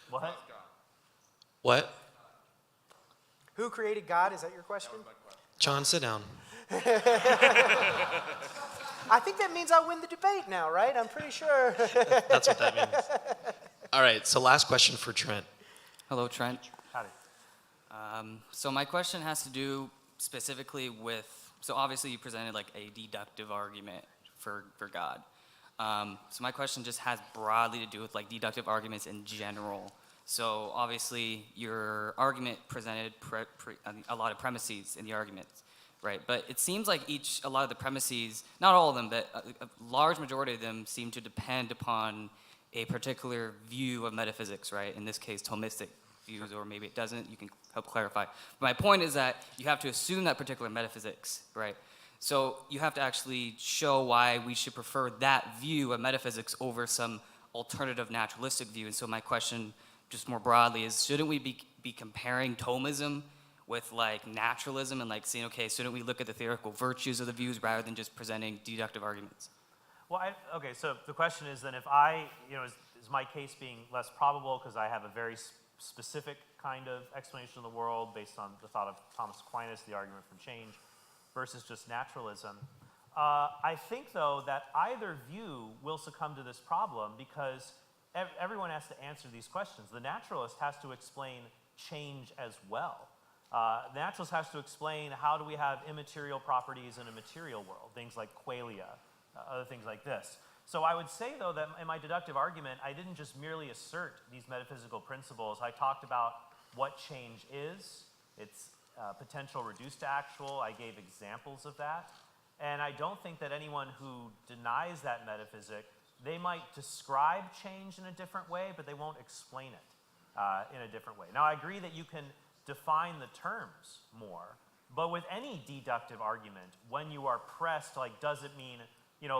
What? What? Who created God? Is that your question? That was my question. John, sit down. I think that means I win the debate now, right? I'm pretty sure. That's what that means. All right, so last question for Trent. Hello, Trent. Howdy. So my question has to do specifically with, so obviously you presented like a deductive argument for God. So my question just has broadly to do with like deductive arguments in general. So obviously your argument presented a lot of premises in the argument, right? But it seems like a lot of the premises, not all of them, but a large majority of them seem to depend upon a particular view of metaphysics, right? In this case, Thomistic views, or maybe it doesn't. You can help clarify. But my point is that you have to assume that particular metaphysics, right? So you have to actually show why we should prefer that view of metaphysics over some alternative naturalistic view. And so my question, just more broadly, is shouldn't we be comparing Thomism with like naturalism and like saying, okay, shouldn't we look at the theoretical virtues of the views rather than just presenting deductive arguments? Well, okay, so the question is then if I, is my case being less probable because I have a very specific kind of explanation of the world based on the thought of Thomas Aquinas, the argument from change, versus just naturalism? I think, though, that either view will succumb to this problem because everyone has to answer these questions. The naturalist has to explain change as well. The naturalist has to explain how do we have immaterial properties in a material world, things like qualia, other things like this. So I would say, though, that in my deductive argument, I didn't just merely assert these metaphysical principles. I talked about what change is, its potential reduced to actual. I gave examples of that. And I don't think that anyone who denies that metaphysic, they might describe change in a different way, but they won't explain it in a different way. Now, I agree that you can define the terms more, but with any deductive argument, when you are pressed, like, does it mean,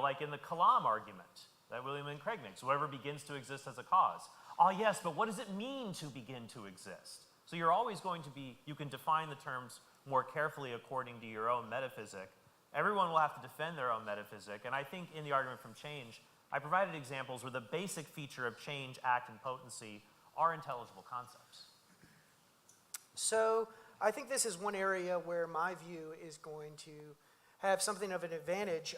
like in the Kalam argument that William and Craig makes, whoever begins to exist as a cause. Oh, yes, but what does it mean to begin to exist? So you're always going to be, you can define the terms more carefully according to your own metaphysic. Everyone will have to defend their own metaphysic, and I think in the argument from change, I provided examples where the basic feature of change, act, and potency are intelligible concepts. So I think this is one area where my view is going to have something of an advantage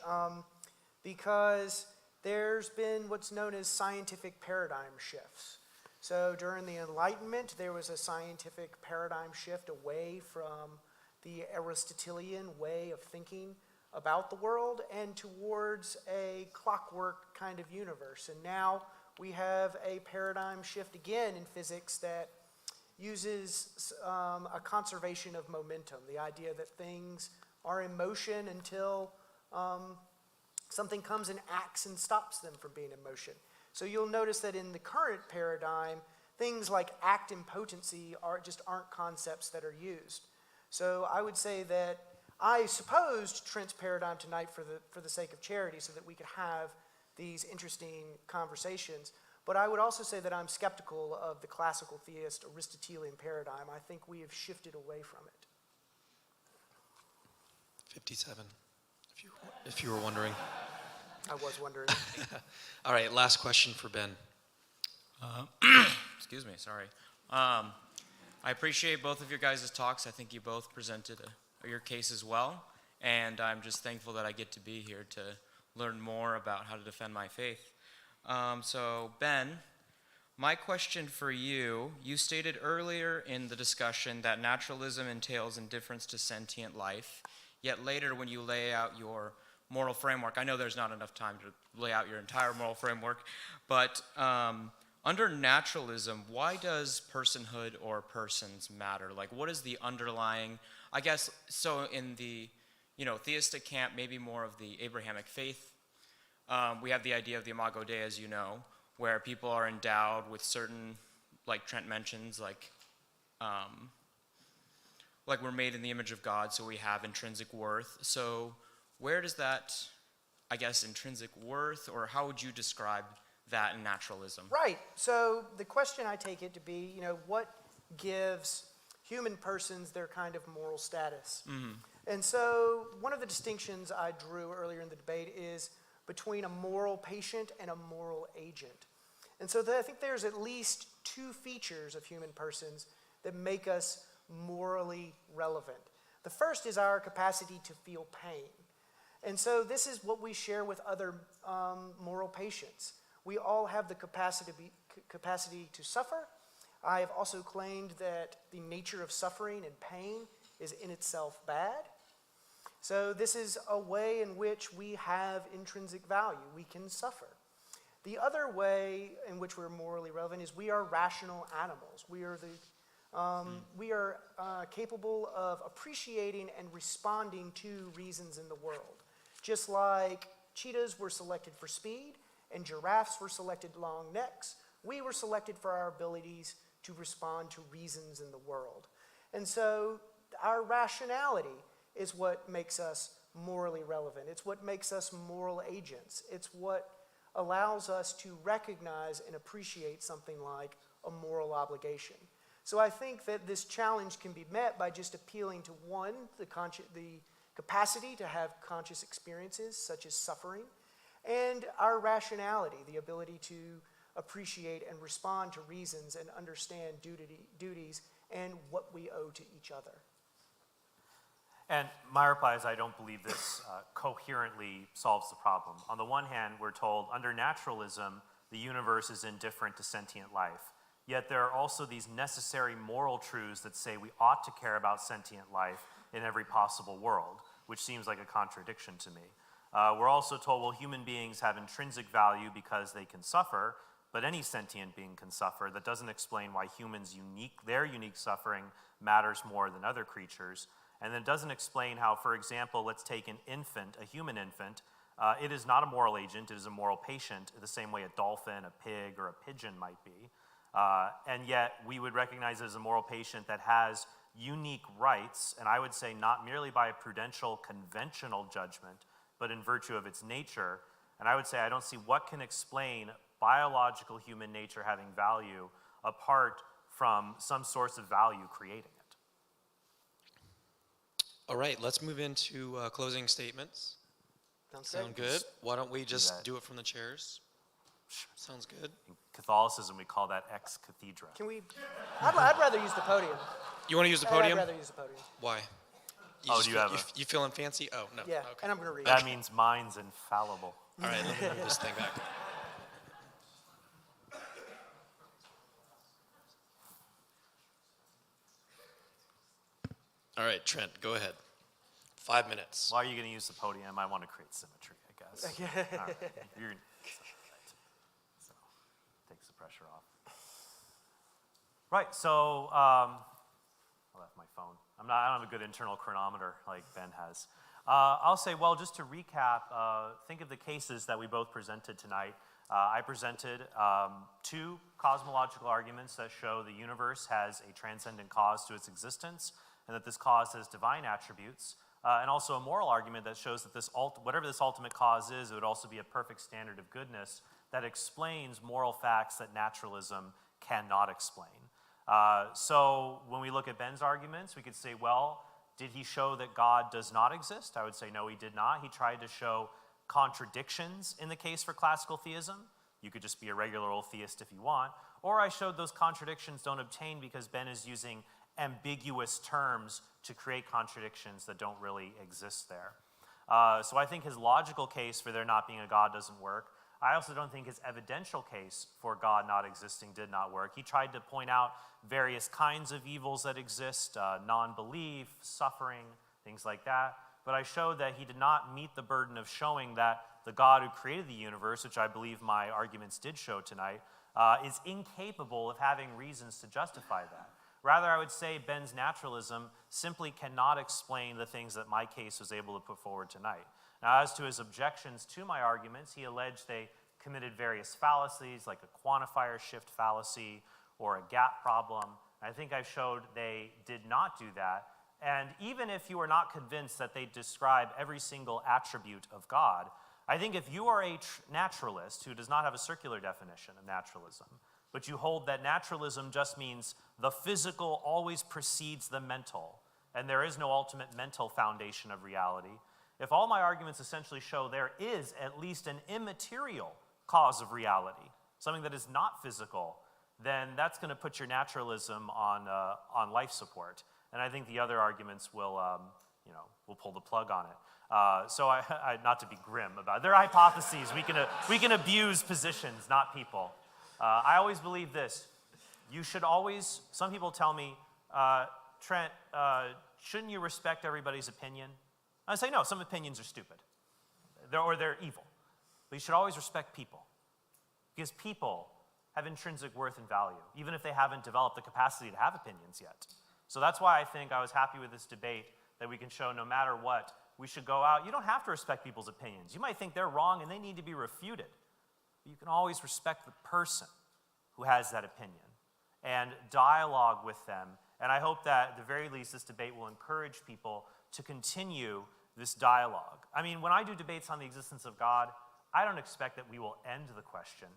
because there's been what's known as scientific paradigm shifts. So during the Enlightenment, there was a scientific paradigm shift away from the Aristotelian way of thinking about the world and towards a clockwork kind of universe. And now we have a paradigm shift again in physics that uses a conservation of momentum, the idea that things are in motion until something comes and acts and stops them from being in motion. So you'll notice that in the current paradigm, things like act and potency aren't concepts that are used. So I would say that I supposed Trent's paradigm tonight for the sake of charity so that we could have these interesting conversations. But I would also say that I'm skeptical of the classical theist Aristotelian paradigm. I think we have shifted away from it. 57, if you were wondering. I was wondering. All right, last question for Ben. Excuse me, sorry. I appreciate both of your guys' talks. I think you both presented your cases well, and I'm just thankful that I get to be here to learn more about how to defend my faith. So, Ben, my question for you, you stated earlier in the discussion that naturalism entails indifference to sentient life, yet later when you lay out your moral framework, I know there's not enough time to lay out your entire moral framework, but under naturalism, why does personhood or persons matter? Like, what is the underlying, I guess, so in the, theistic camp, maybe more of the Abrahamic faith, we have the idea of the Imago Dei, as you know, where people are endowed with certain, like Trent mentions, like we're made in the image of God, so we have intrinsic worth. So where does that, I guess, intrinsic worth, or how would you describe that in naturalism? Right. So the question I take it to be, what gives human persons their kind of moral status? Mm-hmm. And so one of the distinctions I drew earlier in the debate is between a moral patient and a moral agent. And so I think there's at least two features of human persons that make us morally relevant. The first is our capacity to feel pain. And so this is what we share with other moral patients. We all have the capacity to suffer. I have also claimed that the nature of suffering and pain is in itself bad. So this is a way in which we have intrinsic value. We can suffer. The other way in which we're morally relevant is we are rational animals. We are capable of appreciating and responding to reasons in the world. Just like cheetahs were selected for speed and giraffes were selected long necks, we were selected for our abilities to respond to reasons in the world. And so our rationality is what makes us morally relevant. It's what makes us moral agents. It's what allows us to recognize and appreciate something like a moral obligation. So I think that this challenge can be met by just appealing to one, the capacity to have conscious experiences such as suffering, and our rationality, the ability to appreciate and respond to reasons and understand duties and what we owe to each other. And my reply is I don't believe this coherently solves the problem. On the one hand, we're told under naturalism, the universe is indifferent to sentient life. Yet there are also these necessary moral truths that say we ought to care about sentient life in every possible world, which seems like a contradiction to me. We're also told, well, human beings have intrinsic value because they can suffer, but any sentient being can suffer. That doesn't explain why humans' their unique suffering matters more than other creatures. And then it doesn't explain how, for example, let's take an infant, a human infant. It is not a moral agent, it is a moral patient, the same way a dolphin, a pig, or a pigeon might be. And yet we would recognize it as a moral patient that has unique rights, and I would say not merely by a prudential, conventional judgment, but in virtue of its nature. And I would say I don't see what can explain biological human nature having value apart from some source of value creating it. All right, let's move into closing statements. Sound great. good? Why don't we just do it from the chairs? Sounds good. In Catholicism, we call that ex cathedra. Can we? I'd rather use the podium. You want to use the podium? I'd rather use the podium. Why? You feeling fancy? Oh, no. Yeah, Okay. and I'm going to read. That means mine's infallible. All right, let me move this thing back. All right, Trent, go ahead. 5 minutes. Why are you going to use the podium? I want to create symmetry, I guess. All right. So, takes the pressure off. Right, so I left my phone. I don't have a good internal chronometer like Ben has. I'll say, well, just to recap, think of the cases that we both presented tonight. I presented two cosmological arguments that show the universe has a transcendent cause to its existence, and that this cause has divine attributes, and also a moral argument that shows that whatever this ultimate cause is, it would also be a perfect standard of goodness that explains moral facts that naturalism cannot explain. So when we look at Ben's arguments, we could say, well, did he show that God does not exist? I would say no, he did not. He tried to show contradictions in the case for classical theism. You could just be a regular old theist if you want. Or I showed those contradictions don't obtain because Ben is using ambiguous terms to create contradictions that don't really exist there. So I think his logical case for there not being a God doesn't work. I also don't think his evidential case for God not existing did not work. He tried to point out various kinds of evils that exist, non-belief, suffering, things like that. But I showed that he did not meet the burden of showing that the God who created the universe, which I believe my arguments did show tonight, is incapable of having reasons to justify that. Rather, I would say Ben's naturalism simply cannot explain the things that my case was able to put forward tonight. Now, as to his objections to my arguments, he alleged they committed various fallacies, like a quantifier shift fallacy or a gap problem. I think I showed they did not do that. And even if you are not convinced that they describe every single attribute of God, I think if you are a naturalist who does not have a circular definition of naturalism, but you hold that naturalism just means the physical always precedes the mental, and there is no ultimate mental foundation of reality, if all my arguments essentially show there is at least an immaterial cause of reality, something that is not physical, then that's going to put your naturalism on life support. And I think the other arguments will pull the plug on it. So I not to be grim about it. They're hypotheses. We can abuse positions, not people. I always believe this. You should always, some people tell me, Trent, shouldn't you respect everybody's opinion? I say, no, some opinions are stupid, or they're evil. But you should always respect people, because people have intrinsic worth and value, even if they haven't developed the capacity to have opinions yet. So that's why I think I was happy with this debate, that we can show no matter what, we should go out. You don't have to respect people's opinions. You might think they're wrong and they need to be refuted. But you can always respect the person who has that opinion and dialogue with them. And I hope that at the very least this debate will encourage people to continue this dialogue. I mean, when I do debates on the existence of God, I don't expect that we will end the question.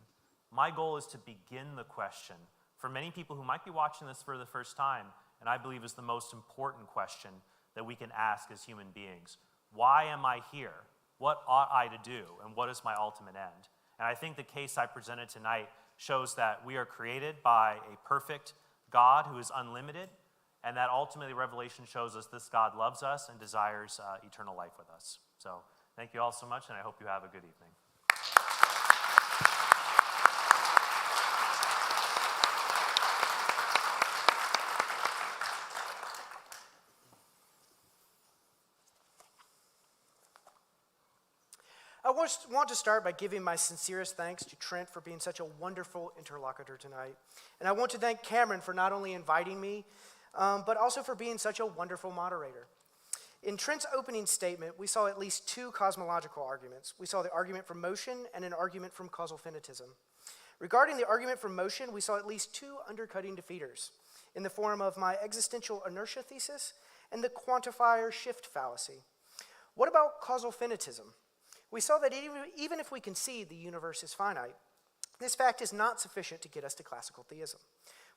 My goal is to begin the question for many people who might be watching this for the first time, and I believe is the most important question that we can ask as human beings. Why am I here? What ought I to do? And what is my ultimate end? And I think the case I presented tonight shows that we are created by a perfect God who is unlimited, and that ultimately Revelation shows us this God loves us and desires eternal life with us. So thank you all so much, and I hope you have a good evening. I want to start by giving my sincerest thanks to Trent for being such a wonderful interlocutor tonight. And I want to thank Cameron for not only inviting me, but also for being such a wonderful moderator. In Trent's opening statement, we saw at least two cosmological arguments. We saw the argument from motion and an argument from causal finitism. Regarding the argument from motion, we saw at least two undercutting defeaters in the form of my existential inertia thesis and the quantifier shift fallacy. What about causal finitism? We saw that even if we concede the universe is finite, this fact is not sufficient to get us to classical theism.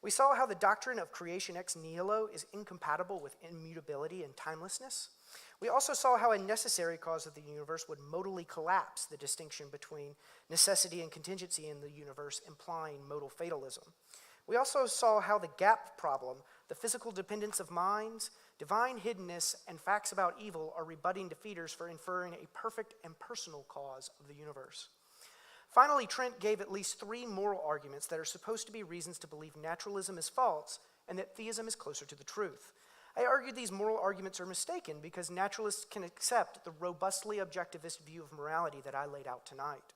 We saw how the doctrine of creation ex nihilo is incompatible with immutability and timelessness. We also saw how a necessary cause of the universe would modally collapse the distinction between necessity and contingency in the universe, implying modal fatalism. We also saw how the gap problem, the physical dependence of minds, divine hiddenness, and facts about evil are rebutting defeaters for inferring a perfect and personal cause of the universe. Finally, Trent gave at least three moral arguments that are supposed to be reasons to believe naturalism is false and that theism is closer to the truth. I argued these moral arguments are mistaken because naturalists can accept the robustly objectivist view of morality that I laid out tonight.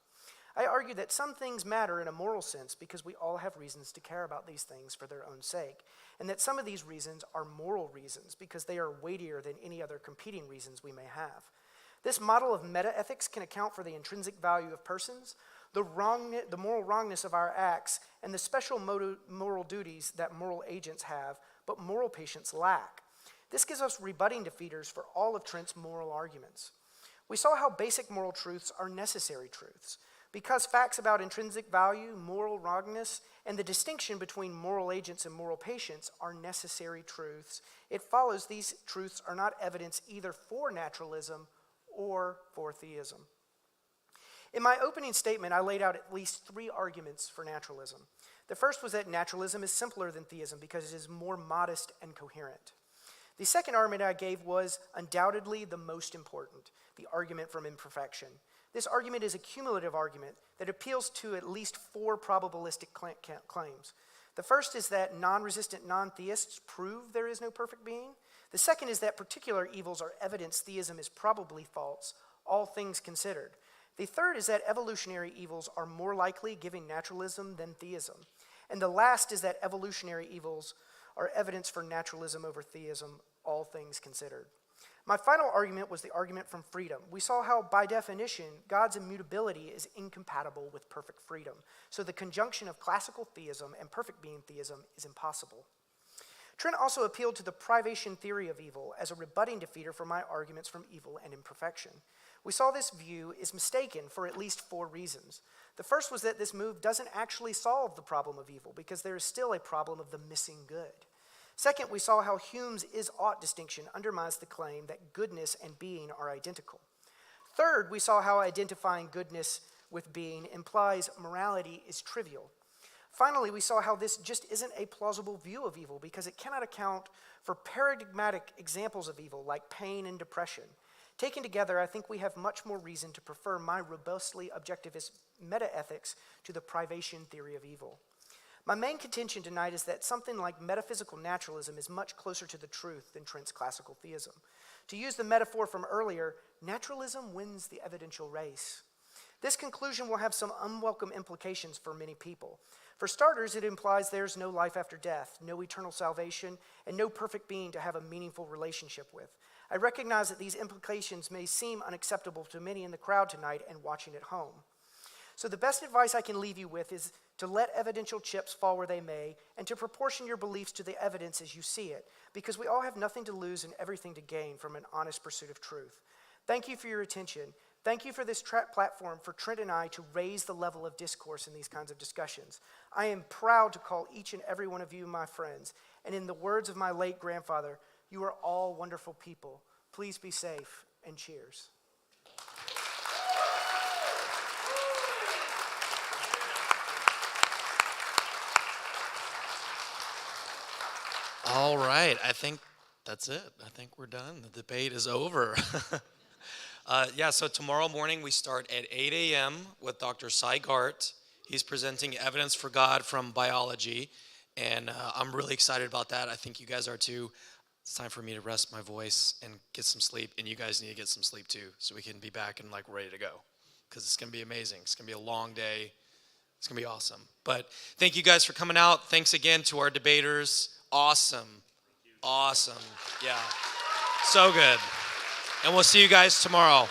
I argued that some things matter in a moral sense because we all have reasons to care about these things for their own sake, and that some of these reasons are moral reasons because they are weightier than any other competing reasons we may have. This model of meta-ethics can account for the intrinsic value of persons, the moral wrongness of our acts, and the special moral duties that moral agents have, but moral patients lack. This gives us rebutting defeaters for all of Trent's moral arguments. We saw how basic moral truths are necessary truths. Because facts about intrinsic value, moral wrongness, and the distinction between moral agents and moral patients are necessary truths, it follows these truths are not evidence either for naturalism or for theism. In my opening statement, I laid out at least 3 arguments for naturalism. The first was that naturalism is simpler than theism because it is more modest and coherent. The second argument I gave was undoubtedly the most important, the argument from imperfection. This argument is a cumulative argument that appeals to at least 4 probabilistic claims. The first is that non-resistant non-theists prove there is no perfect being. The second is that particular evils are evidence theism is probably false, all things considered. The third is that evolutionary evils are more likely giving naturalism than theism. And the last is that evolutionary evils are evidence for naturalism over theism, all things considered. My final argument was the argument from freedom. We saw how, by definition, God's immutability is incompatible with perfect freedom. So the conjunction of classical theism and perfect being theism is impossible. Trent also appealed to the privation theory of evil as a rebutting defeater for my arguments from evil and imperfection. We saw this view is mistaken for at least 4 reasons. The first was that this move doesn't actually solve the problem of evil because there is still a problem of the missing good. Second, we saw how Hume's is-ought distinction undermines the claim that goodness and being are identical. Third, we saw how identifying goodness with being implies morality is trivial. Finally, we saw how this just isn't a plausible view of evil because it cannot account for paradigmatic examples of evil like pain and depression. Taken together, I think we have much more reason to prefer my robustly objectivist meta-ethics to the privation theory of evil. My main contention tonight is that something like metaphysical naturalism is much closer to the truth than Trent's classical theism. To use the metaphor from earlier, naturalism wins the evidential race. This conclusion will have some unwelcome implications for many people. For starters, it implies there's no life after death, no eternal salvation, and no perfect being to have a meaningful relationship with. I recognize that these implications may seem unacceptable to many in the crowd tonight and watching at home. So the best advice I can leave you with is to let evidential chips fall where they may and to proportion your beliefs to the evidence as you see it, because we all have nothing to lose and everything to gain from an honest pursuit of truth. Thank you for your attention. Thank you for this platform for Trent and I to raise the level of discourse in these kinds of discussions. I am proud to call each and every one of you my friends, and in the words of my late grandfather, you are all wonderful people. Please be safe, and cheers. All right, I think that's it. I think we're done. The debate is over. So tomorrow morning we start at 8 a.m. with Dr. Cy Gart. He's presenting evidence for God from biology, and I'm really excited about that. I think you guys are too. It's time for me to rest my voice and get some sleep, and you guys need to get some sleep too, so we can be back and ready to go, because it's going to be amazing. It's going to be a long day. It's going to be awesome. But thank you guys for coming out. Thanks again to our debaters. Awesome. Awesome. Yeah. So good. And we'll see you guys tomorrow.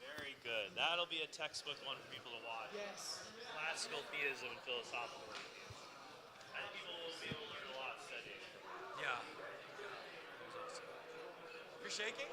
Very good. That'll be a textbook one for people to watch. Yes. Classical theism and philosophical theism. I think people will be able to learn a lot studying. Yeah. You're shaking?